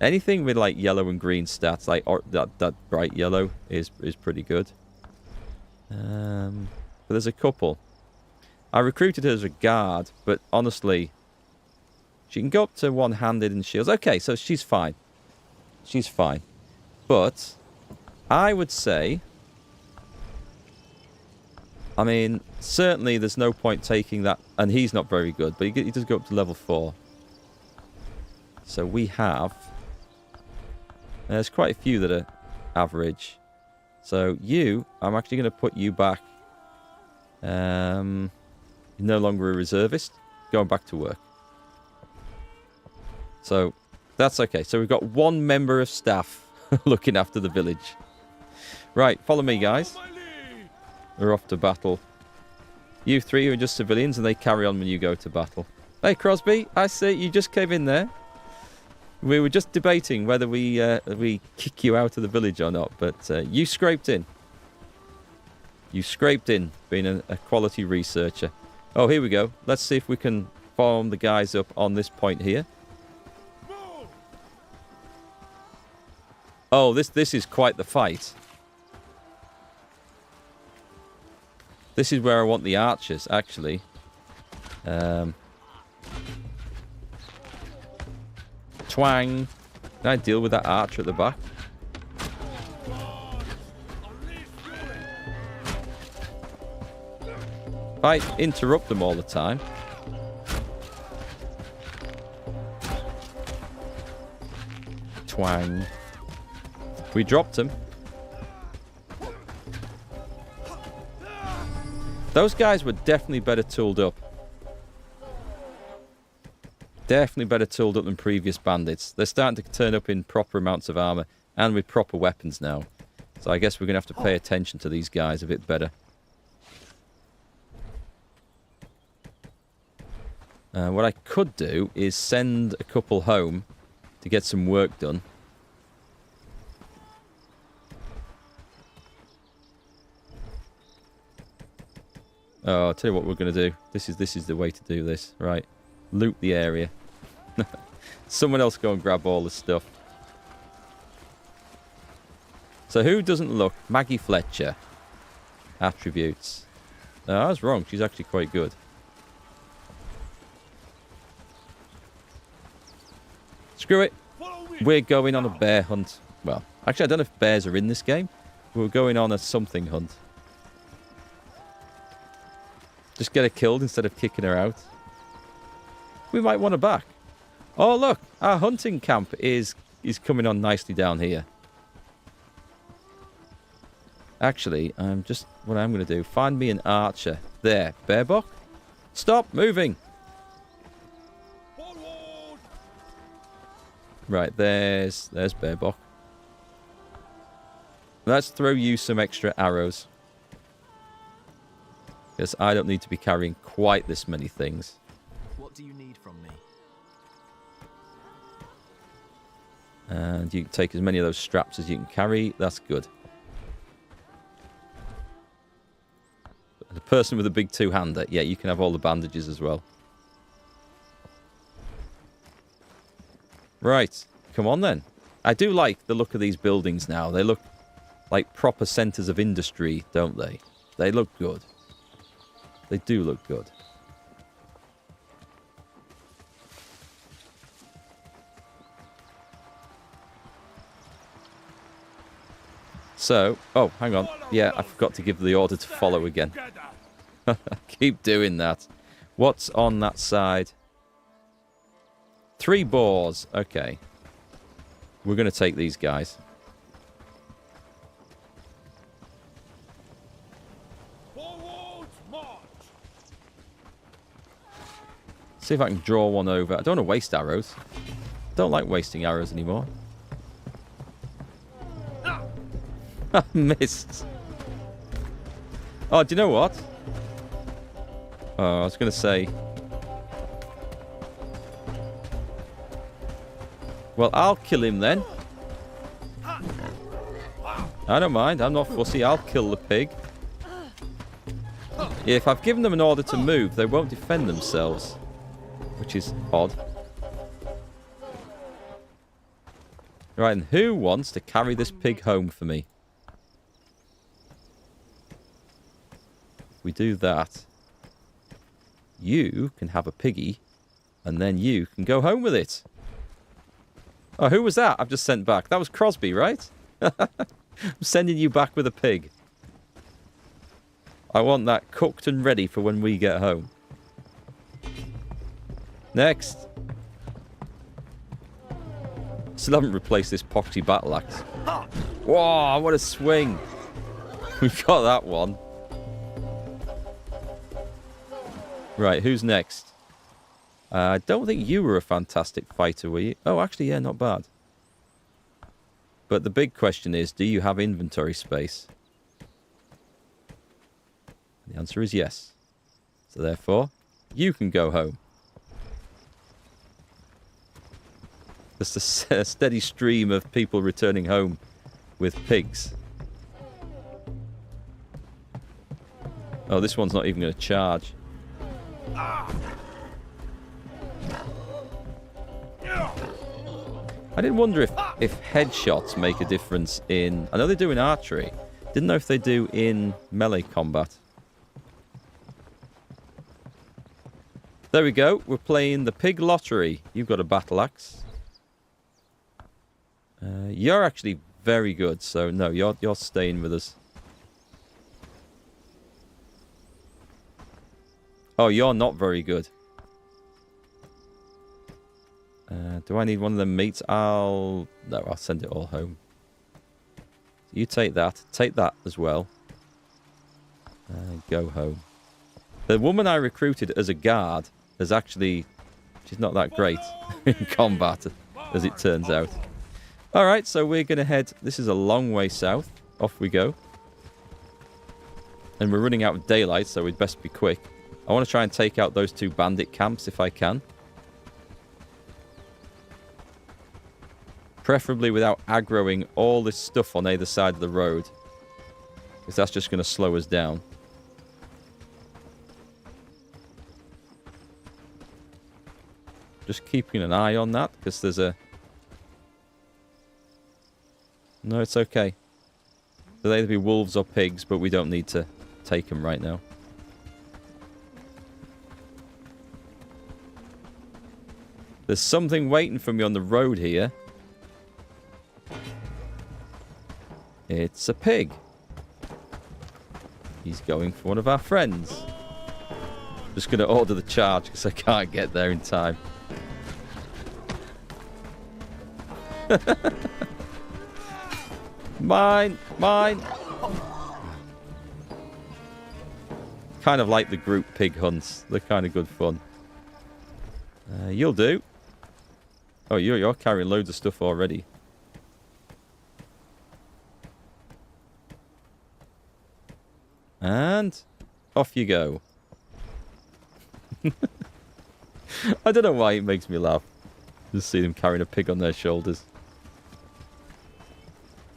Anything with, like, yellow and green stats, like that bright yellow, is pretty good. But there's a couple. I recruited her as a guard, but honestly, she can go up to one-handed and shields. Okay, so she's fine. She's fine. But I would say, I mean, certainly there's no point taking that, and he's not very good, but he does go up to level 4. So we have, there's quite a few that are average. So you, I'm actually going to put you back. You're no longer a reservist. Going back to work. So That's okay. So we've got one member of staff looking after the village. Right, follow me, guys. We're off to battle. You three are just civilians, and they carry on when you go to battle. Hey, Crosby, I see you just came in there. We were just debating whether we kick you out of the village or not, but you scraped in. You scraped in, being a quality researcher. Oh, here we go. Let's see if we can form the guys up on this point here. Oh, this is quite the fight. This is where I want the archers, actually. Twang. Can I deal with that archer at the back? If I interrupt them all the time. Twang. We dropped him. Those guys were definitely better tooled up. Definitely better tooled up than previous bandits. They're starting to turn up in proper amounts of armor and with proper weapons now. So I guess we're going to have to pay attention to these guys a bit better. What I could do is send a couple home to get some work done. Oh, I'll tell you what we're going to do. This is the way to do this. Right. Loot the area. Someone else go and grab all the stuff. So who doesn't look? Maggie Fletcher. Attributes. No, I was wrong. She's actually quite good. Screw it. We're going on a bear hunt. Well, actually, I don't know if bears are in this game. We're going on a something hunt. Just get her killed instead of kicking her out. We might want her back. Oh, look. Our hunting camp is coming on nicely down here. Actually, what I'm going to do, find me an archer. There. Bearbuck. Stop moving. Right, there's Bearbuck. Let's throw you some extra arrows. Because I don't need to be carrying quite this many things.
What do you need from me?
And you can take as many of those straps as you can carry. That's good. The person with a big two-hander. Yeah, you can have all the bandages as well. Right. Come on, then. I do like the look of these buildings now. They look like proper centres of industry, don't they? They look good. They do look good. So, oh, hang on. Yeah, I forgot to give the order to follow again. Keep doing that. What's on that side? 3 boars. Okay. We're going to take these guys. See if I can draw one over. I don't want to waste arrows. Don't like wasting arrows anymore. I missed. Oh, do you know what? Oh, I was going to say... Well, I'll kill him then. I don't mind. I'm not fussy. I'll kill the pig. If I've given them an order to move, they won't defend themselves. Which is odd. Right, and who wants to carry this pig home for me? If we do that, you can have a piggy, and then you can go home with it. Oh, who was that I've just sent back? That was Crosby, right? I'm sending you back with a pig. I want that cooked and ready for when we get home. Next. Still haven't replaced this poxy battle axe. Whoa, what a swing. We've got that one. Right, who's next? I don't think you were a fantastic fighter, were you? Oh, actually, yeah, not bad. But the big question is, do you have inventory space? The answer is yes. So therefore, you can go home. There's a steady stream of people returning home with pigs. Oh, this one's not even going to charge. I did wonder if headshots make a difference in... I know they do in archery. Didn't know if they do in melee combat. There we go. We're playing the pig lottery. You've got a battle axe. You're actually very good, so no, you're staying with us. Oh, you're not very good. Do I need one of them meats? No, I'll send it all home. You take that as well. Go home. The woman I recruited as a guard is actually... she's not that great in combat, as it turns out. Alright, so we're going to head... this is a long way south. Off we go. And we're running out of daylight, so we'd best be quick. I want to try and take out those 2 bandit camps if I can. Preferably without aggroing all this stuff on either side of the road. Because that's just going to slow us down. Just keeping an eye on that, because there's a... no, it's okay. They'll either be wolves or pigs, but we don't need to take them right now. There's something waiting for me on the road here. It's a pig. He's going for one of our friends. Just going to order the charge because I can't get there in time. Mine! Mine! Kind of like the group pig hunts. They're kind of good fun. You'll do. Oh, you're carrying loads of stuff already. And off you go. I don't know why it makes me laugh. Just see them carrying a pig on their shoulders.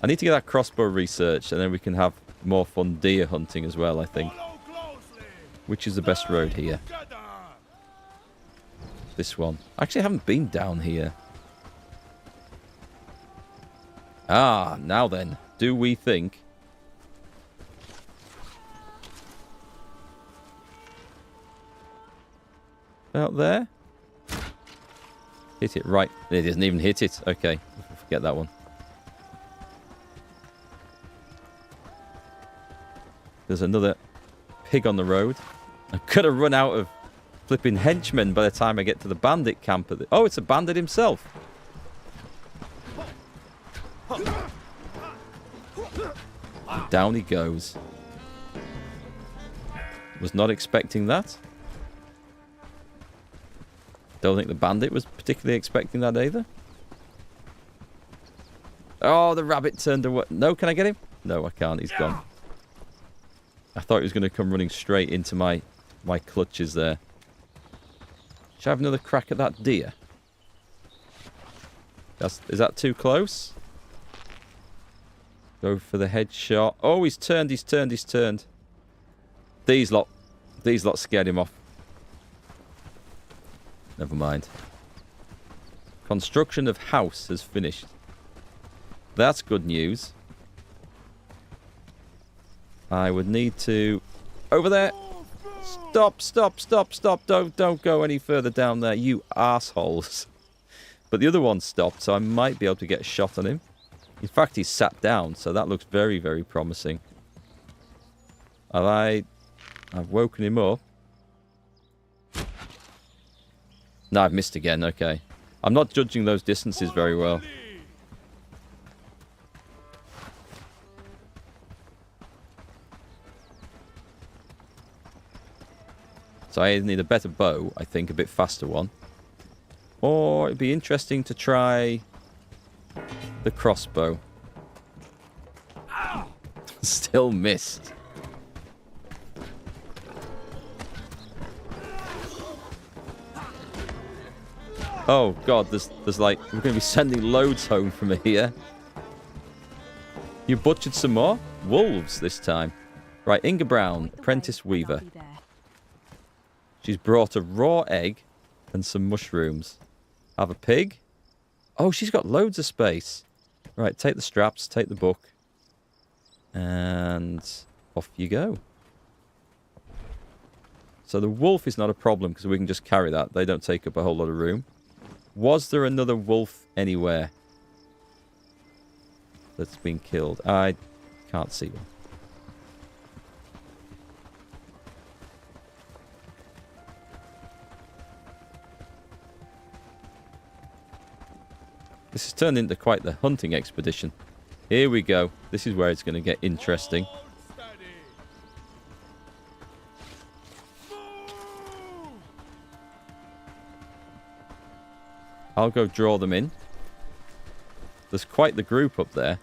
I need to get that crossbow researched, and then we can have more fun deer hunting as well, I think. Which is the best road here? This one. Actually, I haven't been down here. Ah, now then. Do we think... out there? Hit it right. It doesn't even hit it. Okay, forget that one. There's another pig on the road. I'm going to run out of flipping henchmen by the time I get to the bandit camp. Oh, it's a bandit himself. Down he goes. Was not expecting that. Don't think the bandit was particularly expecting that either. Oh, the rabbit turned away. No, can I get him? No, I can't. He's gone. I thought he was going to come running straight into my clutches there. Should I have another crack at that deer? Is that too close? Go for the headshot. Oh, he's turned. These lot scared him off. Never mind. Construction of house has finished. That's good news. I would need to... over there! Stop! Don't go any further down there, you assholes. But the other one stopped, so I might be able to get a shot on him. In fact, he's sat down, so that looks very, very promising. I've woken him up. No, I've missed again. Okay. I'm not judging those distances very well. So I either need a better bow, I think, a bit faster one. Or it'd be interesting to try the crossbow. Still missed. Oh god, there's like, we're going to be sending loads home from here. You butchered some more? Wolves this time. Right, Inga Brown, apprentice weaver. She's brought a raw egg and some mushrooms. Have a pig? Oh, she's got loads of space. Right, take the straps, take the book. And off you go. So the wolf is not a problem because we can just carry that. They don't take up a whole lot of room. Was there another wolf anywhere that's been killed? I can't see one. This has turned into quite the hunting expedition. Here we go. This is where it's going to get interesting. I'll go draw them in. There's quite the group up there.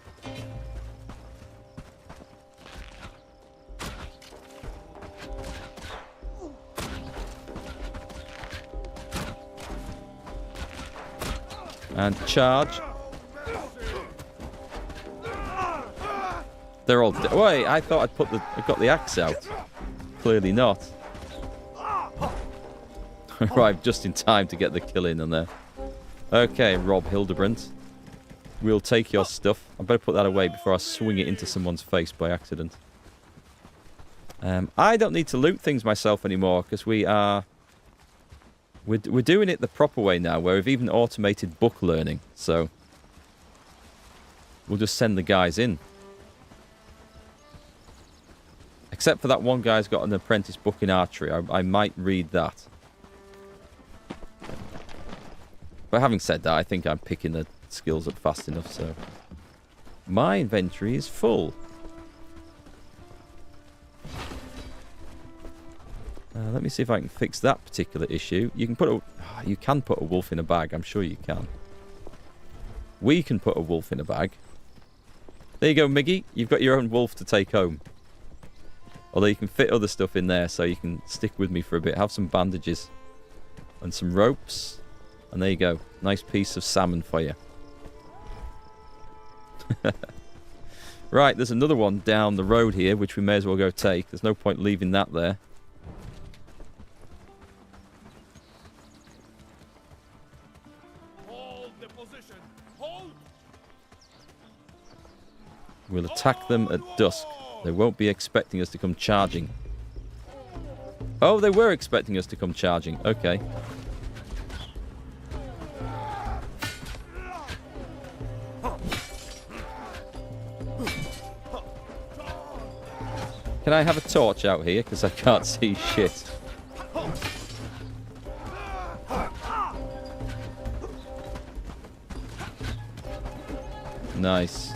And charge. They're all... Wait, I thought I got the axe out. Clearly not. Arrived just in time to get the kill in on there. Okay, Rob Hildebrandt. We'll take your stuff. I better put that away before I swing it into someone's face by accident. I don't need to loot things myself anymore because we're doing it the proper way now, where we've even automated book learning. So we'll just send the guys in. Except for that one guy's got an apprentice book in archery. I might read that. But having said that, I think I'm picking the skills up fast enough, so... My inventory is full. Let me see if I can fix that particular issue. You can put a wolf in a bag. I'm sure you can. We can put a wolf in a bag. There you go, Miggy. You've got your own wolf to take home. Although you can fit other stuff in there, so you can stick with me for a bit. Have some bandages and some ropes. And there you go. Nice piece of salmon for you. Right, there's another one down the road here, which we may as well go take. There's no point leaving that there.
Hold the position. Hold.
We'll attack them at dusk. They won't be expecting us to come charging. Oh, they were expecting us to come charging. Okay. Can I have a torch out here? Because I can't see shit. Nice.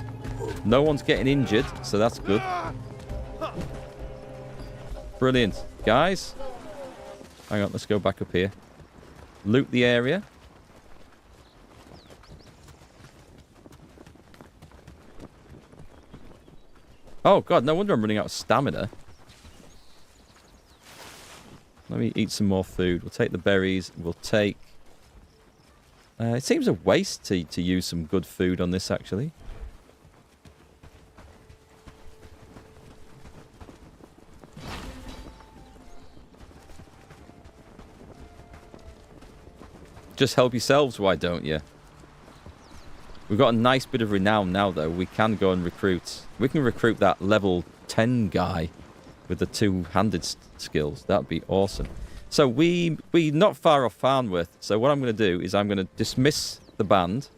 No one's getting injured, so that's good. Brilliant. Guys. Hang on, let's go back up here. Loot the area. Oh, God, no wonder I'm running out of stamina. Let me eat some more food. We'll take the berries. We'll take... it seems a waste to use some good food on this, actually. Just help yourselves, why don't you? We've got a nice bit of renown now, though. We can go and recruit. We can recruit that level 10 guy with the two-handed skills. That'd be awesome. So we're not far off Farnworth. So what I'm going to do is I'm going to dismiss the band.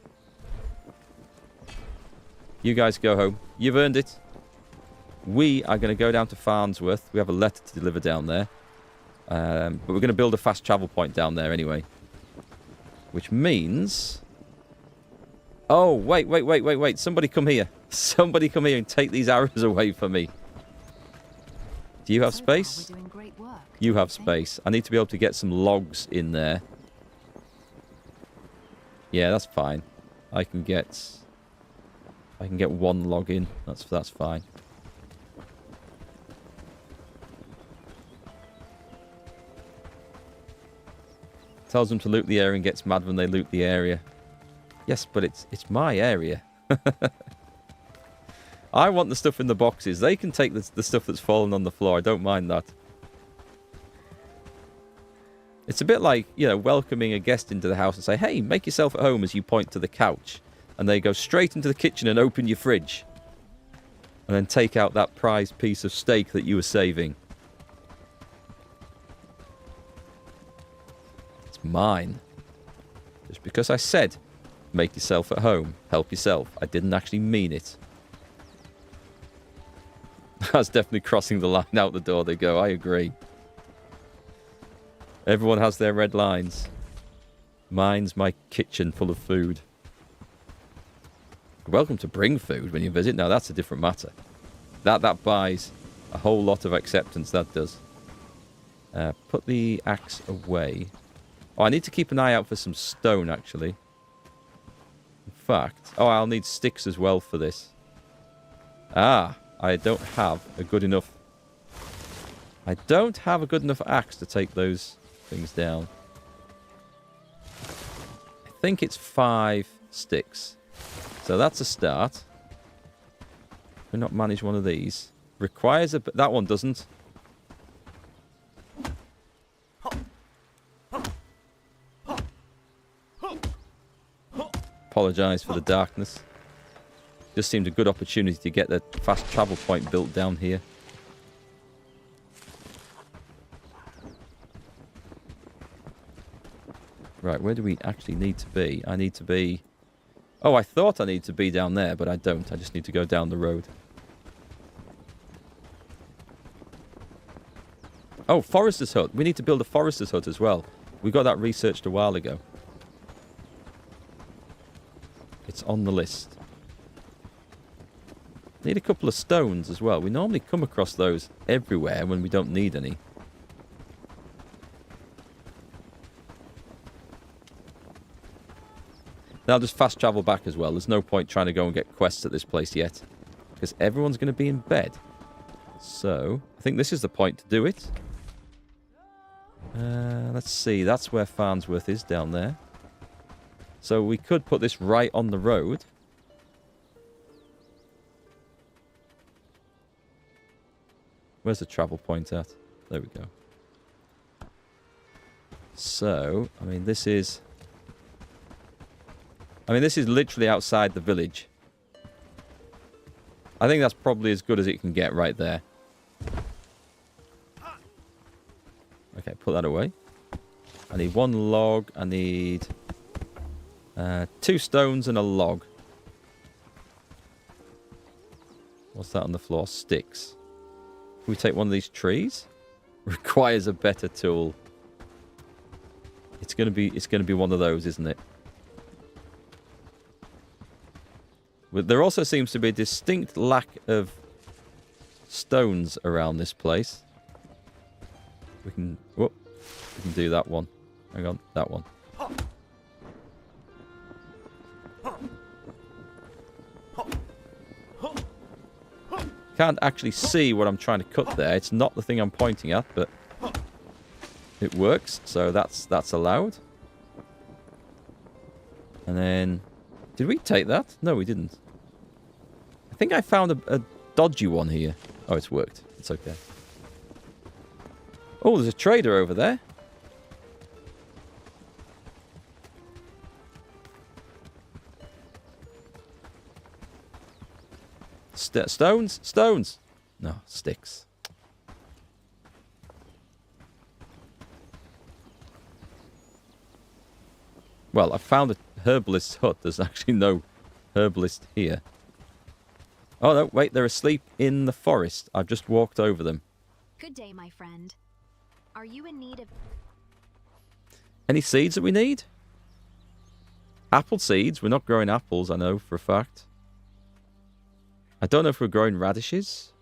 You guys go home. You've earned it. We are going to go down to Farnsworth. We have a letter to deliver down there. But we're going to build a fast travel point down there anyway. Which means... Oh, wait. Somebody come here. Somebody come here and take these arrows away from me. Do you have
So far,
space?
we're doing great work,
You
don't
have
think?
space. I need to be able to get some logs in there. Yeah, that's fine. I can get one log in. That's fine. Tells them to loot the area and gets mad when they loot the area. Yes, but it's my area. I want the stuff in the boxes. They can take the stuff that's fallen on the floor. I don't mind that. It's a bit like, you know, welcoming a guest into the house and say, hey, make yourself at home, as you point to the couch. And they go straight into the kitchen and open your fridge. And then take out that prized piece of steak that you were saving. It's mine. Just because I said, make yourself at home, help yourself, I didn't actually mean it. That's definitely crossing the line out the door they go. I agree. Everyone has their red lines. Mine's my kitchen full of food. You're welcome to bring food when you visit. Now, that's a different matter. That buys a whole lot of acceptance, that does. Put the axe away. Oh, I need to keep an eye out for some stone, actually. In fact... Oh, I'll need sticks as well for this. Ah, I don't have a good enough... I don't have a good enough axe to take those things down. I think it's 5 sticks. So that's a start. Can we not manage one of these? Requires a... That one doesn't. Apologise for the darkness. Just seemed a good opportunity to get the fast travel point built down here. Right, where do we actually need to be? I need to be... Oh, I thought I needed to be down there, but I don't. I just need to go down the road. Oh, Forester's Hut. We need to build a Forester's Hut as well. We got that researched a while ago. It's on the list. Need a couple of stones as well. We normally come across those everywhere when we don't need any. Now just fast travel back as well. There's no point trying to go and get quests at this place yet, because everyone's going to be in bed. So, I think this is the point to do it. Let's see. That's where Farnsworth is, down there. So we could put this right on the road. Where's the travel point at? There we go. So, I mean, this is literally outside the village. I think that's probably as good as it can get right there. Okay, put that away. I need 1 log. I need 2 stones and a log. What's that on the floor? Sticks. Can we take one of these trees? Requires a better tool. It's gonna be one of those, isn't it? But there also seems to be a distinct lack of stones around this place. We can do that one. Hang on, that one. Can't actually see what I'm trying to cut there. It's not the thing I'm pointing at, but it works, so that's allowed. And then, did we take that? No, we didn't. I think I found a dodgy one here. Oh, it's worked. It's okay. Oh, there's a trader over there. Stones? Stones! No, sticks. Well, I found a herbalist's hut. There's actually no herbalist here. Oh, no, wait, they're asleep in the forest. I've just walked over them.
Good day, my friend. Are you in need of...
Any seeds that we need? Apple seeds. We're not growing apples, I know for a fact. I don't know if we're growing radishes.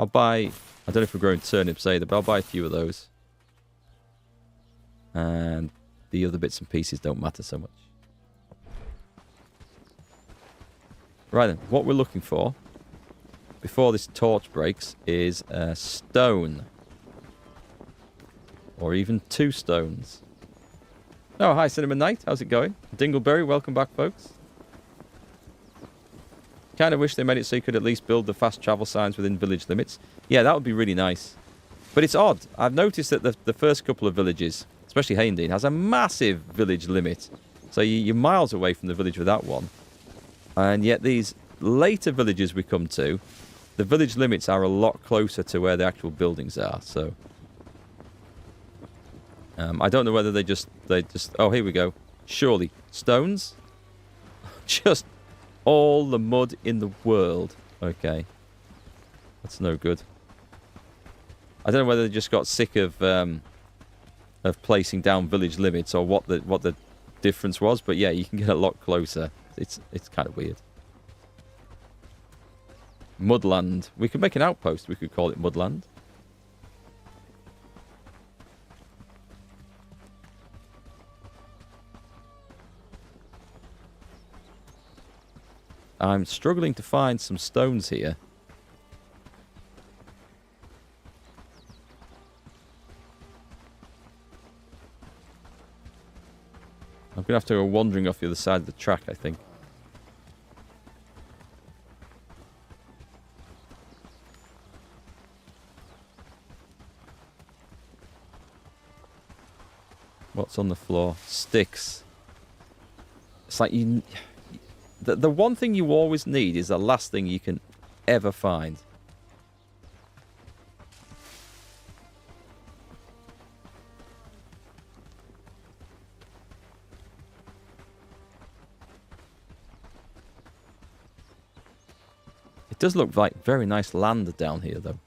I'll buy... I don't know if we're growing turnips either, but I'll buy a few of those. And the other bits and pieces don't matter so much. Right then, what we're looking for, before this torch breaks, is a stone. Or even 2 stones. Oh, hi, Cinnamon Knight. How's it going? Dingleberry, welcome back, folks. Kind of wish they made it so you could at least build the fast travel signs within village limits. Yeah, that would be really nice. But it's odd. I've noticed that the first couple of villages, especially Haendine, has a massive village limit. So you're miles away from the village with that one. And yet these later villages we come to, the village limits are a lot closer to where the actual buildings are. So I don't know whether they just... Oh, here we go. Surely. Stones? Just all the mud in the world. Okay. That's no good. I don't know whether they just got sick of placing down village limits or what the difference was, but yeah, you can get a lot closer. It's kind of weird. Mudland. We could make an outpost. We could call it Mudland. I'm struggling to find some stones here. I'm going to have to go wandering off the other side of the track, I think. What's on the floor? Sticks. It's like you... The one thing you always need is the last thing you can ever find. It does look like very nice land down here, though.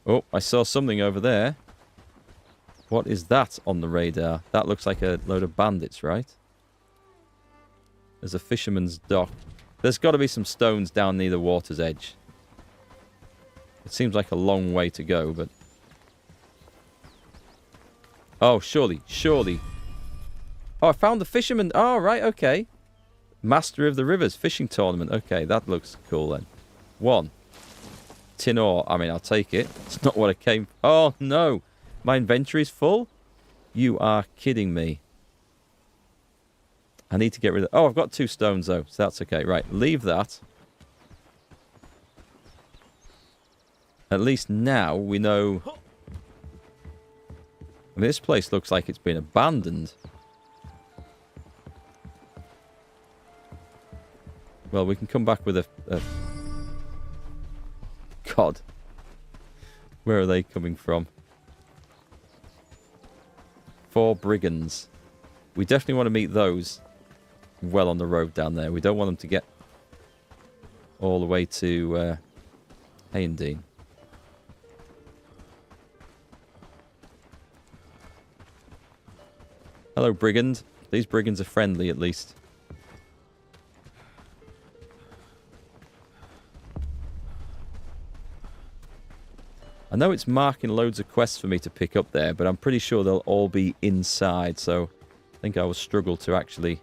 Oh, I saw something over there. What is that on the radar? That looks like a load of bandits, right? There's a fisherman's dock. There's got to be some stones down near the water's edge. It seems like a long way to go, but... Oh, surely. Oh, I found the fisherman. Oh, right, okay. Master of the Rivers fishing tournament. Okay, that looks cool then. 1. Tin ore. I mean, I'll take it. It's not what I came... Oh, no. My inventory's full? You are kidding me. I need to get rid of... Oh, I've got 2 stones, though, so that's okay. Right, leave that. At least now we know... I mean, this place looks like it's been abandoned. Well, we can come back with a... God. Where are they coming from? 4 brigands. We definitely want to meet those well on the road down there. We don't want them to get all the way to Haendine. Hello, brigand. These brigands are friendly, at least. I know it's marking loads of quests for me to pick up there, but I'm pretty sure they'll all be inside, so I think I will struggle to actually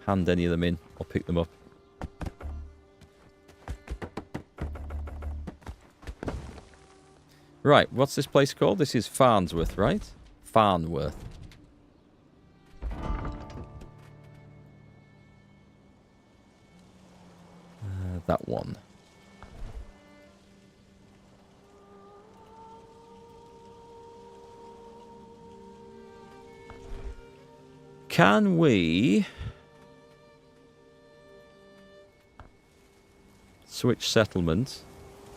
hand any of them in or pick them up. Right, what's this place called? This is Farnsworth, right? Farnworth. That one. Can we switch settlement?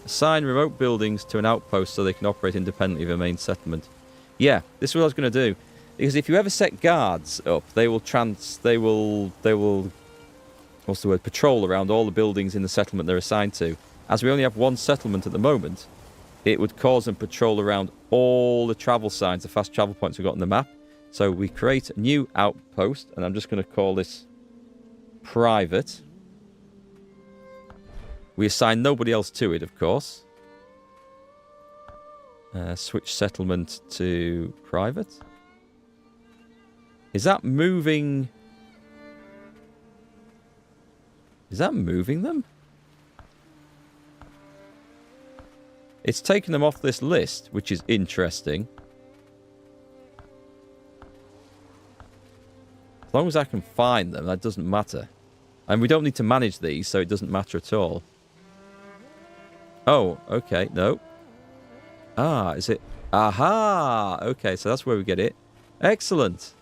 Assign remote buildings to an outpost so they can operate independently of a main settlement. Yeah, this is what I was going to do. Because if you ever set guards up, they will what's the word, patrol around all the buildings in the settlement they're assigned to. As we only have 1 settlement at the moment, it would cause them patrol around all the travel signs, the fast travel points we've got on the map. So we create a new outpost, and I'm just going to call this private. We assign nobody else to it, of course. Switch settlement to private. Is that moving? Is that moving them? It's taken them off this list, which is interesting. As long as I can find them, that doesn't matter. And we don't need to manage these, so it doesn't matter at all. Oh, okay, no. Ah, is it? Aha! Okay, so that's where we get it. Excellent.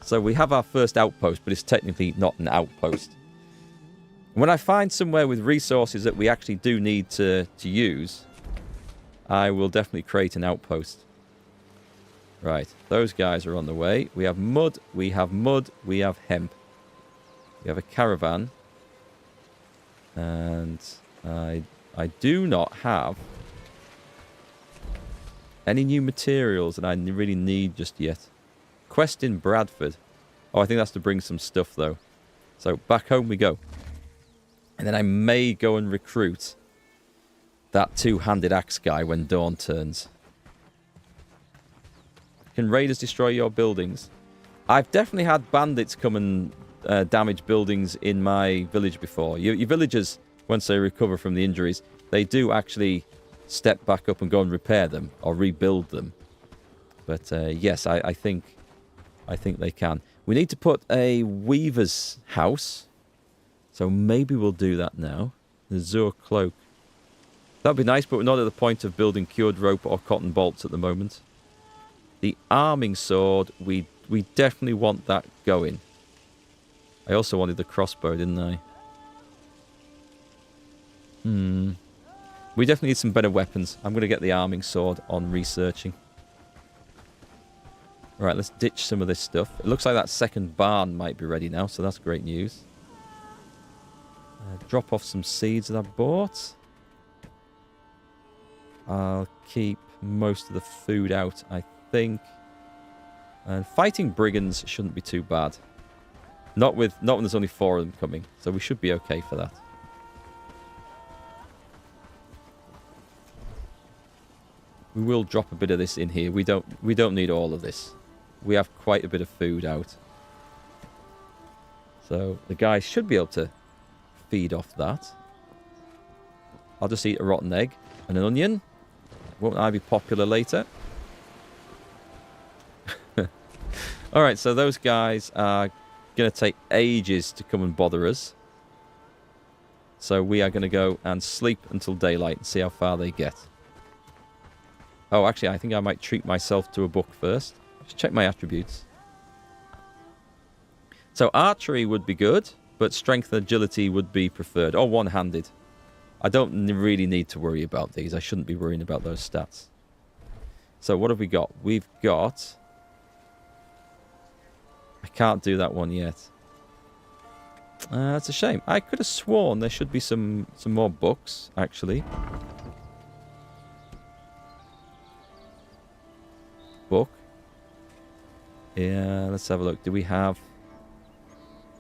So we have our first outpost, but it's technically not an outpost. When I find somewhere with resources that we actually do need to use, I will definitely create an outpost. Right, those guys are on the way. We have mud, we have hemp. We have a caravan. And I do not have any new materials that I really need just yet. Quest in Bradford. Oh, I think that's to bring some stuff, though. So, back home we go. And then I may go and recruit that two-handed axe guy when dawn turns. Can raiders destroy your buildings? I've definitely had bandits come and damage buildings in my village before. Your villagers, once they recover from the injuries, they do actually step back up and go and repair them or rebuild them. But yes, I think they can. We need to put a weaver's house. So maybe we'll do that now. The Zur cloak. That'd be nice, but we're not at the point of building cured rope or cotton bolts at the moment. The arming sword, we definitely want that going. I also wanted the crossbow, didn't I? We definitely need some better weapons. I'm going to get the arming sword on researching. Alright, let's ditch some of this stuff. It looks like that second barn might be ready now, so that's great news. Drop off some seeds that I bought. I'll keep most of the food out, I think. And fighting brigands shouldn't be too bad. Not when there's only 4 of them coming, so we should be okay for that. We will drop a bit of this in here. We don't need all of this. We have quite a bit of food out. So the guys should be able to feed off that. I'll just eat a rotten egg and an onion. Won't I be popular later? Alright, so those guys are going to take ages to come and bother us. So we are going to go and sleep until daylight and see how far they get. Oh, actually, I think I might treat myself to a book first. Just check my attributes. So archery would be good, but strength and agility would be preferred. Or one-handed. I don't really need to worry about these. I shouldn't be worrying about those stats. So what have we got? We've got... I can't do that one yet. That's a shame. I could have sworn there should be some more books, actually. Book. Yeah, let's have a look. Do we have...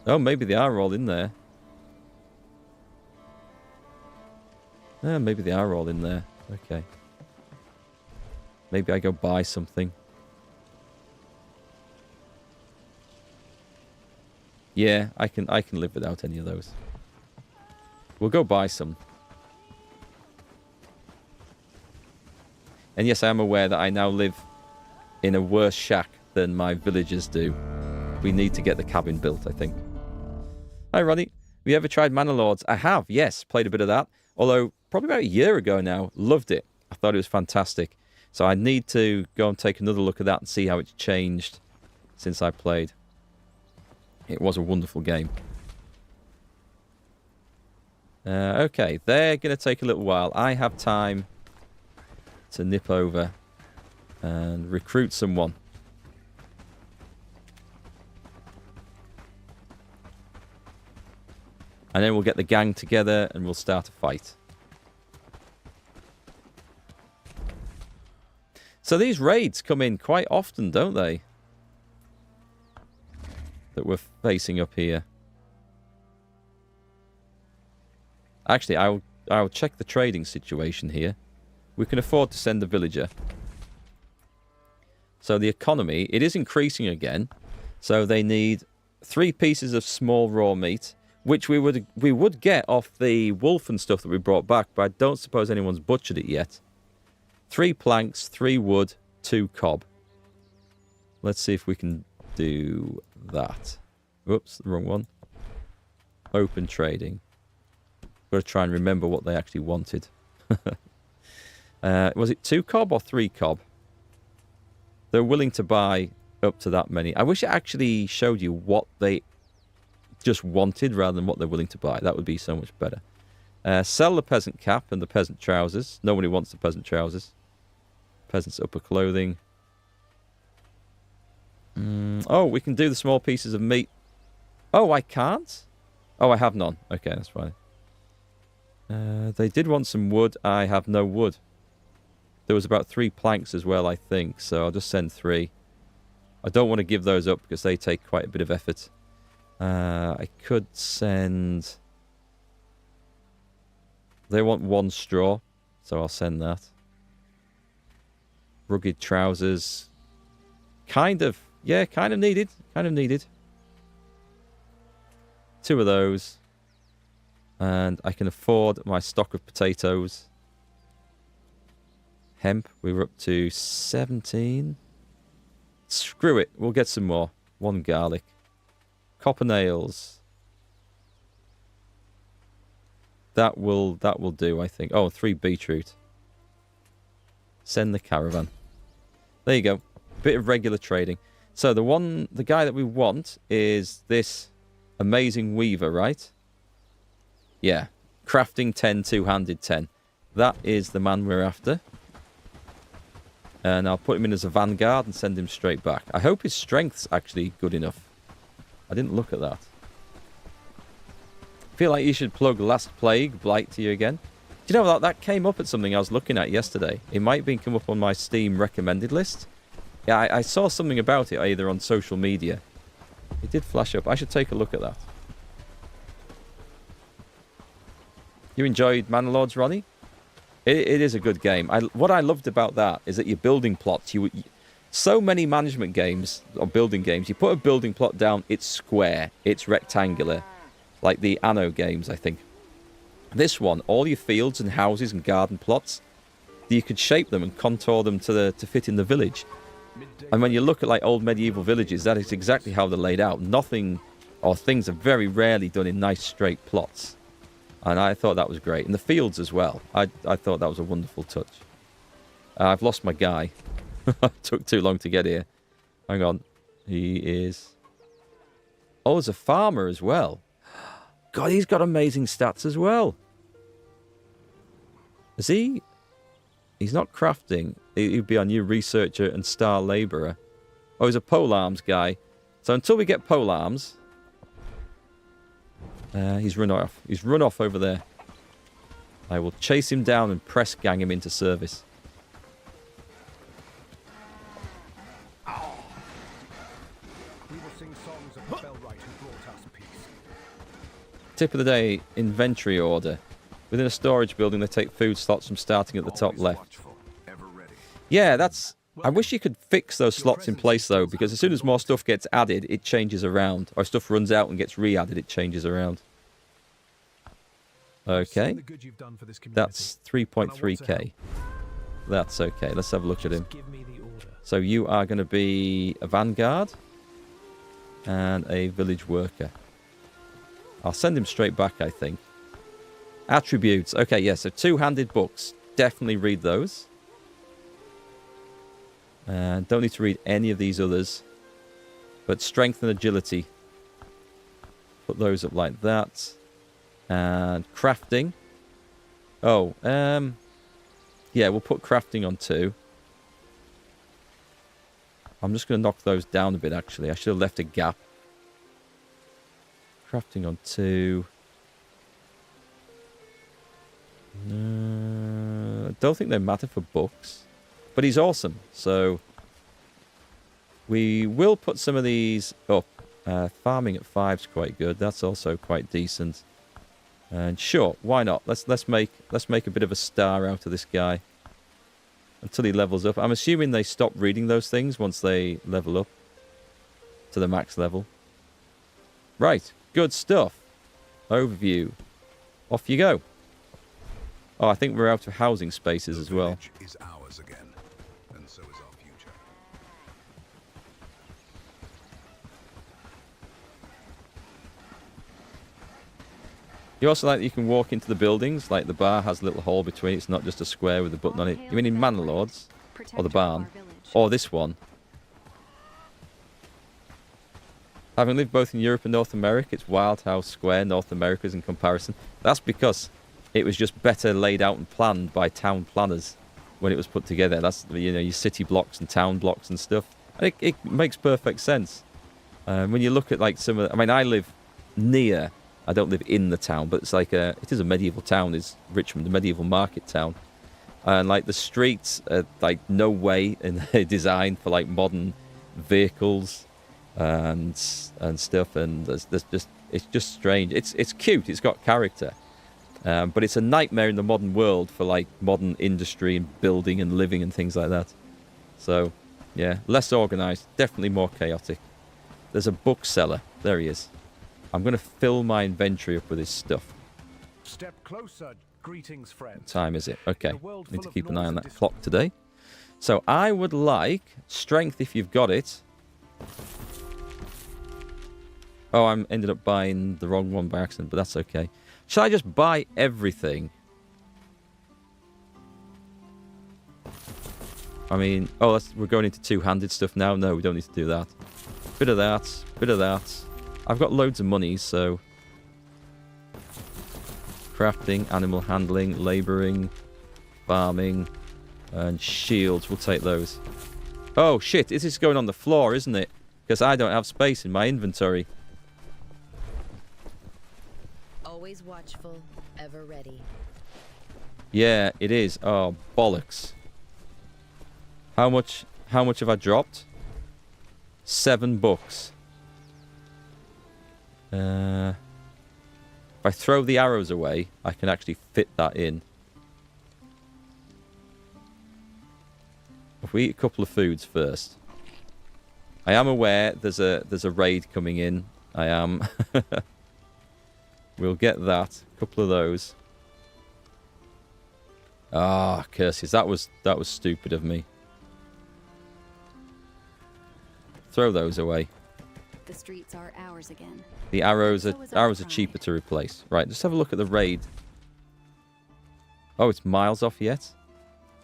Oh, maybe they are all in there. Maybe they are all in there. Okay. Maybe I go buy something. Yeah, I can live without any of those. We'll go buy some. And yes, I am aware that I now live in a worse shack than my villagers do. We need to get the cabin built, I think. Hi, Ronnie. Have you ever tried Manor Lords? I have, yes. Played a bit of that. Although, probably about a year ago now. Loved it. I thought it was fantastic. So I need to go and take another look at that and see how it's changed since I played. It was a wonderful game. Okay, they're going to take a little while. I have time to nip over and recruit someone. And then we'll get the gang together and we'll start a fight. So these raids come in quite often, don't they? That we're facing up here. Actually, I'll check the trading situation here. we can afford to send a villager. So the economy, it is increasing again. So they need 3 pieces of small raw meat, which we would get off the wolf and stuff that we brought back, but I don't suppose anyone's butchered it yet. 3 planks, 3 wood, 2 cob. Let's see if we can do that. Whoops, the wrong one. Open trading. Got to try and remember what they actually wanted. Was it 2 cob or 3 cob? They're willing to buy up to that many. I wish it actually showed you what they just wanted rather than what they're willing to buy. That would be so much better. Sell the peasant cap and the peasant trousers. Nobody wants the peasant trousers. Peasant's upper clothing. Oh, we can do the small pieces of meat. Oh, I can't? Oh, I have none. Okay, that's fine. They did want some wood. I have no wood. There was about 3 planks as well, I think. So I'll just send 3. I don't want to give those up because they take quite a bit of effort. I could send... They want 1 straw. So I'll send that. Rugged trousers. Kind of. Yeah, kind of needed. Kind of needed. 2 of those. And I can afford my stock of potatoes. Hemp, we were up to 17. Screw it, we'll get some more. 1 garlic. Copper nails. That will do, I think. Oh, 3 beetroot. Send the caravan. There you go. Bit of regular trading. So the guy that we want is this amazing weaver, right? Yeah. Crafting 10, 2-handed 10. That is the man we're after. And I'll put him in as a vanguard and send him straight back. I hope his strength's actually good enough. I didn't look at that. I feel like you should plug Last Plague, Blight to you again. Do you know that came up at something I was looking at yesterday? It might be come up on my Steam recommended list. Yeah, I saw something about it either on social media. It did flash up. I should take a look at that. You enjoyed Manlords, Ronnie? It is a good game. What I loved about that is that your building plots, so many management games or building games, you put a building plot down, it's square, it's rectangular, like the Anno games, I think. This one, all your fields and houses and garden plots, you could shape them and contour them to fit in the village. And when you look at like old medieval villages, that is exactly how they're laid out. Nothing or things are very rarely done in nice straight plots. And I thought that was great. And the fields as well. I thought that was a wonderful touch. I've lost my guy. It took too long to get here. Hang on. He is... Oh, there's a farmer as well. God, he's got amazing stats as well. Is he... He's not crafting. He'd be our new researcher and star labourer. Oh, he's a polearms guy. So until we get polearms... he's run off. He's run off over there. I will chase him down and press gang him into service.
We will sing songs of the Bellwright who brought us peace.
Tip of the day, inventory order. Within a storage building, they take food slots from starting at the top left. Yeah, that's... I wish you could fix those slots in place, though, because as soon as more stuff gets added, it changes around. Or stuff runs out and gets re-added, it changes around. Okay. That's 3.3k. That's okay. Let's have a look at him. So you are going to be a vanguard and a village worker. I'll send him straight back, I think. Attributes. Okay, yeah, so 2-handed books. Definitely read those. Don't need to read any of these others. But strength and agility. Put those up like that. And crafting. Oh, yeah, we'll put crafting on 2. I'm just going to knock those down a bit, actually. I should have left a gap. Crafting on 2. I don't think they matter for books. But he's awesome, so... We will put some of these up. Farming at 5's quite good. That's also quite decent. And sure, why not? Let's make a bit of a star out of this guy. until he levels up. I'm assuming they stop reading those things once they level up to the max level. Right, good stuff. Overview. Off you go. Oh, I think we're out of housing spaces as well.
The village is ours again, and so is our future.
You also like that you can walk into the buildings, like the bar has a little hole between. It's not just a square with a button on it. You mean in Manor Lords? Or the barn? Or this one? Having lived both in Europe and North America, it's wild how square North America is in comparison. That's because it was just better laid out and planned by town planners when it was put together. That's, you know, your city blocks and town blocks and stuff. And it makes perfect sense. When you look at like some of, I mean, I live near, I don't live in the town, but it's like it is a medieval town, is Richmond, a medieval market town. And like the streets are like no way in their design for like modern vehicles and stuff, and there's just, it's just strange. It's cute, it's got character. But it's a nightmare in the modern world for like modern industry and building and living and things like that. So, yeah, less organised, definitely more chaotic. There's a bookseller. There he is. I'm going to fill my inventory up with his stuff.
Step closer. Greetings, friends.
What time is it? Okay, need to keep an eye on that clock today. So I would like strength if you've got it. Oh, I ended up buying the wrong one by accident, but that's okay. Shall I just buy everything? I mean, oh, we're going into two-handed stuff now. No, we don't need to do that. Bit of that, bit of that. I've got loads of money, so... Crafting, animal handling, labouring, farming, and shields. We'll take those. Oh, shit. This is going on the floor, isn't it? Because I don't have space in my inventory.
Always watchful, ever ready.
Yeah, it is. Oh, bollocks. How much have I dropped? 7 books. If I throw the arrows away, I can actually fit that in. If we eat a couple of foods first. I am aware there's a raid coming in. I am. We'll get that. A couple of those. Ah, curses. That was stupid of me. Throw those away.
The streets are ours again.
The arrows are cheaper to replace. Right, just have a look at the raid. Oh, it's miles off yet?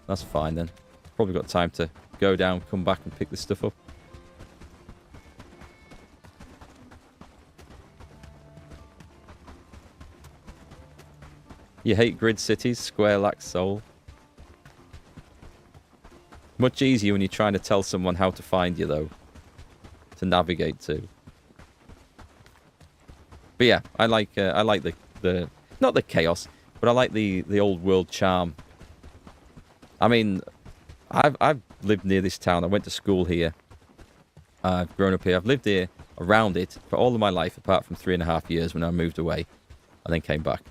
That's fine then. Probably got time to go down, come back and pick this stuff up. You hate grid cities, square lacks soul. Much easier when you're trying to tell someone how to find you though. To navigate to. But yeah, I like the not the chaos, but I like the old world charm. I mean, I've lived near this town. I went to school here. I've grown up here. I've lived here around it for all of my life, apart from 3.5 years when I moved away, and then came back.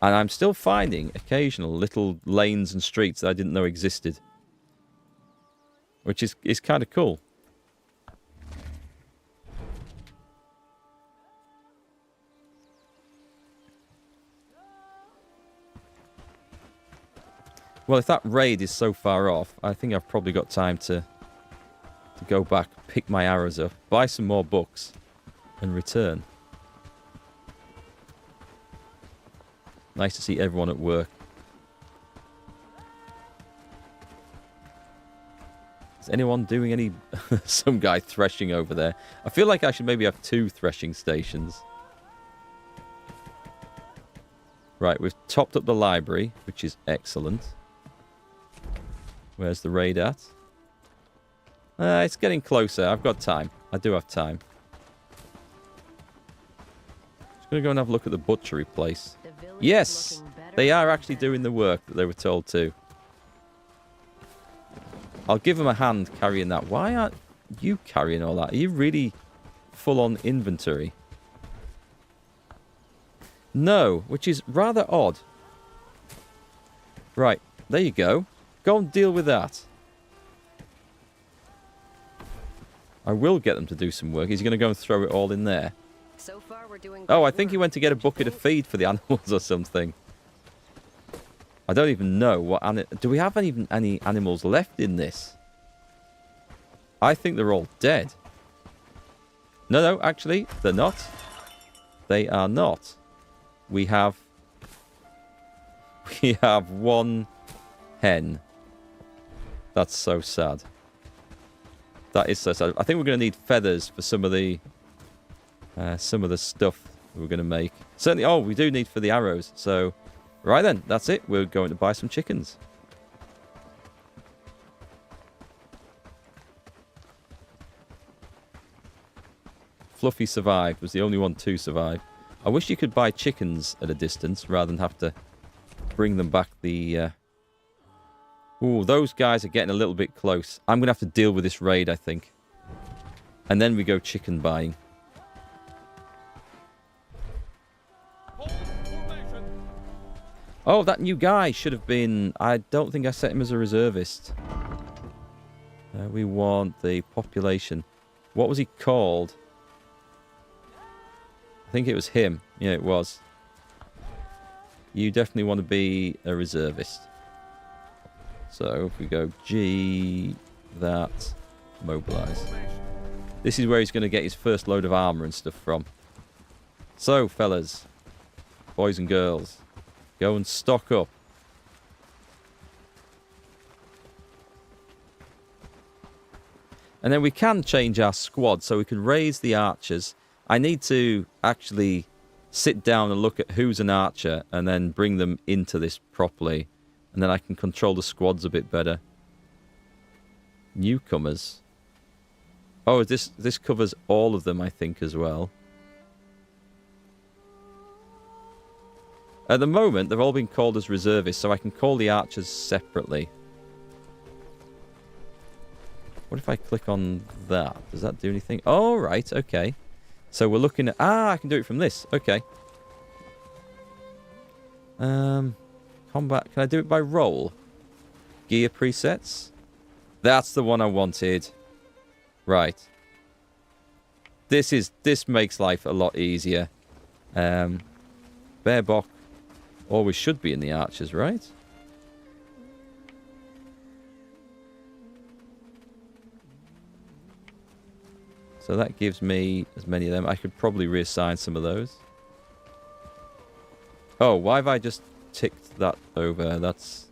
And I'm still finding occasional little lanes and streets that I didn't know existed, which is kind of cool. Well, if that raid is so far off, I think I've probably got time to go back, pick my arrows up, buy some more books, and return. Nice to see everyone at work. Is anyone doing any... Some guy threshing over there. I feel like I should maybe have 2 threshing stations. Right, we've topped up the library, which is excellent. Where's the raid at? It's getting closer. I've got time. I do have time. Just going to go and have a look at the butchery place. Yes! They are actually doing the work that they were told to. I'll give them a hand carrying that. Why aren't you carrying all that? Are you really full on inventory? No, which is rather odd. Right, there you go. Go and deal with that. I will get them to do some work. Is he going to go and throw it all in there?
So far, we're doing
Oh, I think he went to get a bucket of feed for the animals or something. I don't even know what... Do we have any animals left in this? I think they're all dead. No, actually, they're not. They are not. We have one hen. That's so sad. That is so sad. I think we're going to need feathers for some of the stuff we're going to make. Certainly, oh, we do need for the arrows. So, right then, that's it. We're going to buy some chickens. Fluffy survived, was the only one to survive. I wish you could buy chickens at a distance rather than have to bring them back the... Ooh, those guys are getting a little bit close. I'm going to have to deal with this raid, I think. And then we go chicken buying. Oh, that new guy should have been... I don't think I set him as a reservist. We want the population. What was he called? I think it was him. Yeah, it was. You definitely want to be a reservist. So if we go G, that, mobilize. This is where he's going to get his first load of armor and stuff from. So, fellas, boys and girls, go and stock up. And then we can change our squad, so we can raise the archers. I need to actually sit down and look at who's an archer and then bring them into this properly. And then I can control the squads a bit better. Newcomers. Oh, this covers all of them, I think, as well. At the moment, they've all been called as reservists, so I can call the archers separately. What if I click on that? Does that do anything? Oh, right, okay. So we're looking at... I can do it from this. Okay. Combat. Can I do it by role? Gear presets? That's the one I wanted. Right. This makes life a lot easier. Baerbock always should be in the archers, right? So that gives me as many of them. I could probably reassign some of those. Oh, why have I just ticked that over? That's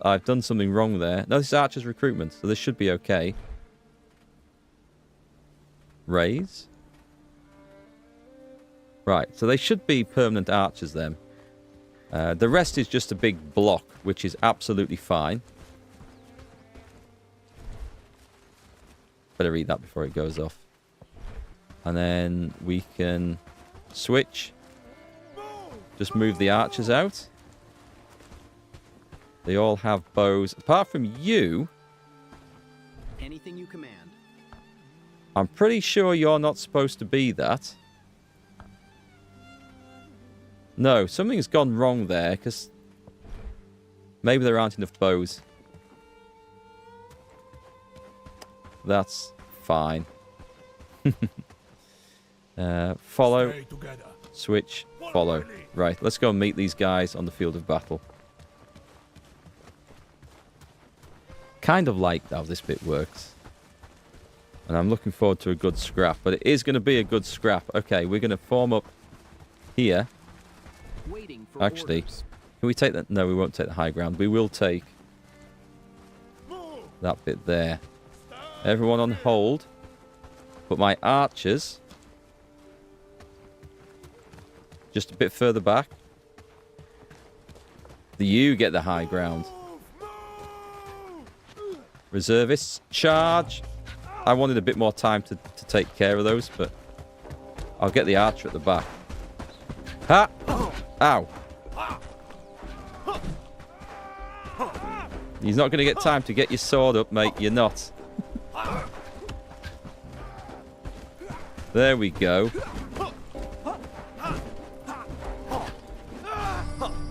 I've done something wrong there. No, this is archers recruitment, so this should be okay. Raise. Right, so they should be permanent archers then. The rest is just a big block, which is absolutely fine. Better read that before it goes off. And then we can switch. Just move the archers out. They all have bows. Apart from you.
Anything you command.
I'm pretty sure you're not supposed to be that. No, something's gone wrong there, because maybe there aren't enough bows. That's fine. Follow, switch, follow. Right, let's go and meet these guys on the field of battle. Kind of like how this bit works. And I'm looking forward to a good scrap, but it is going to be a good scrap. Okay, we're going to form up here. Actually, can we take that? No, we won't take the high ground. We will take that bit there. Everyone on hold. Put my archers just a bit further back. You get the high ground. Reservists, charge. I wanted a bit more time to take care of those, but I'll get the archer at the back. Ha! Ow. He's not going to get time to get your sword up, mate. You're not. There we go.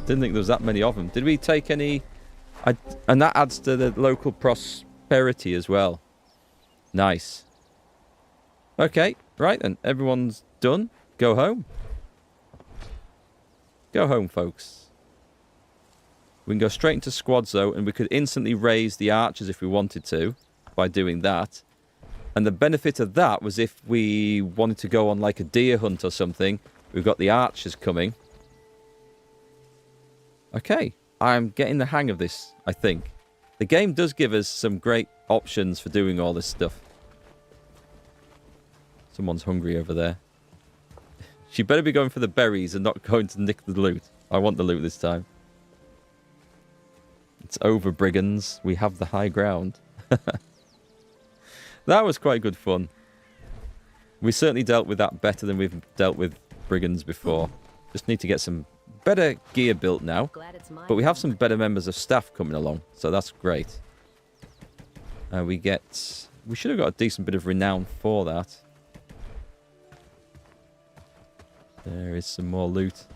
Didn't think there was that many of them. Did we take any And that adds to the local prosperity as well. Nice. Okay, right then. Everyone's done. Go home. Go home, folks. We can go straight into squads, though, and we could instantly raise the archers if we wanted to by doing that. And the benefit of that was if we wanted to go on like a deer hunt or something, we've got the archers coming. Okay, I'm getting the hang of this, I think. The game does give us some great options for doing all this stuff. Someone's hungry over there. She better be going for the berries and not going to nick the loot. I want the loot this time. It's over, brigands. We have the high ground. That was quite good fun. We certainly dealt with that better than we've dealt with brigands before. Just need to get some better gear built now. But we have some better members of staff coming along, so that's great. We should have got a decent bit of renown for that. There is some more loot.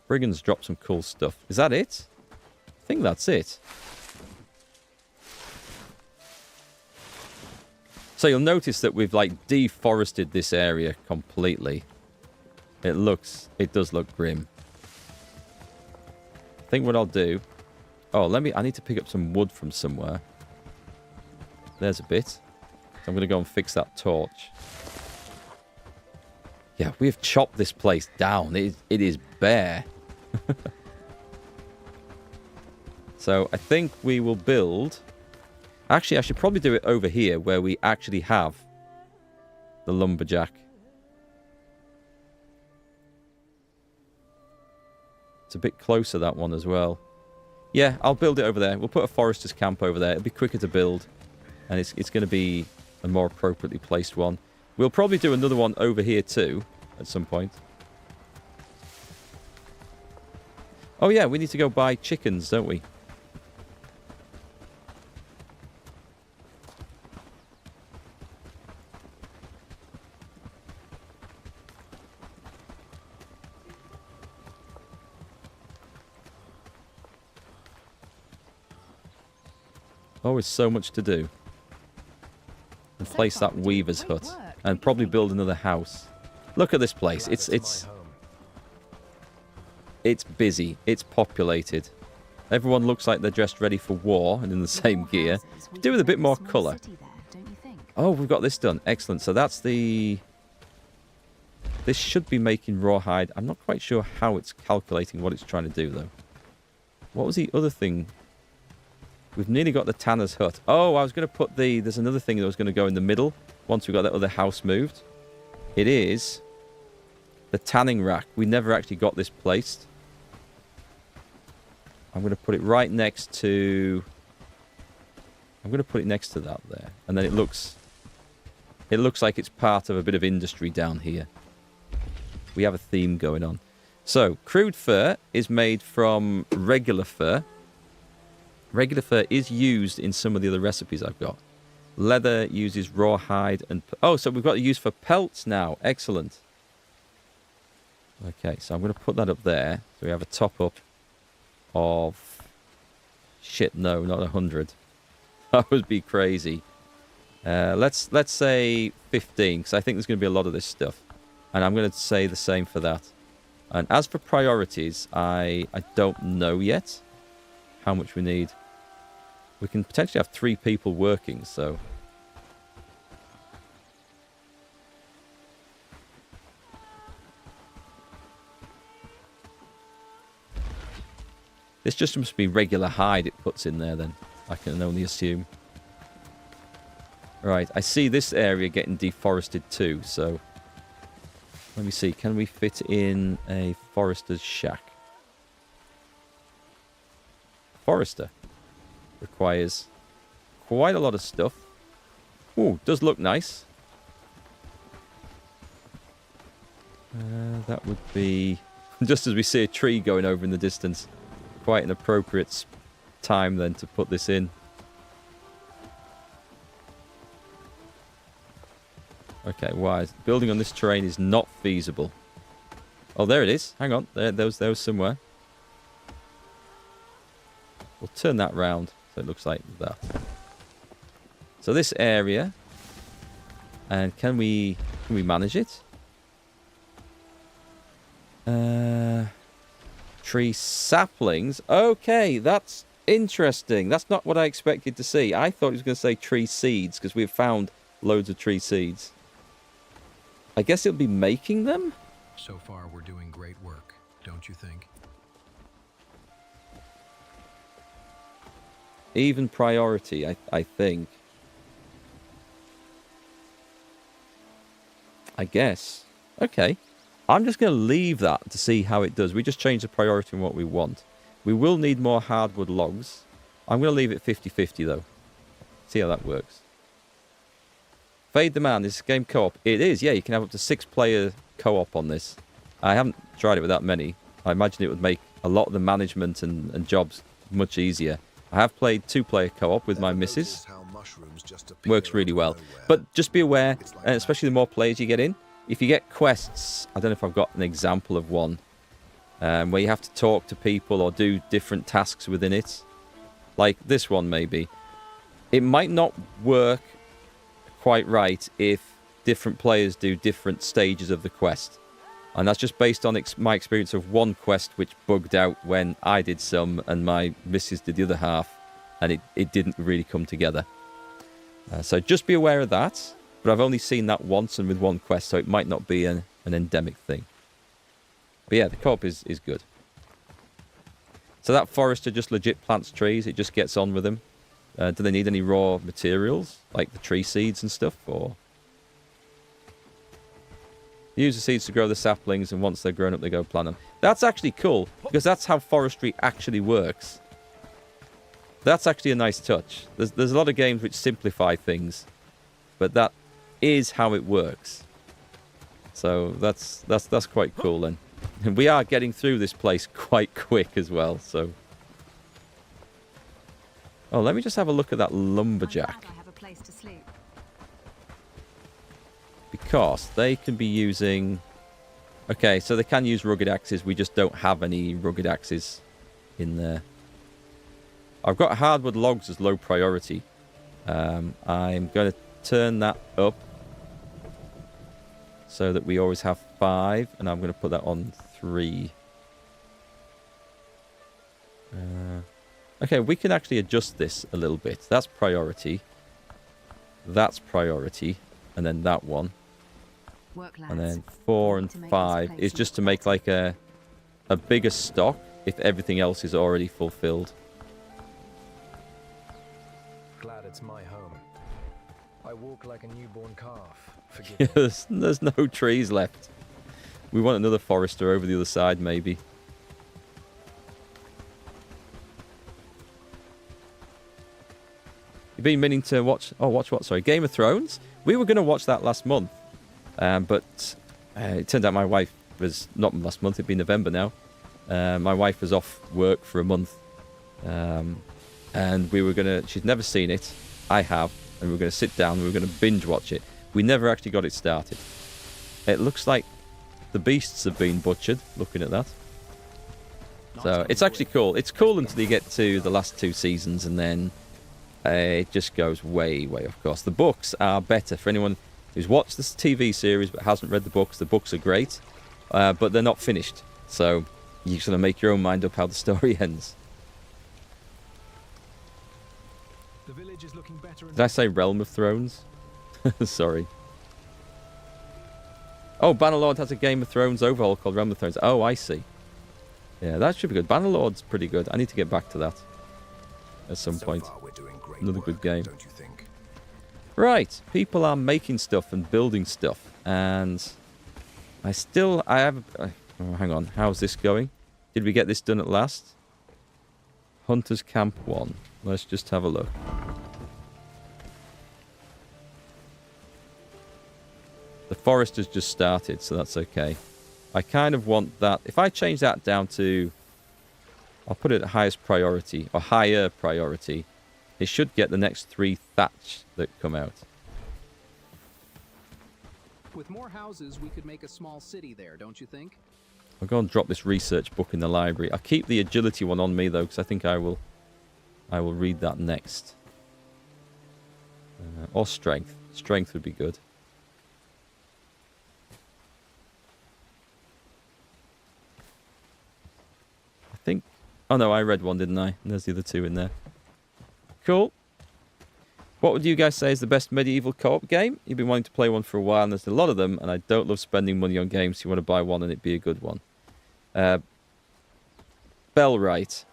Brigands dropped some cool stuff. Is that it? I think that's it. So you'll notice that we've like deforested this area completely. It does look grim. I think what I'll do... Oh, I need to pick up some wood from somewhere. There's a bit. So I'm going to go and fix that torch. Yeah, we've chopped this place down. It is bare. So I think we will build... Actually, I should probably do it over here where we actually have the lumberjack. It's a bit closer, that one, as well. Yeah, I'll build it over there. We'll put a forester's camp over there. It'll be quicker to build. And it's going to be a more appropriately placed one. We'll probably do another one over here too at some point. Oh yeah, we need to go buy chickens, don't we? Always so much to do. And place that weaver's hut. And probably build another house. Look at this place. It's busy. It's populated. Everyone looks like they're dressed ready for war and in the same gear. Do with a bit more colour. Oh, we've got this done. Excellent. So that's the... This should be making rawhide. I'm not quite sure how it's calculating what it's trying to do, though. What was the other thing? We've nearly got the tanner's hut. Oh, I was going to put the... There's another thing that was going to go in the middle once we got that other house moved. It is the tanning rack. We never actually got this placed. I'm going to put it right next to... I'm going to put it next to that there. And then it looks like it's part of a bit of industry down here. We have a theme going on. So, crude fur is made from regular fur. Regular fur is used in some of the other recipes I've got. Leather uses rawhide and... Oh, so we've got a use for pelts now. Excellent. Okay, so I'm going to put that up there. So we have a top-up of... Shit, no, not 100. That would be crazy. Let's say 15, because I think there's going to be a lot of this stuff. And I'm going to say the same for that. And as for priorities, I don't know yet how much we need. We can potentially have 3 people working, so... This just must be regular hide it puts in there, then. I can only assume. Right, I see this area getting deforested too, so... Let me see, can we fit in a forester's shack? Forester. Requires quite a lot of stuff. Ooh, does look nice. That would be... Just as we see a tree going over in the distance. Quite an appropriate time then to put this in. Okay, why? Building on this terrain is not feasible. Oh, there it is. Hang on. There was somewhere. We'll turn that round so it looks like that. So this area, and can we manage it? Tree saplings. Okay, that's interesting. That's not what I expected to see. I thought he was going to say tree seeds because we've found loads of tree seeds. I guess it'll be making them?
So far, we're doing great work, don't you think?
Even priority, I think. I guess. Okay. I'm just going to leave that to see how it does. We just change the priority and what we want. We will need more hardwood logs. I'm going to leave it 50-50 though. See how that works. Fade the Man. Is this game co-op? It is, yeah. You can have up to 6-player co-op on this. I haven't tried it with that many. I imagine it would make a lot of the management and jobs much easier. I have played 2-player co-op with my missus. Works really well. But just be aware, and especially the more players you get in, if you get quests, I don't know if I've got an example of one, where you have to talk to people or do different tasks within it. Like this one, maybe. It might not work quite right if different players do different stages of the quest. And that's just based on my experience of one quest which bugged out when I did some and my missus did the other half, and it didn't really come together. So just be aware of that. But I've only seen that once and with one quest, so it might not be an endemic thing. But yeah, the co-op is good. So that forester just legit plants trees. It just gets on with them. Do they need any raw materials, like the tree seeds and stuff? Or use the seeds to grow the saplings, and once they're grown up, they go plant them. That's actually cool, because that's how forestry actually works. That's actually a nice touch. There's a lot of games which simplify things, but that is how it works. So that's quite cool then. And we are getting through this place quite quick as well, so. Oh, let me just have a look at that lumberjack.
I have a place to sleep.
Because they can be using... Okay, so they can use rugged axes. We just don't have any rugged axes in there. I've got hardwood logs as low priority. I'm going to turn that up so that we always have 5, and I'm going to put that on 3. Okay, we can actually adjust this a little bit. That's priority. That's priority. And then that one. And then 4 and 5 is just to make like a bigger stock if everything else is already fulfilled.
Glad it's my home. I walk like a newborn calf. Forgive me.
There's no trees left. We want another forester over the other side, maybe. You've been meaning to watch... Oh, watch what? Sorry, Game of Thrones? We were going to watch that last month. But it turned out my wife was... Not last month, it'd be November now. My wife was off work for a month. And we were going to... She's never seen it. I have. And we were going to sit down and we were going to binge watch it. We never actually got it started. It looks like the beasts have been butchered, looking at that. So it's actually cool. It's cool until you get to the last 2 seasons, and then it just goes way, way off course. The books are better. For anyone who's watched this TV series but hasn't read the books are great, but they're not finished. So you sort of make your own mind up how the story ends.
The village is looking better.
Did I say Realm of Thrones? Sorry. Oh, Bannerlord has a Game of Thrones overhaul called Realm of Thrones. Oh, I see. Yeah, that should be good. Bannerlord's pretty good. I need to get back to that at some point. Another good game.
Don't you think?
Right, people are making stuff and building stuff, and I have... oh, hang on, how's this going? Did we get this done at last? Hunter's Camp 1. Let's just have a look. The forest has just started, so that's okay. I kind of want that... If I change that down to... I'll put it at highest priority, or higher priority. It should get the next 3 thatch that come out.
With more houses, we could make a small city there, don't you think?
I'll go and drop this research book in the library. I'll keep the agility one on me, though, because I think I will read that next. Or strength. Strength would be good. I think... Oh, no, I read one, didn't I? And there's the other two in there. Cool. What would you guys say is the best medieval co-op game? You've been wanting to play one for a while, and there's a lot of them, and I don't love spending money on games, so you want to buy one and it'd be a good one. Bellwright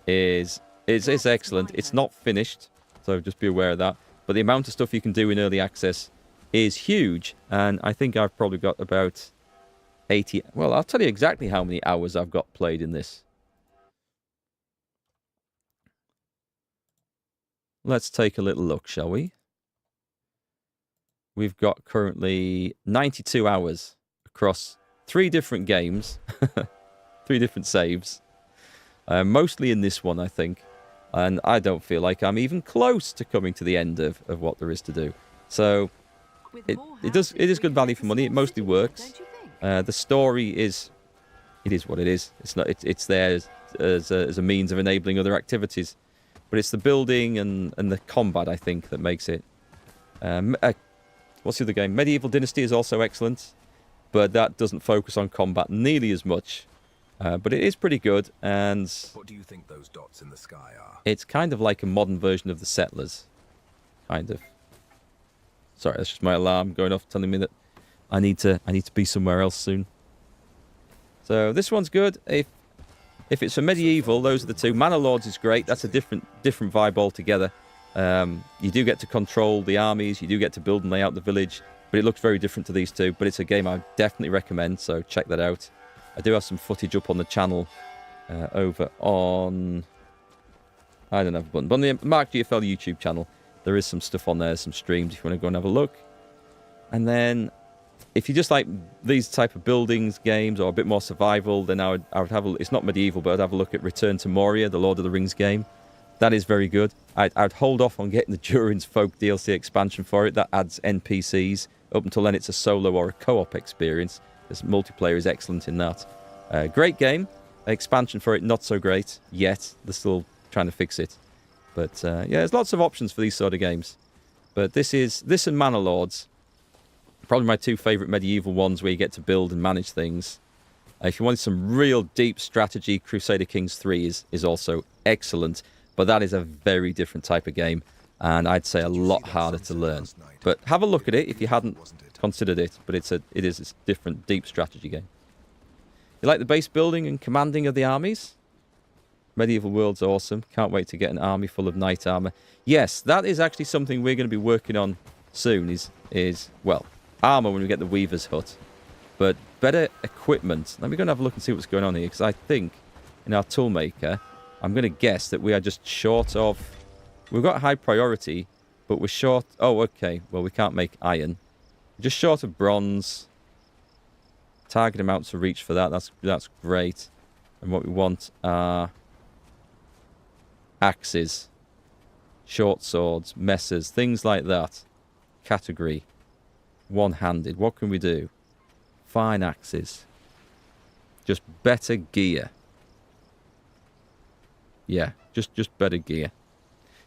is excellent. It's not finished, so just be aware of that. But the amount of stuff you can do in early access is huge, and I think I've probably got about 80... Well, I'll tell you exactly how many hours I've got played in this. Let's take a little look, shall we? We've got currently 92 hours across 3 different games. 3 different saves. Mostly in this one, I think. And I don't feel like I'm even close to coming to the end of what there is to do. So, it is good value for money. It mostly works. The story is... It is what it is. It's there as a means of enabling other activities. But it's the building and the combat, I think, that makes it. What's the other game? Medieval Dynasty is also excellent, but that doesn't focus on combat nearly as much. But it is pretty good, and...
What do you think those dots in the sky are?
It's kind of like a modern version of the Settlers. Kind of. Sorry, that's just my alarm going off telling me that I need to be somewhere else soon. So this one's good. If it's for medieval, those are the two. Manor Lords is great. That's a different vibe altogether. You do get to control the armies. You do get to build and lay out the village. But it looks very different to these two. But it's a game I definitely recommend, so check that out. I do have some footage up on the channel over on... I don't have a button. But on the MarkGFL YouTube channel, there is some stuff on there, some streams if you want to go and have a look. And then... If you just like these type of buildings games or a bit more survival, then I would have a... It's not medieval, but I'd have a look at Return to Moria, the Lord of the Rings game. That is very good. I'd hold off on getting the Durin's Folk DLC expansion for it. That adds NPCs. Up until then, it's a solo or a co-op experience. This multiplayer is excellent in that. Great game. Expansion for it, not so great yet. They're still trying to fix it. But yeah, there's lots of options for these sort of games. But this and Manor Lords... Probably my 2 favourite medieval ones where you get to build and manage things. If you want some real deep strategy, Crusader Kings 3 is also excellent. But that is a very different type of game. And I'd say a lot harder to learn. But have a look at it if you hadn't considered it. But it is a different, deep strategy game. You like the base building and commanding of the armies? Medieval World's awesome. Can't wait to get an army full of knight armour. Yes, that is actually something we're going to be working on soon. Well... armour when we get the Weaver's Hut, but better equipment. Let me go and have a look and see what's going on here, because I think in our toolmaker, I'm going to guess that we are just short of... We've got high priority, but we're short... Oh, okay. Well, we can't make iron. We're just short of bronze. Target amounts to reach for that. That's great. And what we want are... axes. Short swords. Messes. Things like that. Category. One-handed. What can we do? Fine axes. Just better gear. Yeah, just better gear.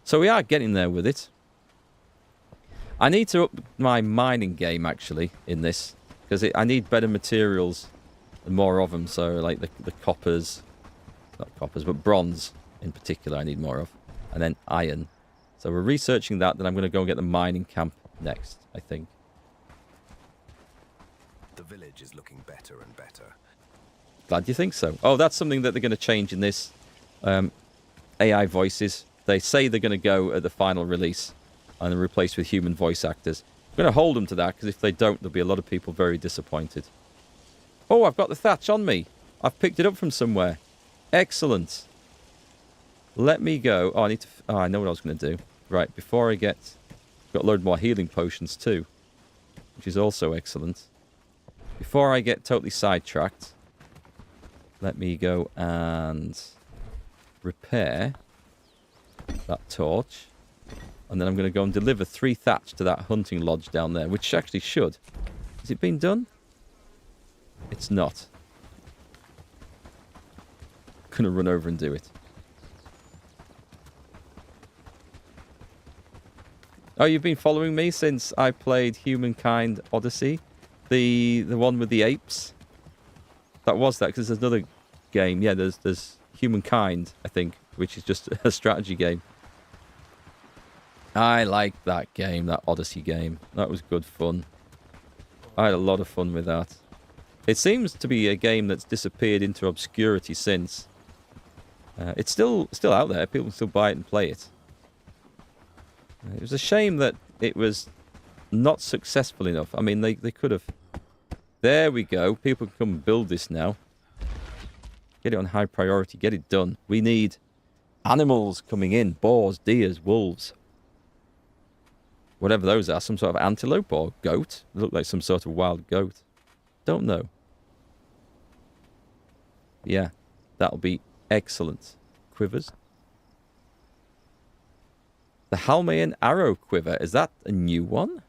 So we are getting there with it. I need to up my mining game, actually, in this. Because I need better materials and more of them. So, like the coppers. Not coppers, but bronze in particular I need more of. And then iron. So we're researching that. Then I'm going to go and get the mining camp next, I think.
The village is looking better and better.
Glad you think so. Oh, that's something that they're going to change in this. AI voices. They say they're going to go at the final release and replace with human voice actors. I'm going to hold them to that, because if they don't, there'll be a lot of people very disappointed. Oh, I've got the thatch on me. I've picked it up from somewhere. Excellent. Let me go. Oh, I know what I was going to do. Right, before I get... Got a load more healing potions too, which is also excellent. Before I get totally sidetracked, let me go and repair that torch. And then I'm going to go and deliver 3 thatch to that hunting lodge down there, which actually should. Has it been done? It's not. going to run over and do it. Oh, you've been following me since I played Humankind Odyssey? The one with the apes? That was that, because there's another game. Yeah, there's Humankind, I think, which is just a strategy game. I liked that game, that Odyssey game. That was good fun. I had a lot of fun with that. It seems to be a game that's disappeared into obscurity since. It's still out there. People still buy it and play it. It was a shame that it was not successful enough. I mean, they could have... There we go. People can come and build this now. Get it on high priority. Get it done. We need animals coming in. Boars, deers, wolves. Whatever those are. Some sort of antelope or goat. They look like some sort of wild goat. Don't know. Yeah. That'll be excellent. Quivers. The Halmayan arrow quiver. Is that a new one?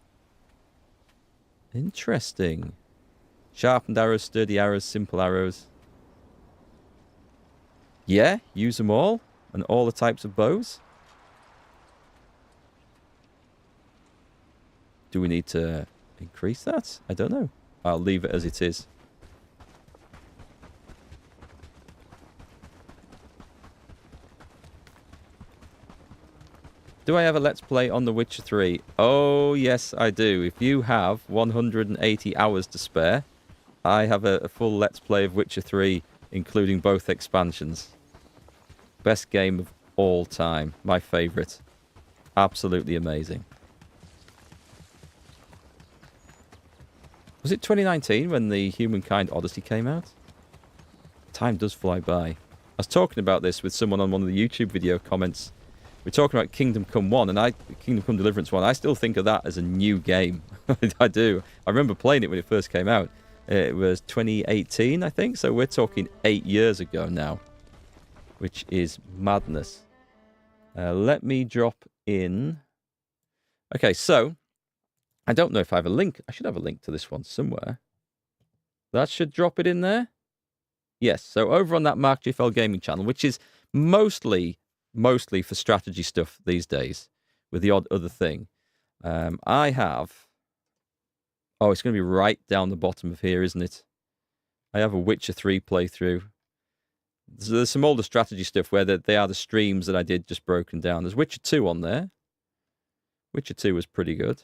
Interesting. Sharpened arrows, sturdy arrows, simple arrows. Yeah, use them all. And all the types of bows. Do we need to increase that? I don't know. I'll leave it as it is. Do I have a Let's Play on The Witcher 3? Oh, yes, I do. If you have 180 hours to spare, I have a full Let's Play of Witcher 3, including both expansions. Best game of all time. My favourite. Absolutely amazing. Was it 2019 when the Humankind Odyssey came out? Time does fly by. I was talking about this with someone on one of the YouTube video comments. We're talking about Kingdom Come 1, and Kingdom Come Deliverance 1. I still think of that as a new game. I do. I remember playing it when it first came out. It was 2018, I think. So we're talking 8 years ago now, which is madness. Let me drop in. Okay, so I don't know if I have a link. I should have a link to this one somewhere. That should drop it in there. Yes, so over on that MarkGFL gaming channel, which is mostly for strategy stuff these days, with the odd other thing. I have... Oh, it's going to be right down the bottom of here, isn't it? I have a Witcher 3 playthrough. So there's some older strategy stuff where they are the streams that I did just broken down. There's Witcher 2 on there. Witcher 2 was pretty good.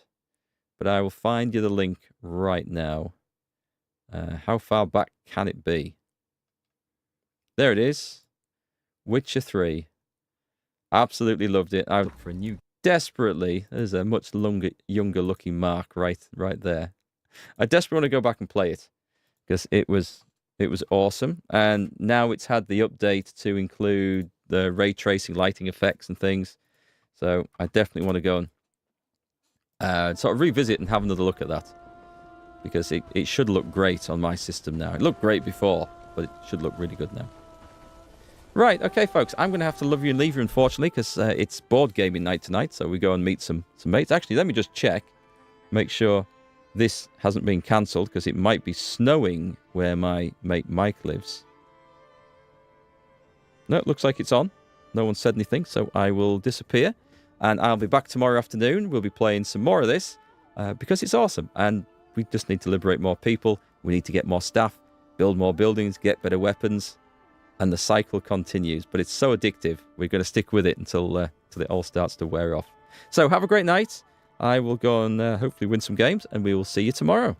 But I will find you the link right now. How far back can it be? There it is. Witcher 3. Absolutely loved it. I look for a new desperately. There's a much younger looking Mark right there. I desperately want to go back and play it because it was awesome. And now it's had the update to include the ray tracing, lighting effects and things. So I definitely want to go and sort of revisit and have another look at that because it should look great on my system now. It looked great before, but it should look really good now. Right, okay, folks, I'm going to have to love you and leave you, unfortunately, because it's board gaming night tonight, so we go and meet some mates. Actually, let me just check, make sure this hasn't been cancelled, because it might be snowing where my mate Mike lives. No, it looks like it's on. No one said anything, so I will disappear, and I'll be back tomorrow afternoon. We'll be playing some more of this, because it's awesome, and we just need to liberate more people. We need to get more staff, build more buildings, get better weapons. And the cycle continues, but it's so addictive. We're going to stick with it until it all starts to wear off. So have a great night. I will go and hopefully win some games, and we will see you tomorrow.